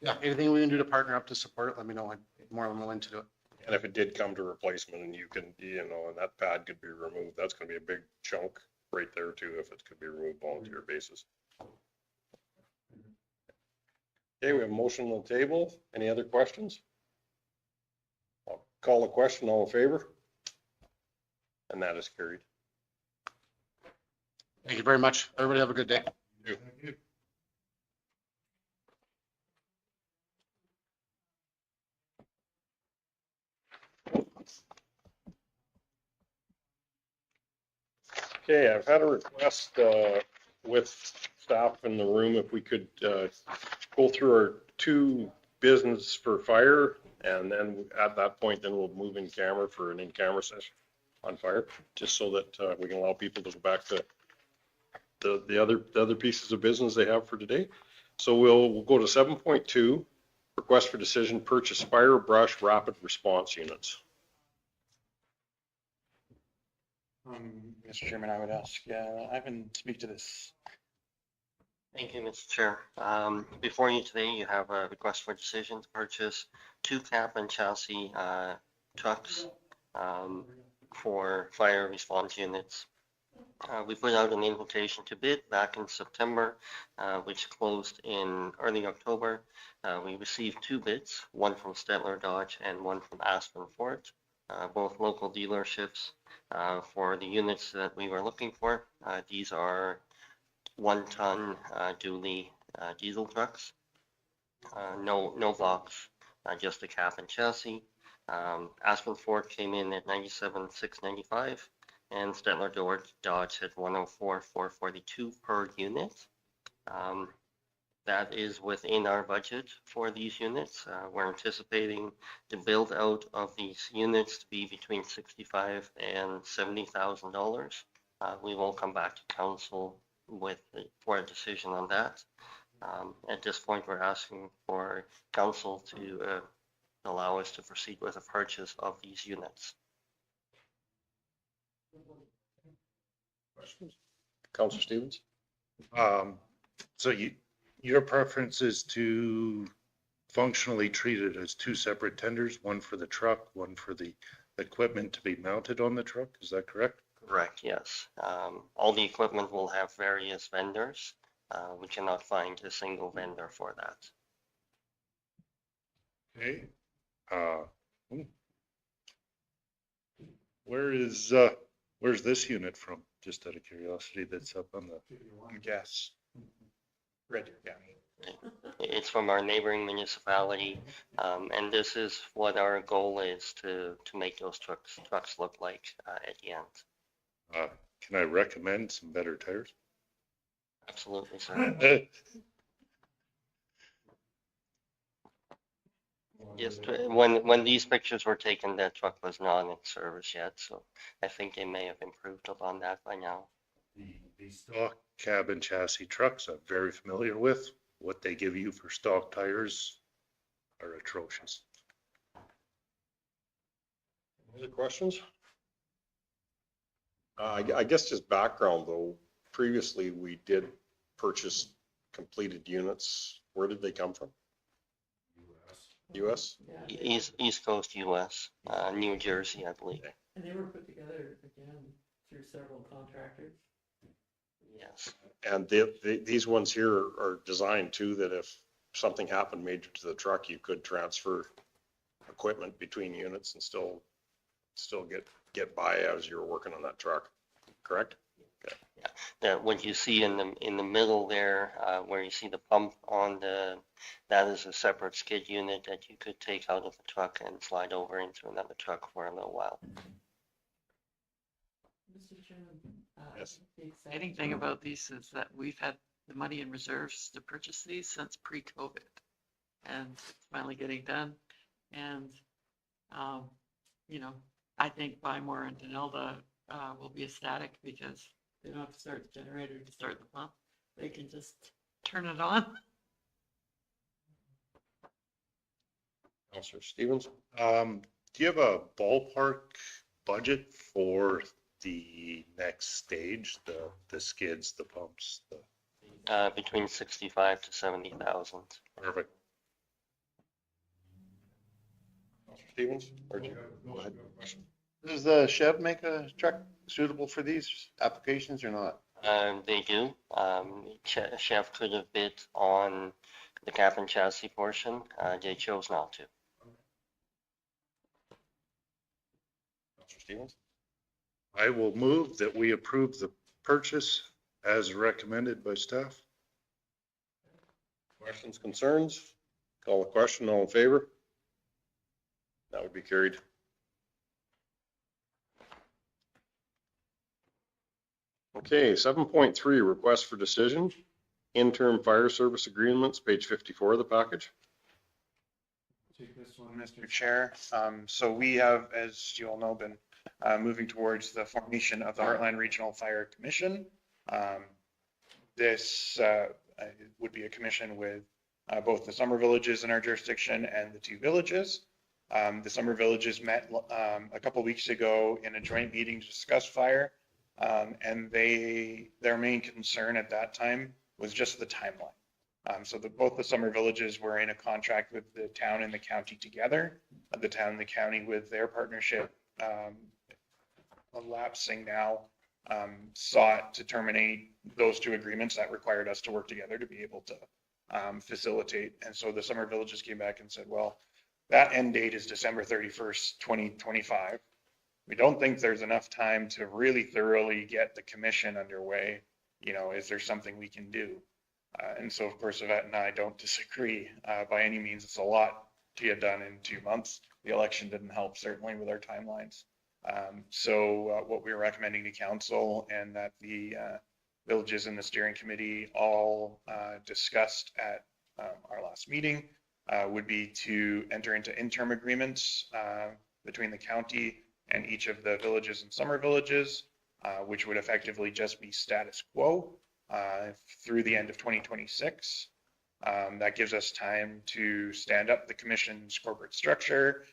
Yeah, anything we can do to partner up to support it, let me know. I'm more than willing to do it. And if it did come to replacement and you can, and that pad could be removed, that's going to be a big chunk right there too, if it could be removed volunteer basis. Okay, we have a motion on the table. Any other questions? I'll call the question. All in favor? And that is carried. Thank you very much. Everybody have a good day. Thank you. Okay, I've had a request with staff in the room if we could go through our 2 business for fire, and then at that point, then we'll move in camera for an in-camera session on fire, just so that we can allow people to go back to the other pieces of business they have for today. So we'll go to 7.2, request for decision, purchase fire brush rapid response units. Mr. Chairman, I would ask Ivan to speak to this. Thank you, Mr. Chair. Before you today, you have a request for decision to purchase 2 cab and chassis trucks for fire response units. We put out an invitation to bid back in September, which closed in early October. We received 2 bids, one from Stettler Dodge and one from Aspen Ford, both local dealerships for the units that we were looking for. These are 1-ton dually diesel trucks, no box, just a cab and chassis. Aspen Ford came in at $97,695, and Stettler Dodge at $104,442 per unit. That is within our budget for these units. We're anticipating the build out of these units to be between $65,000 and $70,000. We will come back to council for a decision on that. At this point, we're asking for council to allow us to proceed with the purchase of these units. Questions? Councillor Stevens? So your preference is to functionally treat it as 2 separate tenders, one for the truck, one for the equipment to be mounted on the truck, is that correct? Correct, yes. All the equipment will have various vendors. We cannot find a single vendor for that. Okay. Where's this unit from? Just out of curiosity, that's up on the Gas. Red Deer County. It's from our neighboring municipality, and this is what our goal is to make those trucks look like at the end. Can I recommend some better tires? Absolutely, sir. Yes, when these pictures were taken, that truck was not in service yet, so I think they may have improved upon that by now. The stock cab and chassis trucks I'm very familiar with. What they give you for stock tires are atrocious. Any other questions? I guess just background though, previously we did purchase completed units. Where did they come from? US? East Coast US, New Jersey, I believe. And they were put together again through several contractors. Yes. And these ones here are designed too, that if something happened major to the truck, you could transfer equipment between units and still get by as you're working on that truck, correct? Okay. Yeah. What you see in the middle there, where you see the pump on that is a separate skid unit that you could take out of the truck and slide over into another truck for a little while. Mr. Chairman, yes. The exciting thing about these is that we've had the money in reserves to purchase these since pre-COVID, and it's finally getting done. And I think Bymore and Denelda will be ecstatic because they don't have to start the generator to start the pump. They can just turn it on. Councillor Stevens? Do you have a ballpark budget for the next stage, the skids, the pumps? Between 65 to 70,000. Perfect. Stevens? Or go ahead. Does the Chev make a truck suitable for these applications or not? They do. Chef could have bid on The cab and chassis portion, they chose not to. Councillor Stevens? I will move that we approve the purchase as recommended by staff. Questions, concerns? Call the question, all in favor? That would be carried. Okay, 7.3, request for decision, interim fire service agreements, page 54 of the package. Take this one, Mr. Chair. So we have, as you all know, been moving towards the formation of the Heartland Regional Fire Commission. This would be a commission with both the summer villages in our jurisdiction and the 2 villages. The summer villages met a couple weeks ago in a joint meeting to discuss fire, and their main concern at that time was just the timeline. So both the summer villages were in a contract with the town and the county together. The town and the county, with their partnership elapsing now, sought to terminate those 2 agreements that required us to work together to be able to facilitate. And so the summer villages came back and said, well, that end date is December 31st, 2025. We don't think there's enough time to really thoroughly get the commission underway. You know, is there something we can do? And so, of course, Yvette and I don't disagree by any means. It's a lot to get done in 2 months. The election didn't help, certainly, with our timelines. So what we're recommending to council, and that the villages in the steering committee all discussed at our last meeting, would be to enter into interim agreements between the county and each of the villages and summer villages, which would effectively just be status quo through the end of 2026. That gives us time to stand up the commission's corporate structure,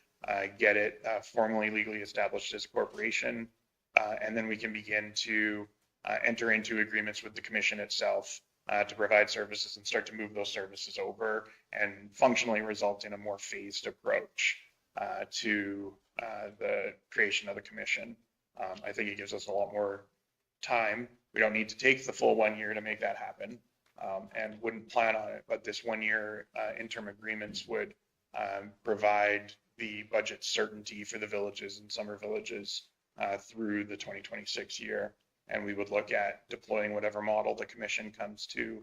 get it formally legally established as a corporation, and then we can begin to enter into agreements with the commission itself to provide services and start to move those services over and functionally result in a more phased approach to the creation of the commission. I think it gives us a lot more time. We don't need to take the full 1 year to make that happen, and wouldn't plan on it, but this 1 year interim agreements would provide the budget certainty for the villages and summer villages through the 2026 year. And we would look at deploying whatever model the commission comes to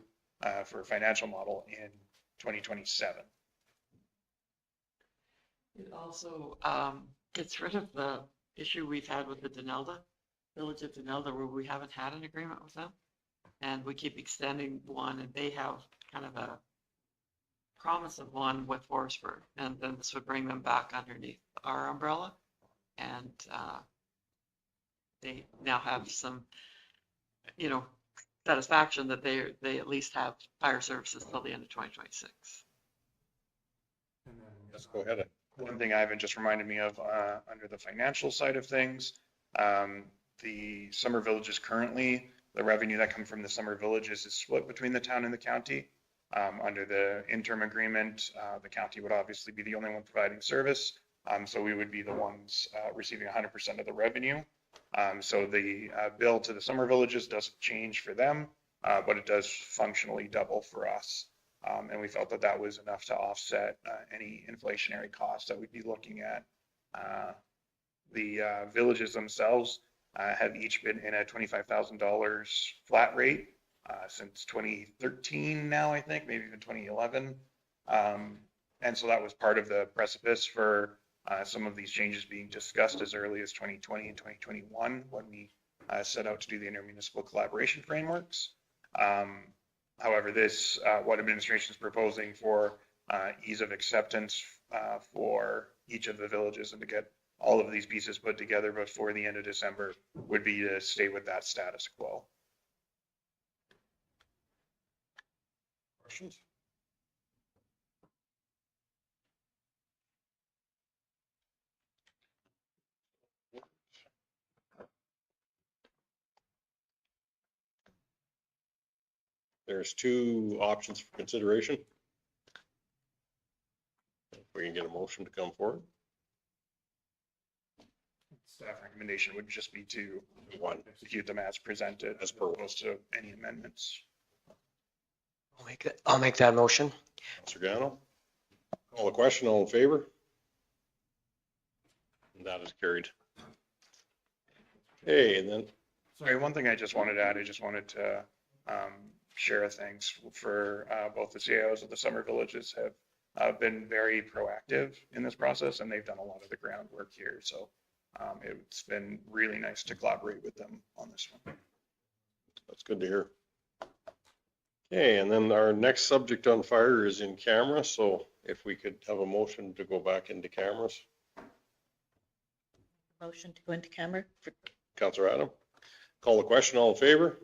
for a financial model in 2027. It also gets rid of the issue we've had with the Denelda, Village of Denelda, where we haven't had an agreement with them. And we keep extending one, and they have kind of a promise of one with Forestburg. And then this would bring them back underneath our umbrella. And they now have some, you know, satisfaction that they at least have fire services till the end of 2026. Let's go ahead. One thing Ivan just reminded me of under the financial side of things, the summer villages currently, the revenue that comes from the summer villages is split between the town and the county. Under the interim agreement, the county would obviously be the only one providing service. So we would be the ones receiving 100% of the revenue. So the bill to the summer villages doesn't change for them, but it does functionally double for us. And we felt that that was enough to offset any inflationary costs that we'd be looking at. The villages themselves have each been in a $25,000 flat rate since 2013 now, I think, maybe even 2011. And so that was part of the precipice for some of these changes being discussed as early as 2020 and 2021 when we set out to do the intermunicipal collaboration frameworks. However, this, what administration is proposing for ease of acceptance for each of the villages and to get all of these pieces put together before the end of December would be to stay with that status quo. Questions? There's 2 options for consideration. If we can get a motion to come forward. Staff recommendation would just be to execute them as presented as opposed to any amendments. I'll make that motion. Counselor Gano. Call the question, all in favor? And that is carried. Okay, and then Sorry, one thing I just wanted to add, I just wanted to share thanks for both the CIOs of the summer villages have been very proactive in this process, and they've done a lot of the groundwork here. So it's been really nice to collaborate with them on this one. that's good to hear. Okay, and then our next subject on fire is in camera. So if we could have a motion to go back into cameras. Motion to go into camera. Counselor Adam. Call the question, all in favor?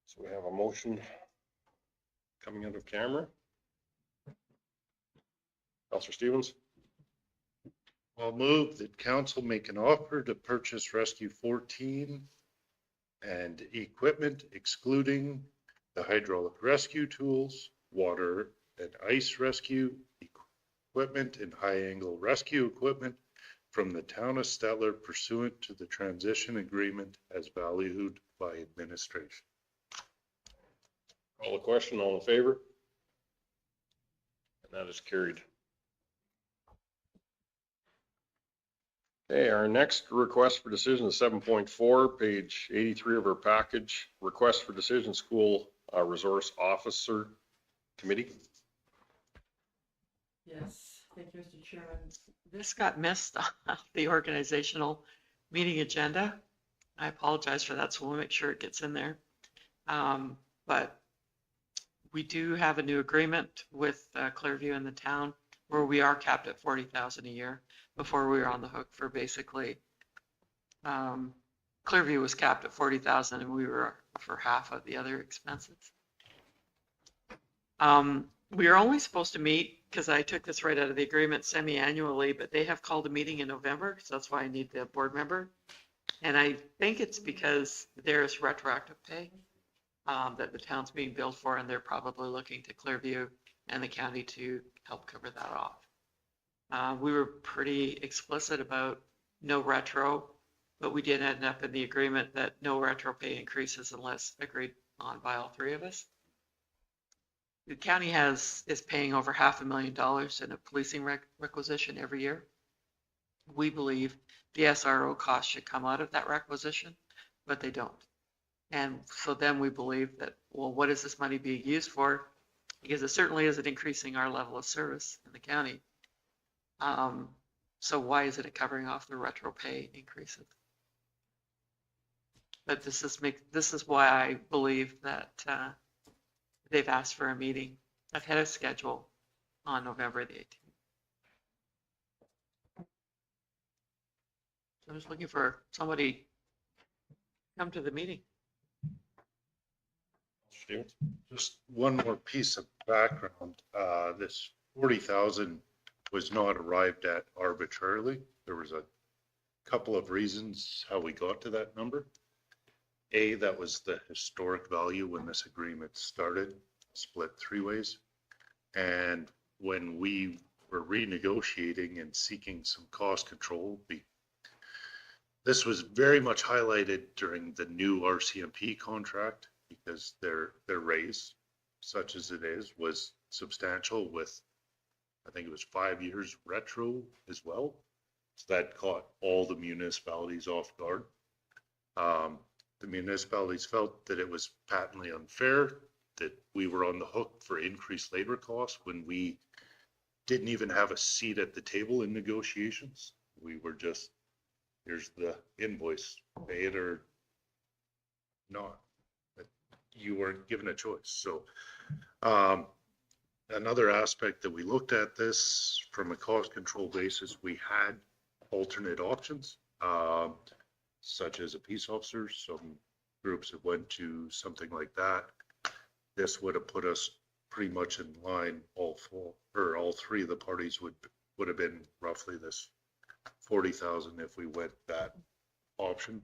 So we have a motion coming out of camera. Councillor Stevens? I'll move that council make an offer to purchase Rescue 14 and equipment excluding the hydraulic rescue tools, water and ice rescue equipment, and high angle rescue equipment from the town of Stettler pursuant to the transition agreement as valued by administration. Call the question, all in favor? And that is carried. Okay, our next request for decision is 7.4, page 83 of our package. Request for decision, school resource officer committee. Yes, thank you, Mr. Chairman. This got missed off the organizational meeting agenda. I apologize for that, so we'll make sure it gets in there. But we do have a new agreement with Clearview and the town where we are capped at 40,000 a year. Before we were on the hook for basically, Clearview was capped at 40,000 and we were for half of the other expenses. We are only supposed to meet, because I took this right out of the agreement, semi-annually, but they have called a meeting in November, so that's why I need the board member. And I think it's because there's retroactive pay that the town's being billed for, and they're probably looking to Clearview and the county to help cover that off. We were pretty explicit about no retro, but we did end up in the agreement that no retro pay increases unless agreed on by all three of us. The county is paying over $500,000 in a policing requisition every year. We believe the SRO costs should come out of that requisition, but they don't. And so then we believe that, well, what is this money being used for? Because it certainly isn't increasing our level of service in the county. So why isn't it covering off the retro pay increases? But this is why I believe that they've asked for a meeting ahead of schedule on November the 18th. So I'm just looking for somebody to come to the meeting. Just one more piece of background. This 40,000 was not arrived at arbitrarily. There was a couple of reasons how we got to that number. A, that was the historic value when this agreement started, split three ways. And when we were renegotiating and seeking some cost control, this was very much highlighted during the new RCMP contract because their raise, such as it is, was substantial with, I think it was 5 years retro as well. So that caught all the municipalities off guard. The municipalities felt that it was patently unfair, that we were on the hook for increased labor costs when we didn't even have a seat at the table in negotiations. We were just, here's the invoice, pay it or not. You weren't given a choice. So another aspect that we looked at this from a cost control basis, we had alternate options. Such as a peace officer, some groups that went to something like that. This would have put us pretty much in line. All three of the parties would have been roughly this 40,000 if we went that option.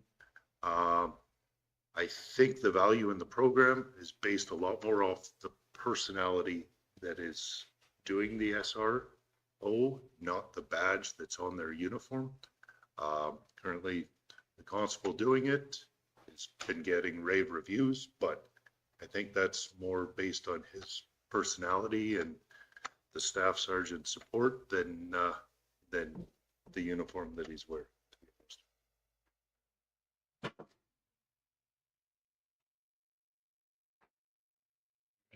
I think the value in the program is based a lot more off the personality that is doing the SRO, not the badge that's on their uniform. Currently, the constable doing it has been getting rave reviews, but I think that's more based on his personality and the staff sergeant support than the uniform that he's wearing.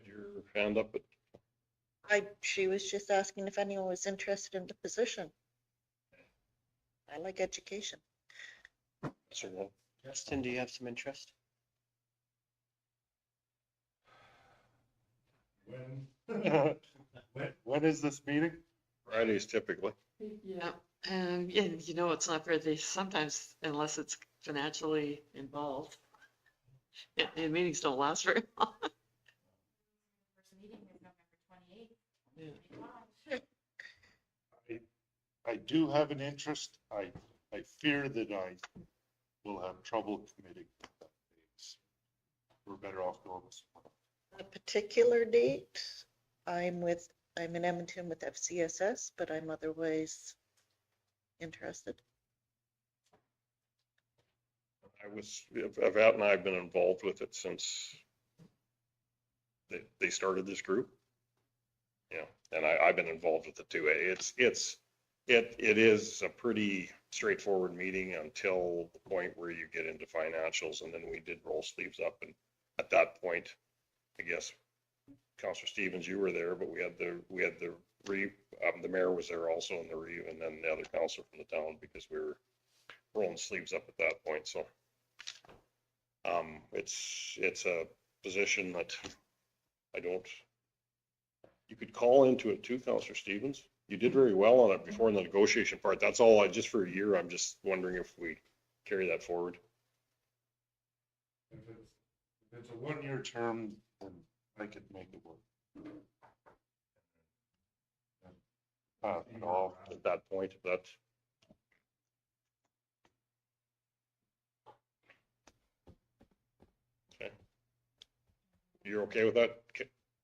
Your hand up. She was just asking if anyone was interested in the position. I like education. Justin, do you have some interest? When is this meeting? Fridays typically. Yeah, and you know, it's not very, sometimes, unless it's financially involved. The meetings don't last very long. I do have an interest. I fear that I will have trouble committing. We're better off going this one. A particular date, I'm in Edmonton with FCSS, but I'm otherwise interested. Yvette and I have been involved with it since they started this group. Yeah, and I've been involved with it too. It is a pretty straightforward meeting until the point where you get into financials, and then we did roll sleeves up, and at that point, I guess, Councillor Stevens, you were there, but we had the mayor was there also in the REIV, and then the other councillor from the town, because we were rolling sleeves up at that point. So it's a position that you could call into it too, Councillor Stevens. You did very well on it before in the negotiation part. That's all. Just for a year, I'm just wondering if we carry that forward. If it's a 1-year term, then I could make it work. At that point, that's okay. You're okay with that,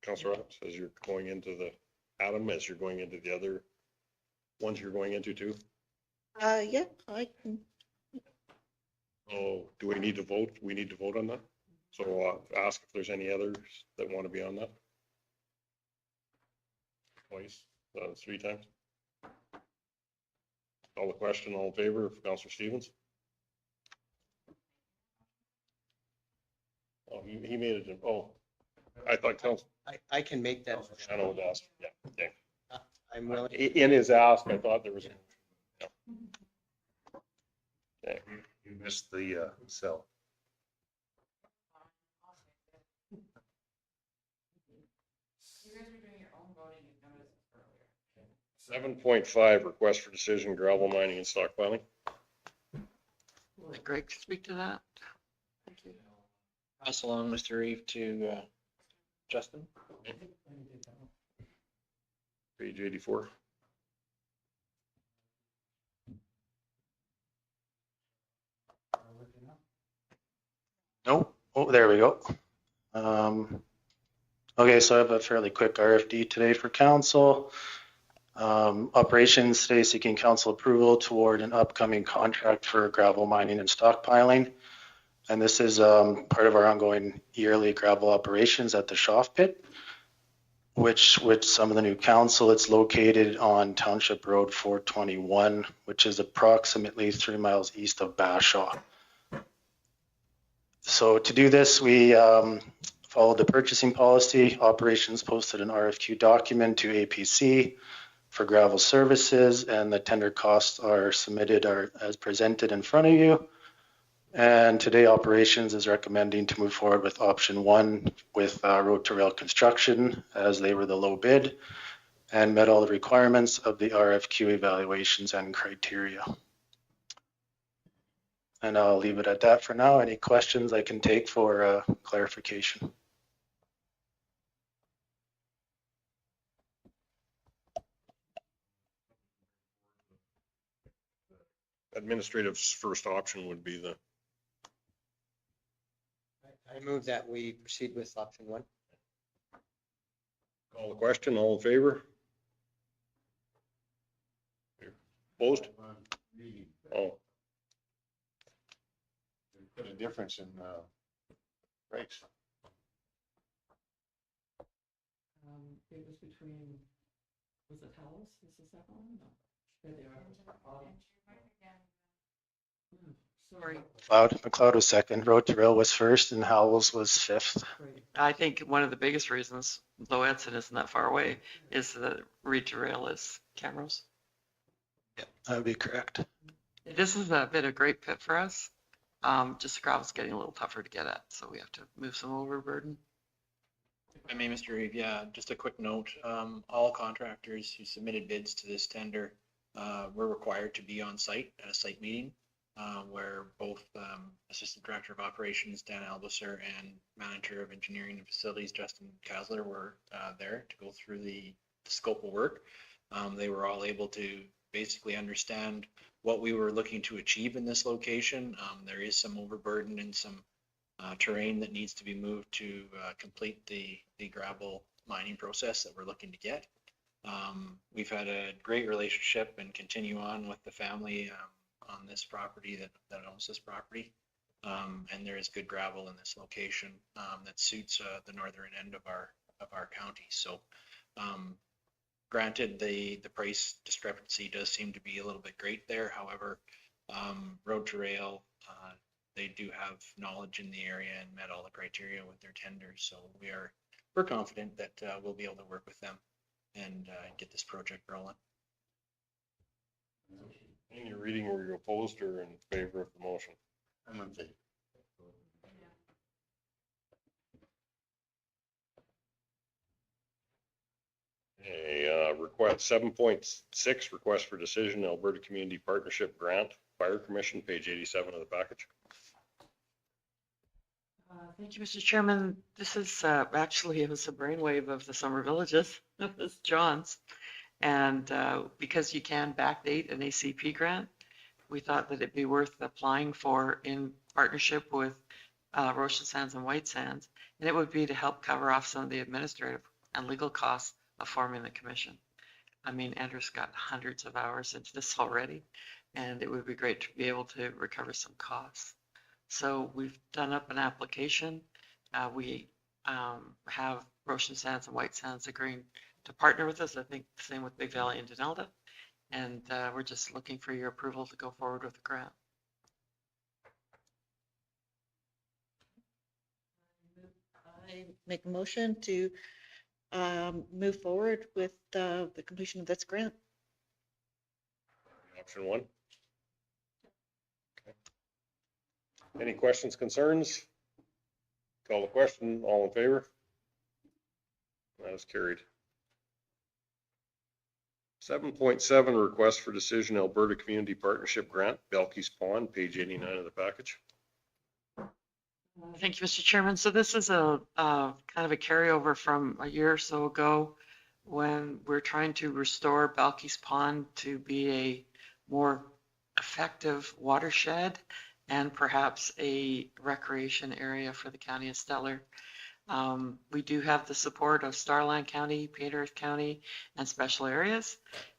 Councillor Adams, as you're going into the other ones you're going into too? Yeah, I can. Oh, do we need to vote? We need to vote on that? So I'll ask if there's any others that want to be on that. Twice, 3 times. Call the question, all in favor of Councillor Stevens? Oh, he made it. Oh, I thought Councillor. I can make that. I know it asked. Yeah, okay. I'm willing. In his ask, I thought there was. Yeah. Okay. You missed the cell. You guys were doing your own voting and notices earlier. 7.5, request for decision, gravel mining and stockpiling. Let Greg speak to that. Thank you. Pass along Mr. Reeve to Justin. Page 84. No, oh, there we go. Okay, so I have a fairly quick RFD today for council. Operations today seeking council approval toward an upcoming contract for gravel mining and stockpiling. And this is part of our ongoing yearly gravel operations at the Schaff Pit, which with some of the new council, it's located on Township Road 421, which is approximately 3 miles east of Bashaw. So to do this, we followed the purchasing policy. Operations posted an RFQ document to APC for gravel services, and the tender costs are submitted as presented in front of you. And today operations is recommending to move forward with option 1 with road to rail construction, as they were the low bid and met all the requirements of the RFQ evaluations and criteria. And I'll leave it at that for now. Any questions I can take for clarification? Administrative's first option would be the. I move that we proceed with option 1. Call the question, all in favor? Opposed? Oh. Put a difference in price. It was between, was it Hallis? Is the second one? No. There they are. Sorry. McLeod was second, road to rail was first, and Howells was 5th. I think one of the biggest reasons, though Edson isn't that far away, is that road to rail is Camrose. Yeah, that would be correct. This has been a great pit for us. Just the gravel's getting a little tougher to get at, so we have to move some overburden. I mean, Mr. Reeve, yeah, just a quick note. All contractors who submitted bids to this tender were required to be on site at a site meeting. where both Assistant Director of Operations Dan Albuser and Manager of Engineering and Facilities Justin Kasler were there to go through the scope of work. They were all able to basically understand what we were looking to achieve in this location. There is some overburden and some terrain that needs to be moved to complete the gravel mining process that we're looking to get. We've had a great relationship and continue on with the family on this property that owns this property. And there is good gravel in this location that suits the northern end of our county. So granted, the price discrepancy does seem to be a little bit great there. However, Road to Rail, they do have knowledge in the area and met all the criteria with their tenders. So we're confident that we'll be able to work with them and get this project rolling. In your reading, were you opposed or in favor of the motion? I'm in favor. Request 7.6, request for decision, Alberta Community Partnership Grant, Fire Commission, page 87 of the package. Thank you, Mr. Chairman. This is actually, it was a brainwave of the Summer Villages. It was John's. And because you can backdate an ACP grant, we thought that it'd be worth applying for in partnership with Roshan Sands and White Sands. And it would be to help cover off some of the administrative and legal costs of forming the commission. I mean, Andrew's got hundreds of hours into this already, and it would be great to be able to recover some costs. So we've done up an application. We have Roshan Sands and White Sands agreeing to partner with us. I think the same with Big Valley and Denelda. And we're just looking for your approval to go forward with the grant. I make a motion to move forward with the completion of this grant. Option 1. Okay. Any questions, concerns? Call the question. All in favor? That is carried. 7.7, request for decision, Alberta Community Partnership Grant, Belkey's Pond, page 89 of the package. Thank you, Mr. Chairman. So this is a kind of a carryover from a year or so ago when we're trying to restore Belkey's Pond to be a more effective watershed and perhaps a recreation area for the county of Stettler. We do have the support of Starland County, Paintearth County, and special areas.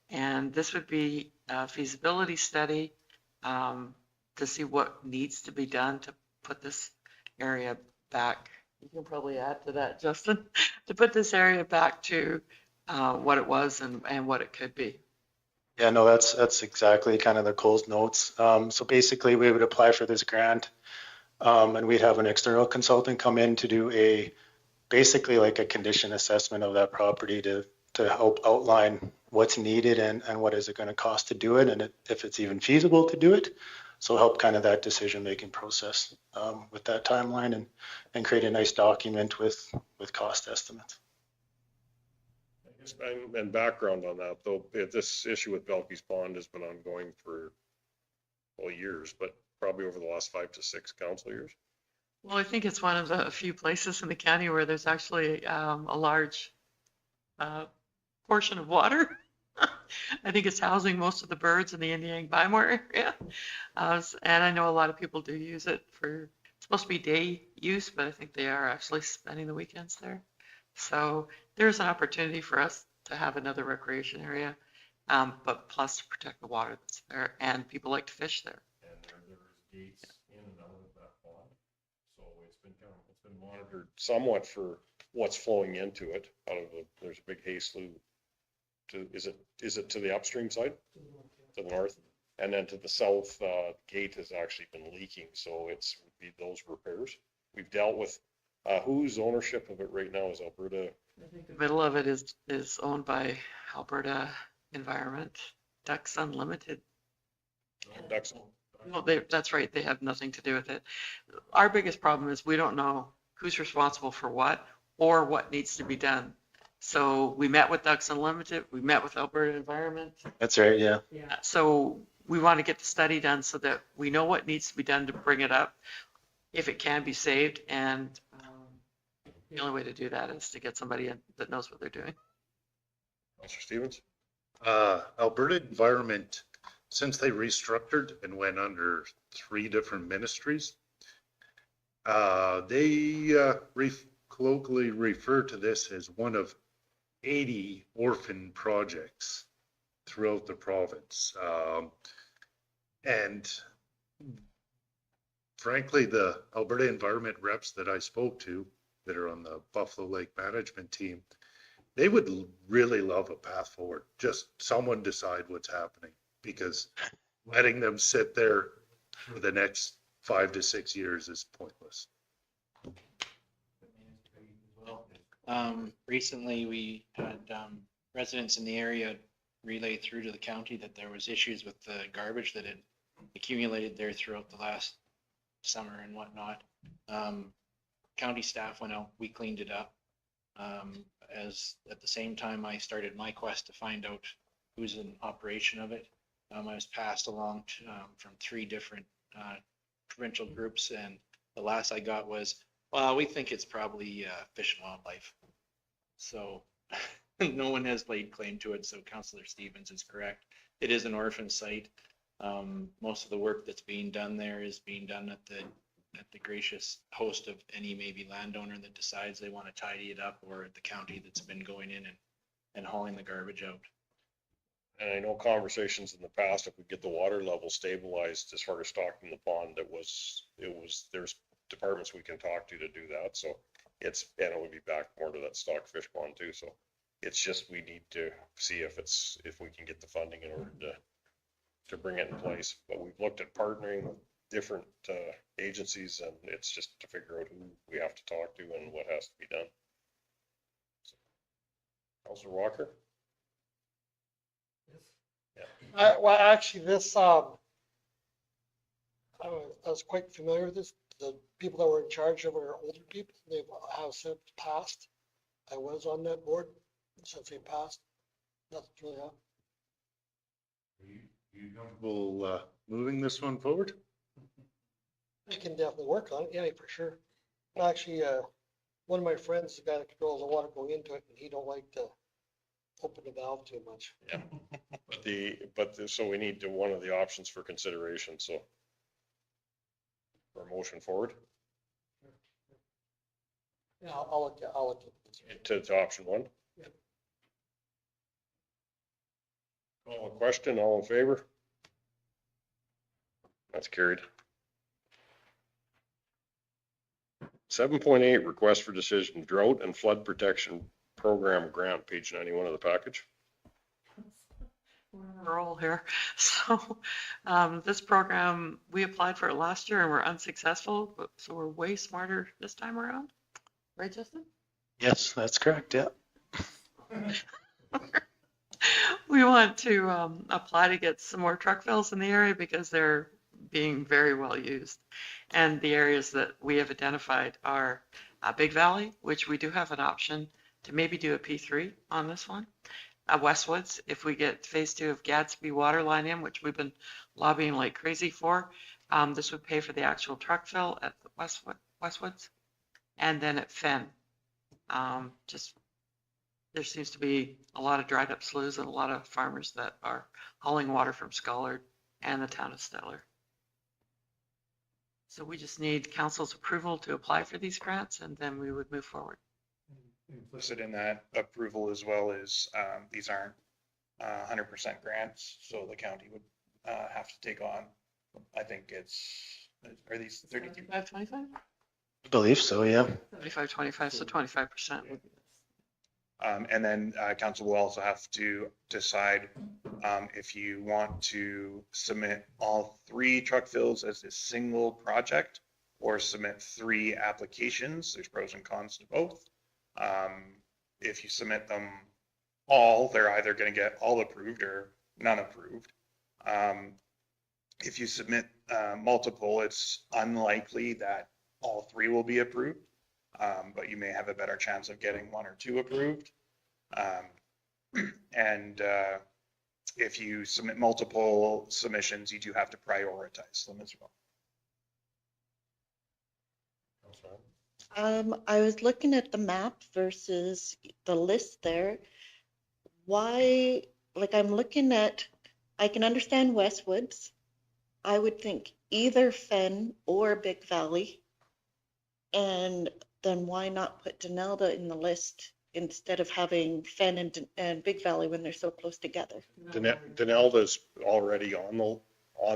And this would be a feasibility study to see what needs to be done to put this area back. You can probably add to that, Justin, to put this area back to what it was and what it could be. Yeah, no, that's exactly kind of the Cole's notes. So basically we would apply for this grant and we'd have an external consultant come in to do basically like a condition assessment of that property to help outline what's needed and what is it going to cost to do it, and if it's even feasible to do it. So help kind of that decision-making process with that timeline and create a nice document with cost estimates. And background on that, though, this issue with Belkey's Pond has been ongoing for years, but probably over the last 5 to 6 council years. Well, I think it's one of the few places in the county where there's actually a large portion of water. I think it's housing most of the birds in the Indian Bymore area. And I know a lot of people do use it it's supposed to be day use, but I think they are actually spending the weekends there. So there's an opportunity for us to have another recreation area, but plus to protect the water that's there, and people like to fish there. And there's gates in and out of that pond, so it's been monitored somewhat for what's flowing into it. There's a big hay slough. Is it to the upstream side, to the north, and then to the south? Gate has actually been leaking, so would be those repairs. We've dealt with. Whose ownership of it right now is Alberta? I think the middle of it is owned by Alberta Environment, Ducks Unlimited. Ducks. No, that's right. They have nothing to do with it. Our biggest problem is we don't know who's responsible for what or what needs to be done. So we met with Ducks Unlimited. We met with Alberta Environment. That's right. Yeah. Yeah. So we want to get the study done so that we know what needs to be done to bring it up, if it can be saved. And the only way to do that is to get somebody in that knows what they're doing. Mr. Stevens? Alberta Environment, since they restructured and went under 3 different ministries, they colloquially refer to this as one of 80 orphan projects throughout the province. And frankly, the Alberta Environment reps that I spoke to that are on the Buffalo Lake management team, they would really love a path forward. Just someone decide what's happening, because letting them sit there for the next 5 to 6 years is pointless. Recently, we had residents in the area relay through to the county that there was issues with the garbage that had accumulated there throughout the last summer and whatnot. County staff went out, we cleaned it up. As at the same time, I started my quest to find out who's in operation of it. I was passed along from 3 different provincial groups, and the last I got was, well, we think it's probably Fish and Wildlife. So no one has laid claim to it. So Councillor Stevens is correct. It is an orphan site. Most of the work that's being done there is being done at the gracious host of any maybe landowner that decides they want to tidy it up, or at the county that's been going in and hauling the garbage out. And I know conversations in the past, if we get the water level stabilized as far as stocking the pond, there's departments we can talk to do that. So and it would be back more to that stock fish pond too. So it's just, we need to see if we can get the funding in order to bring it in place. But we've looked at partnering with different agencies, and it's just to figure out who we have to talk to and what has to be done. So, Councilor Walker? Well, actually, this, I was quite familiar with this. The people that were in charge of it are older people. They have since passed. I was on that board since they passed. Nothing really happened. You comfortable moving this one forward? I can definitely work on it, yeah, for sure. Actually, one of my friends is the guy that controls the water going into it, and he don't like to open the valve too much. Yeah. So we need one of the options for consideration, so. For a motion forward? Yeah, I'll look at this. To option 1? Yep. Call a question, all in favor? That's carried. 7.8, request for decision, drought and flood protection program grant, page 91 of the package. We're on a roll here. So this program, we applied for it last year and we're unsuccessful, so we're way smarter this time around. Right, Justin? Yes, that's correct. Yeah. We want to apply to get some more truck fills in the area because they're being very well used. And the areas that we have identified are Big Valley, which we do have an option to maybe do a P3 on this one. Westwoods, if we get phase 2 of Gadsby water line in, which we've been lobbying like crazy for, this would pay for the actual truck fill at the Westwoods. And then at Fenn, there seems to be a lot of dried up sloughs and a lot of farmers that are hauling water from Scullard and the town of Stettler. So we just need council's approval to apply for these grants, and then we would move forward. Implicit in that approval as well is these aren't 100% grants, so the county would have to take on, I think are these 32? 75-25? I believe so, yeah. 75-25, so 25%. And then council will also have to decide if you want to submit all 3 truck fills as a single project or submit 3 applications. There's pros and cons to both. If you submit them all, they're either going to get all approved or none approved. If you submit multiple, it's unlikely that all 3 will be approved, but you may have a better chance of getting 1 or 2 approved. And if you submit multiple submissions, you do have to prioritize them as well. I was looking at the map versus the list there. Why, like I'm looking at, I can understand Westwoods. I would think either Fen or Big Valley. And then why not put Denelda in the list instead of having Fen and Big Valley when they're so close together? Denelda's already on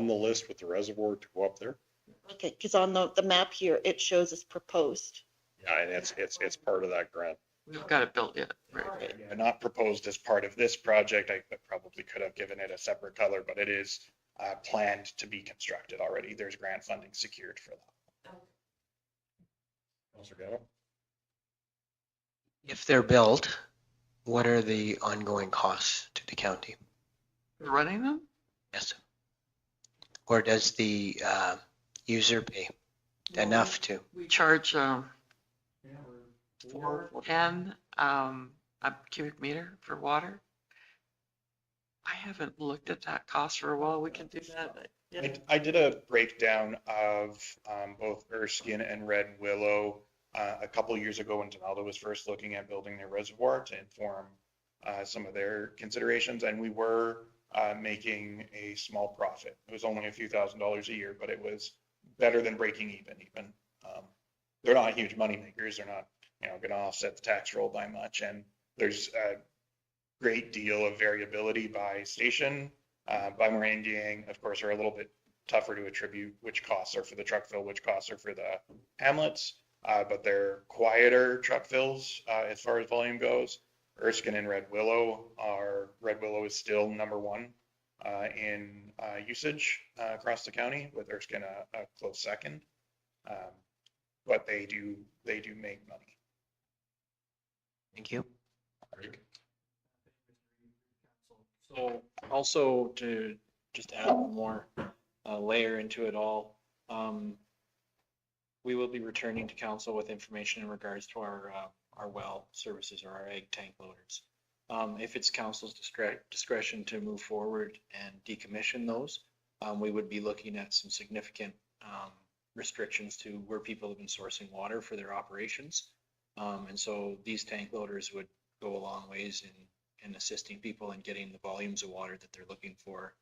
the list with the reservoir to go up there. Okay, because on the map here, it shows as proposed. Yeah, and it's part of that grant. We've got it built yet, right? Yeah, not proposed as part of this project. I probably could have given it a separate color, but it is planned to be constructed already. There's grant funding secured for that. Councilor Gatto? If they're built, what are the ongoing costs to the county? Running them? Yes. Or does the user pay enough to? We charge 410 a cubic meter for water. I haven't looked at that cost for a while. We can do that. Yeah. I did a breakdown of both Erskine and Red Willow a couple years ago when Denelda was first looking at building their reservoir to inform some of their considerations, and we were making a small profit. It was only a few $1,000s a year, but it was better than breaking even. They're not huge money makers. They're not, going to offset the tax roll by much, and there's a great deal of variability by station. By Morandiang, of course, are a little bit tougher to attribute which costs are for the truck fill, which costs are for the hamlets, but they're quieter truck fills as far as volume goes. Erskine and Red Willow is still number one in usage across the county, with Erskine a close second. But they do make money. Thank you. So also to just add one more layer into it all, we will be returning to council with information in regards to our well services or our egg tank loaders. If it's council's discretion to move forward and decommission those, we would be looking at some significant restrictions to where people have been sourcing water for their operations. And so these tank loaders would go a long ways in assisting people in getting the volumes of water that they're looking for,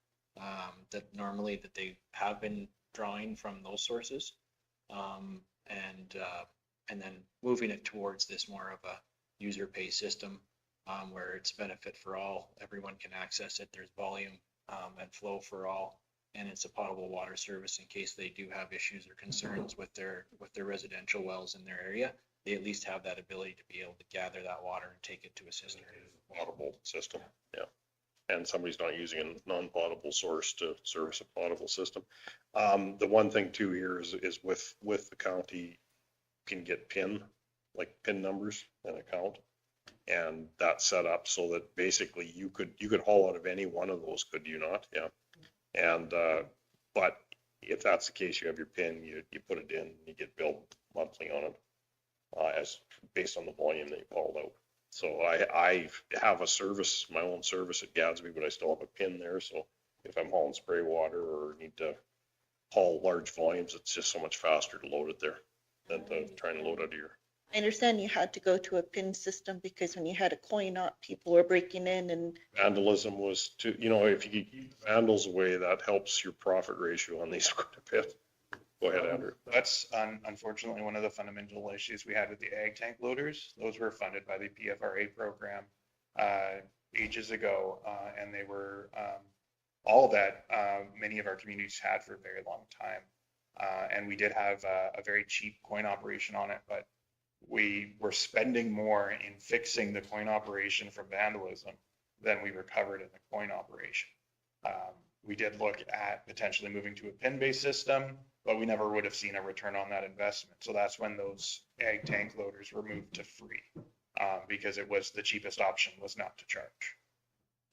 that normally that they have been drawing from those sources, and then moving it towards this more of a user pay system, where it's benefit for all, everyone can access it, there's volume and flow for all, and it's a potable water service in case they do have issues or concerns with their residential wells in their area. They at least have that ability to be able to gather that water and take it to a system. Potable system, yeah. And somebody's not using a non-potable source to service a potable system. The one thing too here is with the county, you can get PIN numbers and account, and that's set up so that basically you could haul out of any one of those, could you not? Yeah. And but if that's the case, you have your PIN, you put it in, you get billed monthly on it, as based on the volume that you hauled out. So I have a service, my own service at Gadsby, but I still have a PIN there. So if I'm hauling spray water or need to haul large volumes, it's just so much faster to load it there than to try and load out of your. I understand you had to go to a PIN system because when you had a coin op, people were breaking in and. Vandalism was to, if you keep vandals away, that helps your profit ratio on these quite a bit. Go ahead, Andrew. That's unfortunately one of the fundamental issues we had with the ag tank loaders. Those were funded by the PFRA program ages ago, and they were all that many of our communities had for a very long time. And we did have a very cheap coin operation on it, but we were spending more in fixing the coin operation from vandalism than we recovered in the coin operation. We did look at potentially moving to a PIN-based system, but we never would have seen a return on that investment. So that's when those ag tank loaders were moved to free, because it was the cheapest option was not to charge.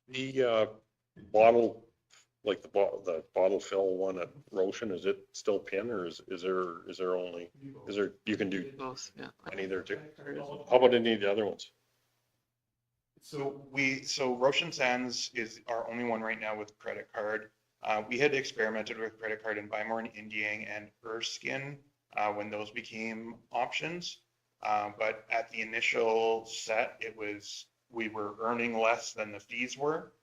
The bottle, like the bottle fill one at Roshan, is it still PIN, or is there only, you can do both? Yeah. any there too? How about any of the other ones? So Roshan Sands is our only one right now with credit card. We had experimented with credit card in Bymore and Indiang and Erskine when those became options. But at the initial set, we were earning less than the fees were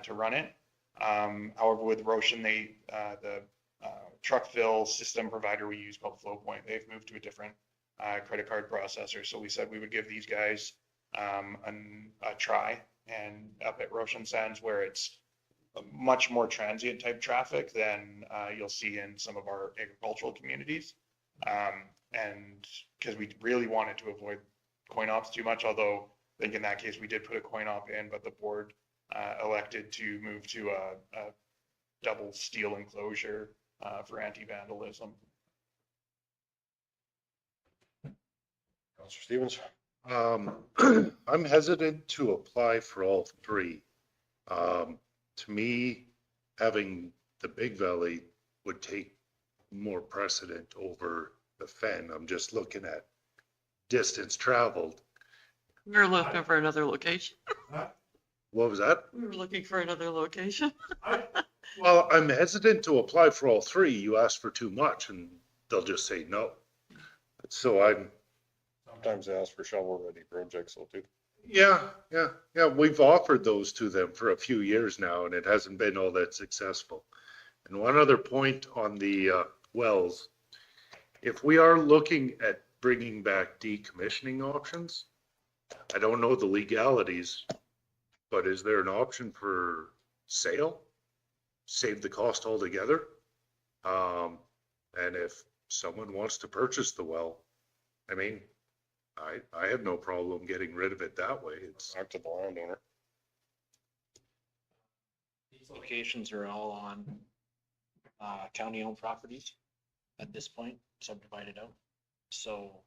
to run it. However, with Roshan, the truck fill system provider we use called Flowpoint, they've moved to a different credit card processor. So we said we would give these guys a try, and up at Roshan Sands, where it's much more transient type traffic than you'll see in some of our agricultural communities. And because we really wanted to avoid coin ops too much, although I think in that case we did put a coin op in, but the board elected to move to a double steel enclosure for anti-vandalism. Councillor Stevens? I'm hesitant to apply for all three. To me, having the Big Valley would take more precedent over the Fen. I'm just looking at distance traveled. We were looking for another location. What was that? We were looking for another location. Well, I'm hesitant to apply for all three. You ask for too much and they'll just say no. So sometimes they ask for shovel-ready projects, so too. Yeah. We've offered those to them for a few years now, and it hasn't been all that successful. And one other point on the wells, if we are looking at bringing back decommissioning options, I don't know the legalities, but is there an option for sale? Save the cost altogether? And if someone wants to purchase the well, I mean, I have no problem getting rid of it that way. It's up to the landowner. These locations are all on county-owned properties at this point, subdivided out. So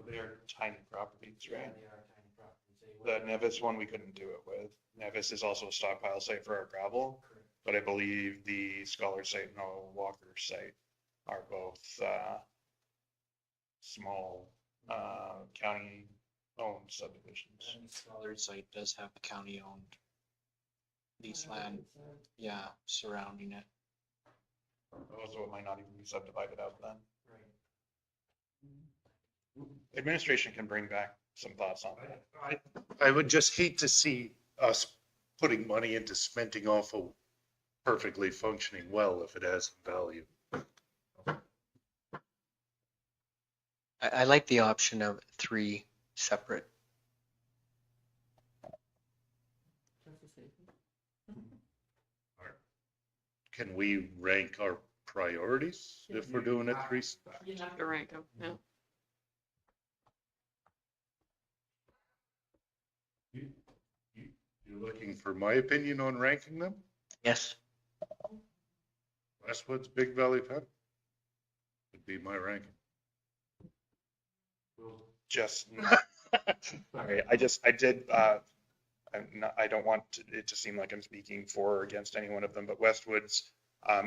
they're tiny properties, right? they are tiny properties. The Nevis one we couldn't do it with. Nevis is also a stockpile site for our gravel, but I believe the Scholar site and the Walker site are both small county-owned subdivisions. And the Scholar site does have a county-owned lease land, yeah, surrounding it. Also, it might not even be subdivided out then. Administration can bring back some thoughts on that. I would just hate to see us putting money into cementing off a perfectly functioning well if it has some value. I like the option of 3 separate. Can we rank our priorities if we're doing it 3? You have to rank them, yeah. You're looking for my opinion on ranking them? Yes. Westwood's Big Valley Fen would be my ranking. Just, sorry, I don't want it to seem like I'm speaking for or against any one of them, but Westwood's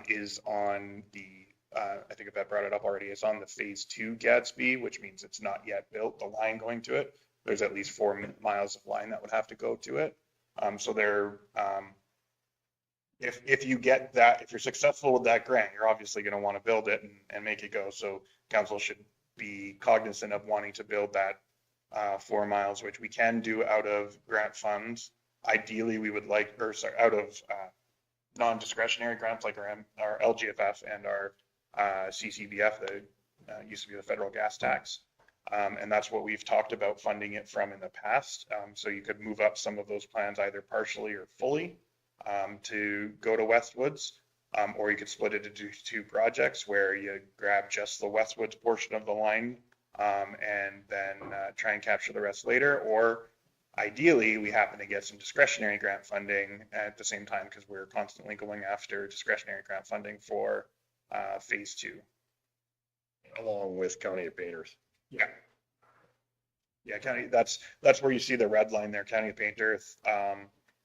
is on the, I think if I brought it up already, it's on the phase 2 Gadsby, which means it's not yet built, the line going to it. There's at least 4 miles of line that would have to go to it. So there, if you get that, if you're successful with that grant, you're obviously going to want to build it and make it go. So council should be cognizant of wanting to build that 4 miles, which we can do out of grant funds. Ideally, we would like, or sorry, out of non-discretionary grants like our LGFF and our CCBF, that used to be the federal gas tax. And that's what we've talked about funding it from in the past. So you could move up some of those plans either partially or fully to go to Westwoods, or you could split it into 2 projects where you grab just the Westwoods portion of the line and then try and capture the rest later. Or ideally, we happen to get some discretionary grant funding at the same time because we're constantly going after discretionary grant funding for phase 2. Along with County of Painters. Yeah, county. That's where you see the red line there. County of Painters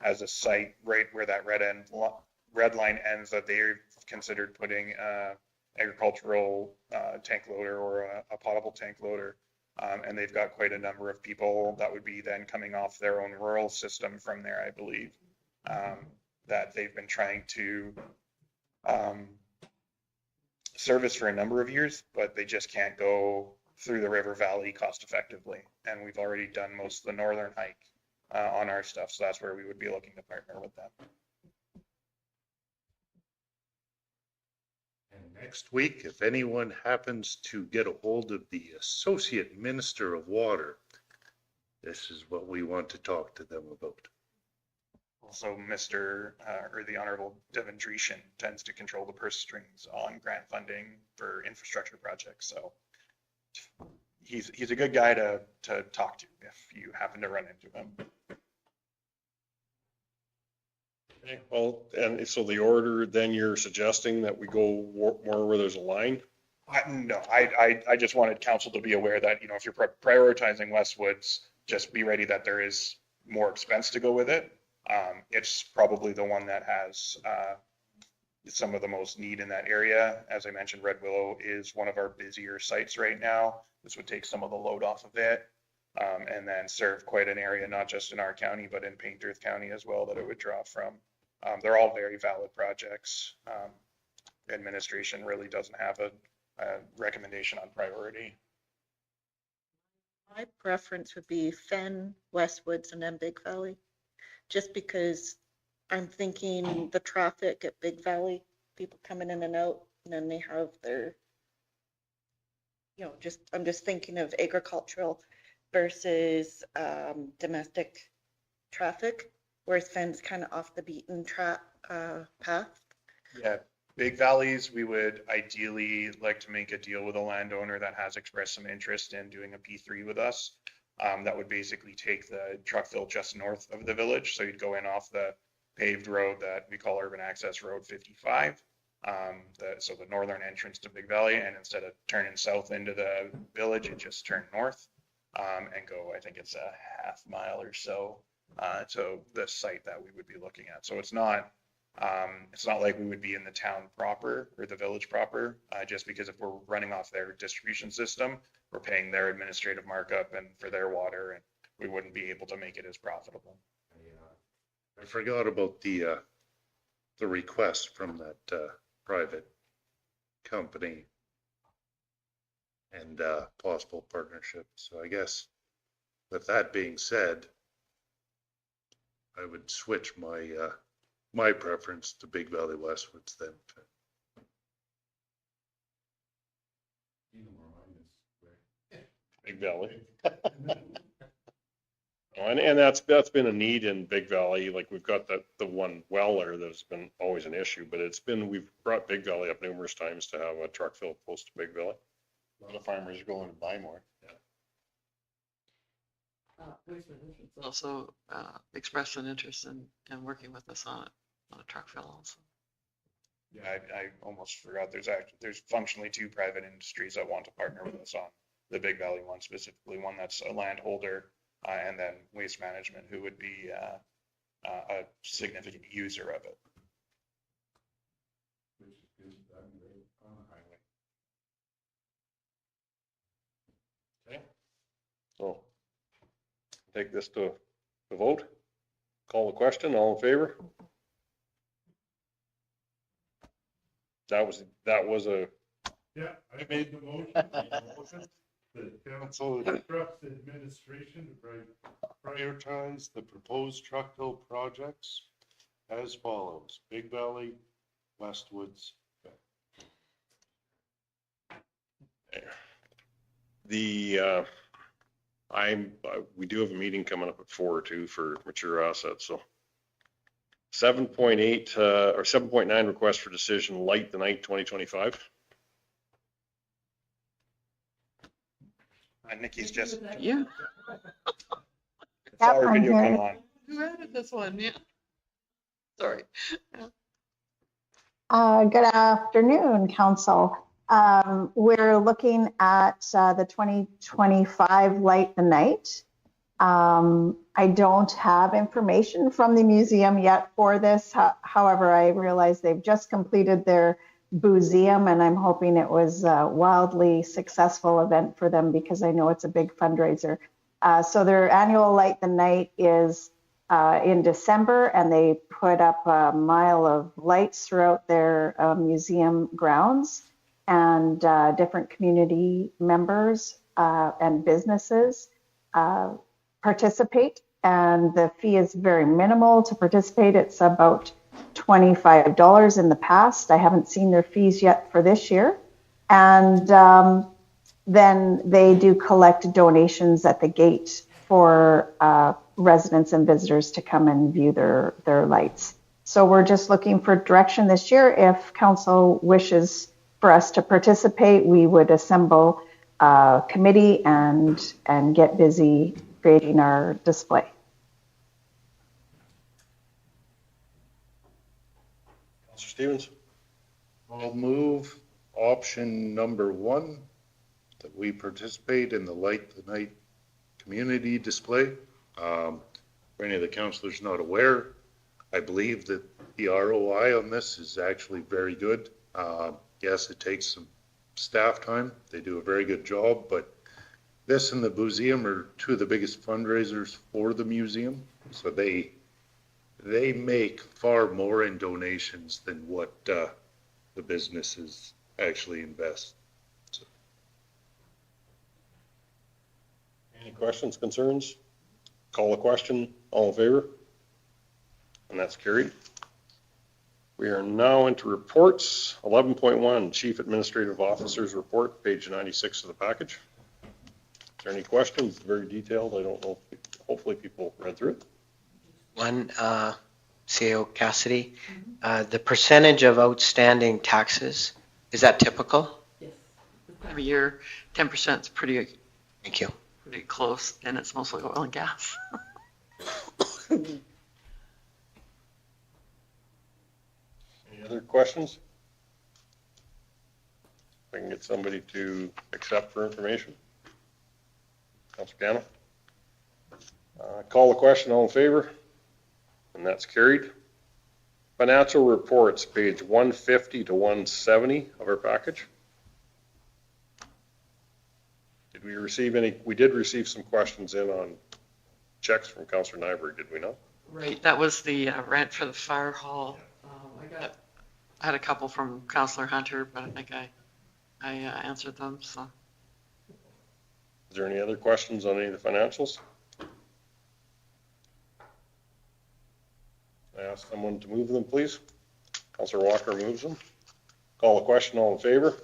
has a site right where that red line ends that they've considered putting agricultural tank loader or a potable tank loader And they've got quite a number of people that would be then coming off their own rural system from there, I believe, that they've been trying to service for a number of years, but they just can't go through the river valley cost effectively. And we've already done most of the northern hike on our stuff, so that's where we would be looking to partner with them. And next week, if anyone happens to get a hold of the Associate Minister of Water, this is what we want to talk to them about. Also, or the Honorable Devin Dreeshen tends to control the purse strings on grant funding for infrastructure projects. So he's a good guy to talk to if you happen to run into him. Okay, well, and so the order, then you're suggesting that we go more where there's a line? No, I just wanted council to be aware that, you know, if you're prioritizing Westwoods, just be ready that there is more expense to go with it. It's probably the one that has some of the most need in that area. As I mentioned, Red Willow is one of our busier sites right now. This would take some of the load off of it, and then serve quite an area, not just in our county, but in Paintearth County as well, that it would draw from. They're all very valid projects. Administration really doesn't have a recommendation on priority. My preference would be Fen, Westwoods, and then Big Valley, just because I'm thinking the traffic at Big Valley, people coming in and out, and then they have their, you know, I'm just thinking of agricultural versus domestic traffic, whereas Fen's kind of off the beaten path. Yeah, Big Valleys, we would ideally like to make a deal with a landowner that has expressed some interest in doing a P3 with us. That would basically take the truck fill just north of the village. So you'd go in off the paved road that we call Urban Access Road 55. So the northern entrance to Big Valley, and instead of turning south into the village, it just turn north and go, I think it's a half mile or so to the site that we would be looking at. So it's not like we would be in the town proper or the village proper, just because if we're running off their distribution system, we're paying their administrative markup and for their water, and we wouldn't be able to make it as profitable. I forgot about the request from that private company and possible partnership. So I guess with that being said, I would switch my preference to Big Valley Westwoods then. Big Valley. And that's been a need in Big Valley. Like we've got the one well there that's been always an issue, but we've brought Big Valley up numerous times to have a truck fill close to Big Valley. A lot of farmers are going to buy more. Also expressed an interest in working with us on a truck fill also. Yeah, I almost forgot. There's functionally two private industries that want to partner with us on the Big Valley one, specifically one that's a landholder, and then Waste Management, who would be a significant user of it. Okay. So take this to the vote. Call the question. All in favor? That was a. Yeah, I made the motion. The council instructs the administration to prioritize the proposed truck fill projects as follows: Big Valley, Westwoods. We do have a meeting coming up at 4 too for mature assets. So 7.8 or 7.9 request for decision, light the night 2025. Nikki's just. Yeah. Saw her video come on. Who added this one? Yeah. Sorry. Good afternoon, Council. We're looking at the 2025 Light the Night. I don't have information from the museum yet for this. However, I realize they've just completed their Museum, and I'm hoping it was a wildly successful event for them because I know it's a big fundraiser. So their annual Light the Night is in December, and they put up a mile of lights throughout their museum grounds, and different community members and businesses participate, and the fee is very minimal to participate. It's about $25 in the past. I haven't seen their fees yet for this year. And then they do collect donations at the gate for residents and visitors to come and view their lights. So we're just looking for direction this year. If council wishes for us to participate, we would assemble a committee and get busy creating our display. Councillor Stevens? I'll move option number 1, that we participate in the Light the Night community display. For any of the councillors not aware, I believe that the ROI on this is actually very good. Yes, it takes some staff time. They do a very good job, but this and the museum are two of the biggest fundraisers for the museum. So they make far more in donations than what the businesses actually invest. So. Any questions, concerns? Call the question. All in favor? And that's carried. We are now into reports. 11.1, Chief Administrative Officer's Report, page 96 of the package. Is there any questions? Very detailed. I don't know. Hopefully people read through it. One, CAO Cassidy, the percentage of outstanding taxes, is that typical? Yes. Every year, 10% is pretty. Thank you. Pretty close, and it's mostly oil and gas. Any other questions? If I can get somebody to accept for information. Councilor Cannon. Call the question. All in favor? And that's carried. Financial reports, page 150 to 170 of our package. Did we receive any? We did receive some questions in on checks from Councillor Nyberg, did we not? Right, that was the rent for the fire hall. I had a couple from Councillor Hunter, but I think I answered them. So, is there any other questions on any of the financials? I ask someone to move them, please. Councillor Walker moves them. Call the question. All in favor?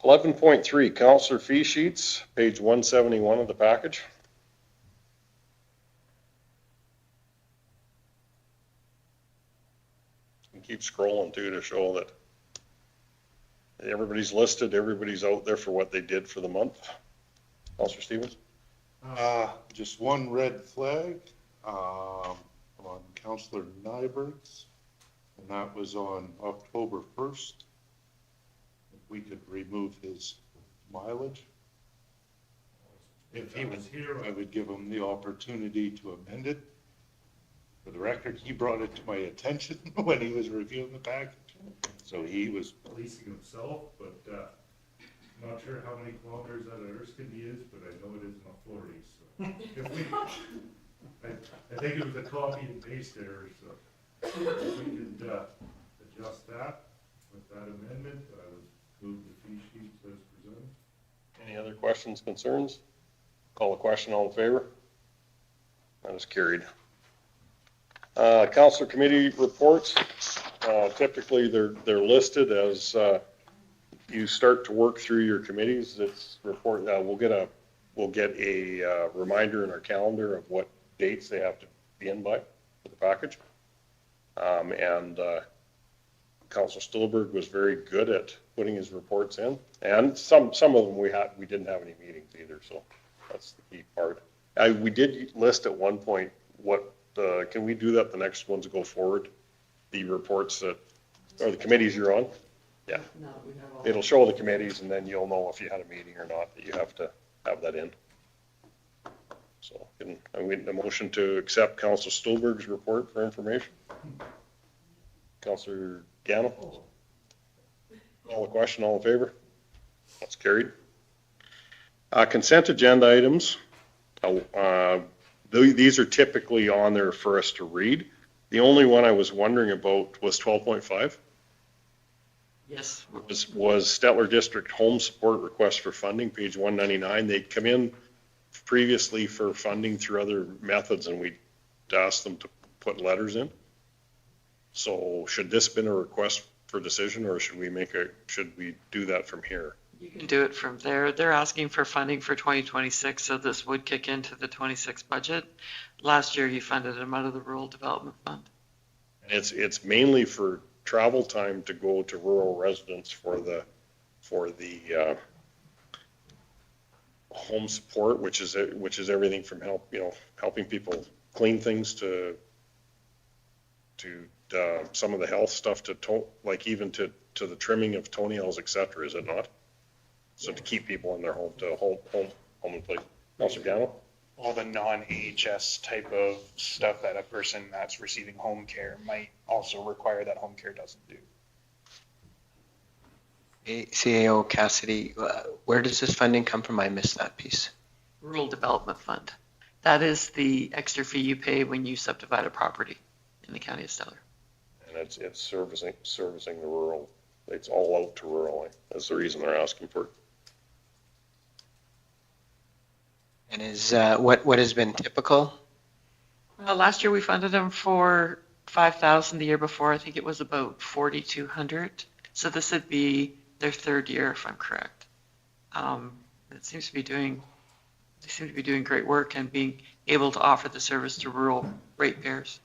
11.3, Councillor fee sheets, page 171 of the package. And keep scrolling too to show that everybody's listed, everybody's out there for what they did for the month. Councillor Stevens? Just one red flag on Councillor Nyberg's, and that was on October 1st. We could remove his mileage. If he was here, I would give him the opportunity to amend it. For the record, he brought it to my attention when he was reviewing the package. So he was policing himself, but I'm not sure how many kilometers out of Erskine he is, but I know it isn't a 40. So if we, I think it was a copy and paste error. So if we could adjust that with that amendment, I would move the fee sheets as presented. Any other questions, concerns? Call the question. All in favor? That is carried. Council committee reports. Typically, they're listed as you start to work through your committees. It's report. We'll get a reminder in our calendar of what dates they have to be in by for the package. Councilor Stillberg was very good at putting his reports in, and some of them we didn't have any meetings either, so that's the key part. We did list at one point what can we do that the next ones go forward, the reports that or the committees you're on. Yeah, it'll show the committees, and then you'll know if you had a meeting or not that you have to have that in. So I need a motion to accept Councilor Stillberg's report for information. Councillor Gano? Call the question, all in favor? That's carried. Consent agenda items. These are typically on there for us to read. The only one I was wondering about was 12.5. Yes. Was Stettler District Home Support Request for Funding, page 199. They'd come in previously for funding through other methods, and we asked them to put letters in. So should this been a request for decision, or should we do that from here? You can do it from there. They're asking for funding for 2026, so this would kick into the 26 budget. Last year, you funded them out of the Rural Development Fund. And it's mainly for travel time to go to rural residents for the home support, which is everything from helping people clean things to some of the health stuff like even to the trimming of toenails, etc. Is it not? So to keep people in their home and place. Councilor Gano? All the non-AHS type of stuff that a person that's receiving home care might also require that home care doesn't do. CAO Cassidy, where does this funding come from? I missed that piece. Rural Development Fund. That is the extra fee you pay when you subdivide a property in the county of Stettler. And it's servicing the rural. It's all out to rural. That's the reason they're asking for it. And is what has been typical? Last year we funded them for 5,000. The year before, I think it was about 4,200. So this would be their third year, if I'm correct. It seems to be doing. They seem to be doing great work and being able to offer the service to rural ratepayers,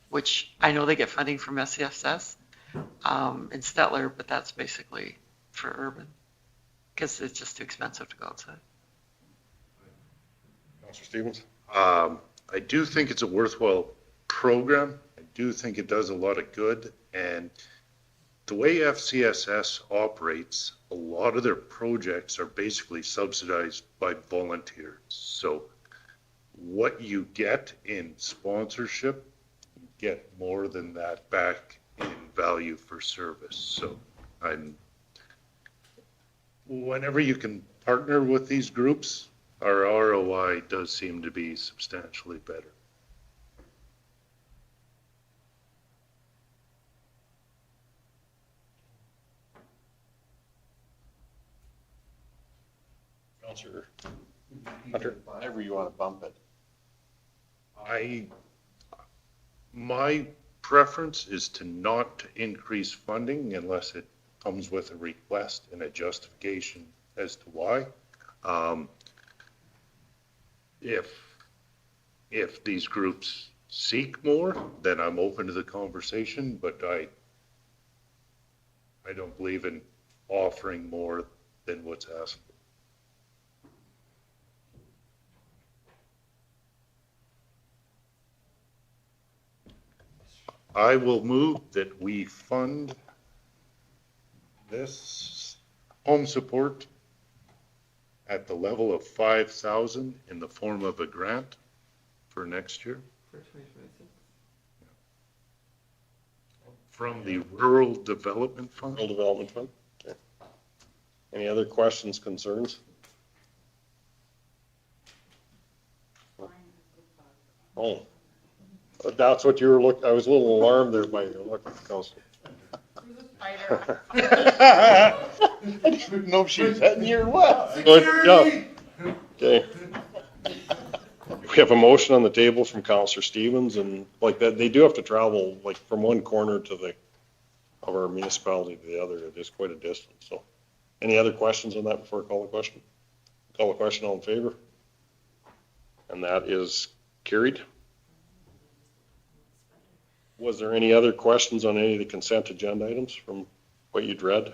which I know they get funding from SCSS in Stettler, but that's basically for urban because it's just too expensive to go outside. Councilor Stevens? I do think it's a worthwhile program. I do think it does a lot of good. And the way FCSS operates, a lot of their projects are basically subsidized by volunteers. So what you get in sponsorship, you get more than that back in value for service. So whenever you can partner with these groups, our ROI does seem to be substantially better. Councilor Hunter? Whenever you want to bump it. My preference is to not increase funding unless it comes with a request and a justification as to why. If these groups seek more, then I'm open to the conversation, but I don't believe in offering more than what's asked. I will move that we fund this home support at the level of 5,000 in the form of a grant for next year. For 2026? From the Rural Development Fund. Rural Development Fund. Okay. Any other questions, concerns? Oh, that's what you were looking. I was a little alarmed there by your look, Councilor. I didn't know she was heading your way. Good job. Okay. We have a motion on the table from Councilor Stevens, and like that, they do have to travel like from one corner of our municipality to the other. It is quite a distance. So, any other questions on that before I call the question? Call the question, all in favor? And that is carried. Was there any other questions on any of the consent agenda items from what you'd read?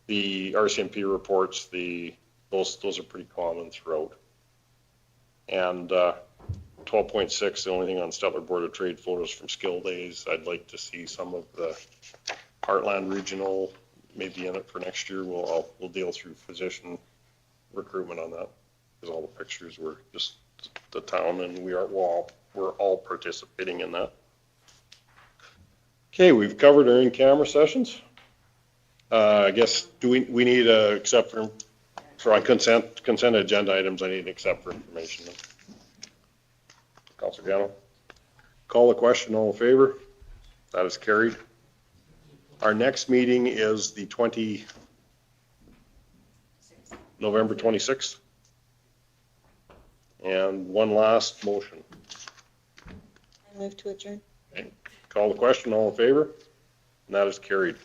The RCMP reports, those are pretty common throughout. And 12.6, the only thing on Stettler Board of Trade photos from skill days. I'd like to see some of the Heartland Regional maybe in it for next year. We'll deal through physician recruitment on that because all the pictures were just the town, and we're all participating in that. Okay, we've covered our in-camera sessions. I guess, do we need a accept for on consent agenda items, I need an accept for information. Councilor Gano. Call the question, all in favor? That is carried. Our next meeting is the November 26th. And one last motion. I move to adjourn. Okay. Call the question, all in favor? And that is carried.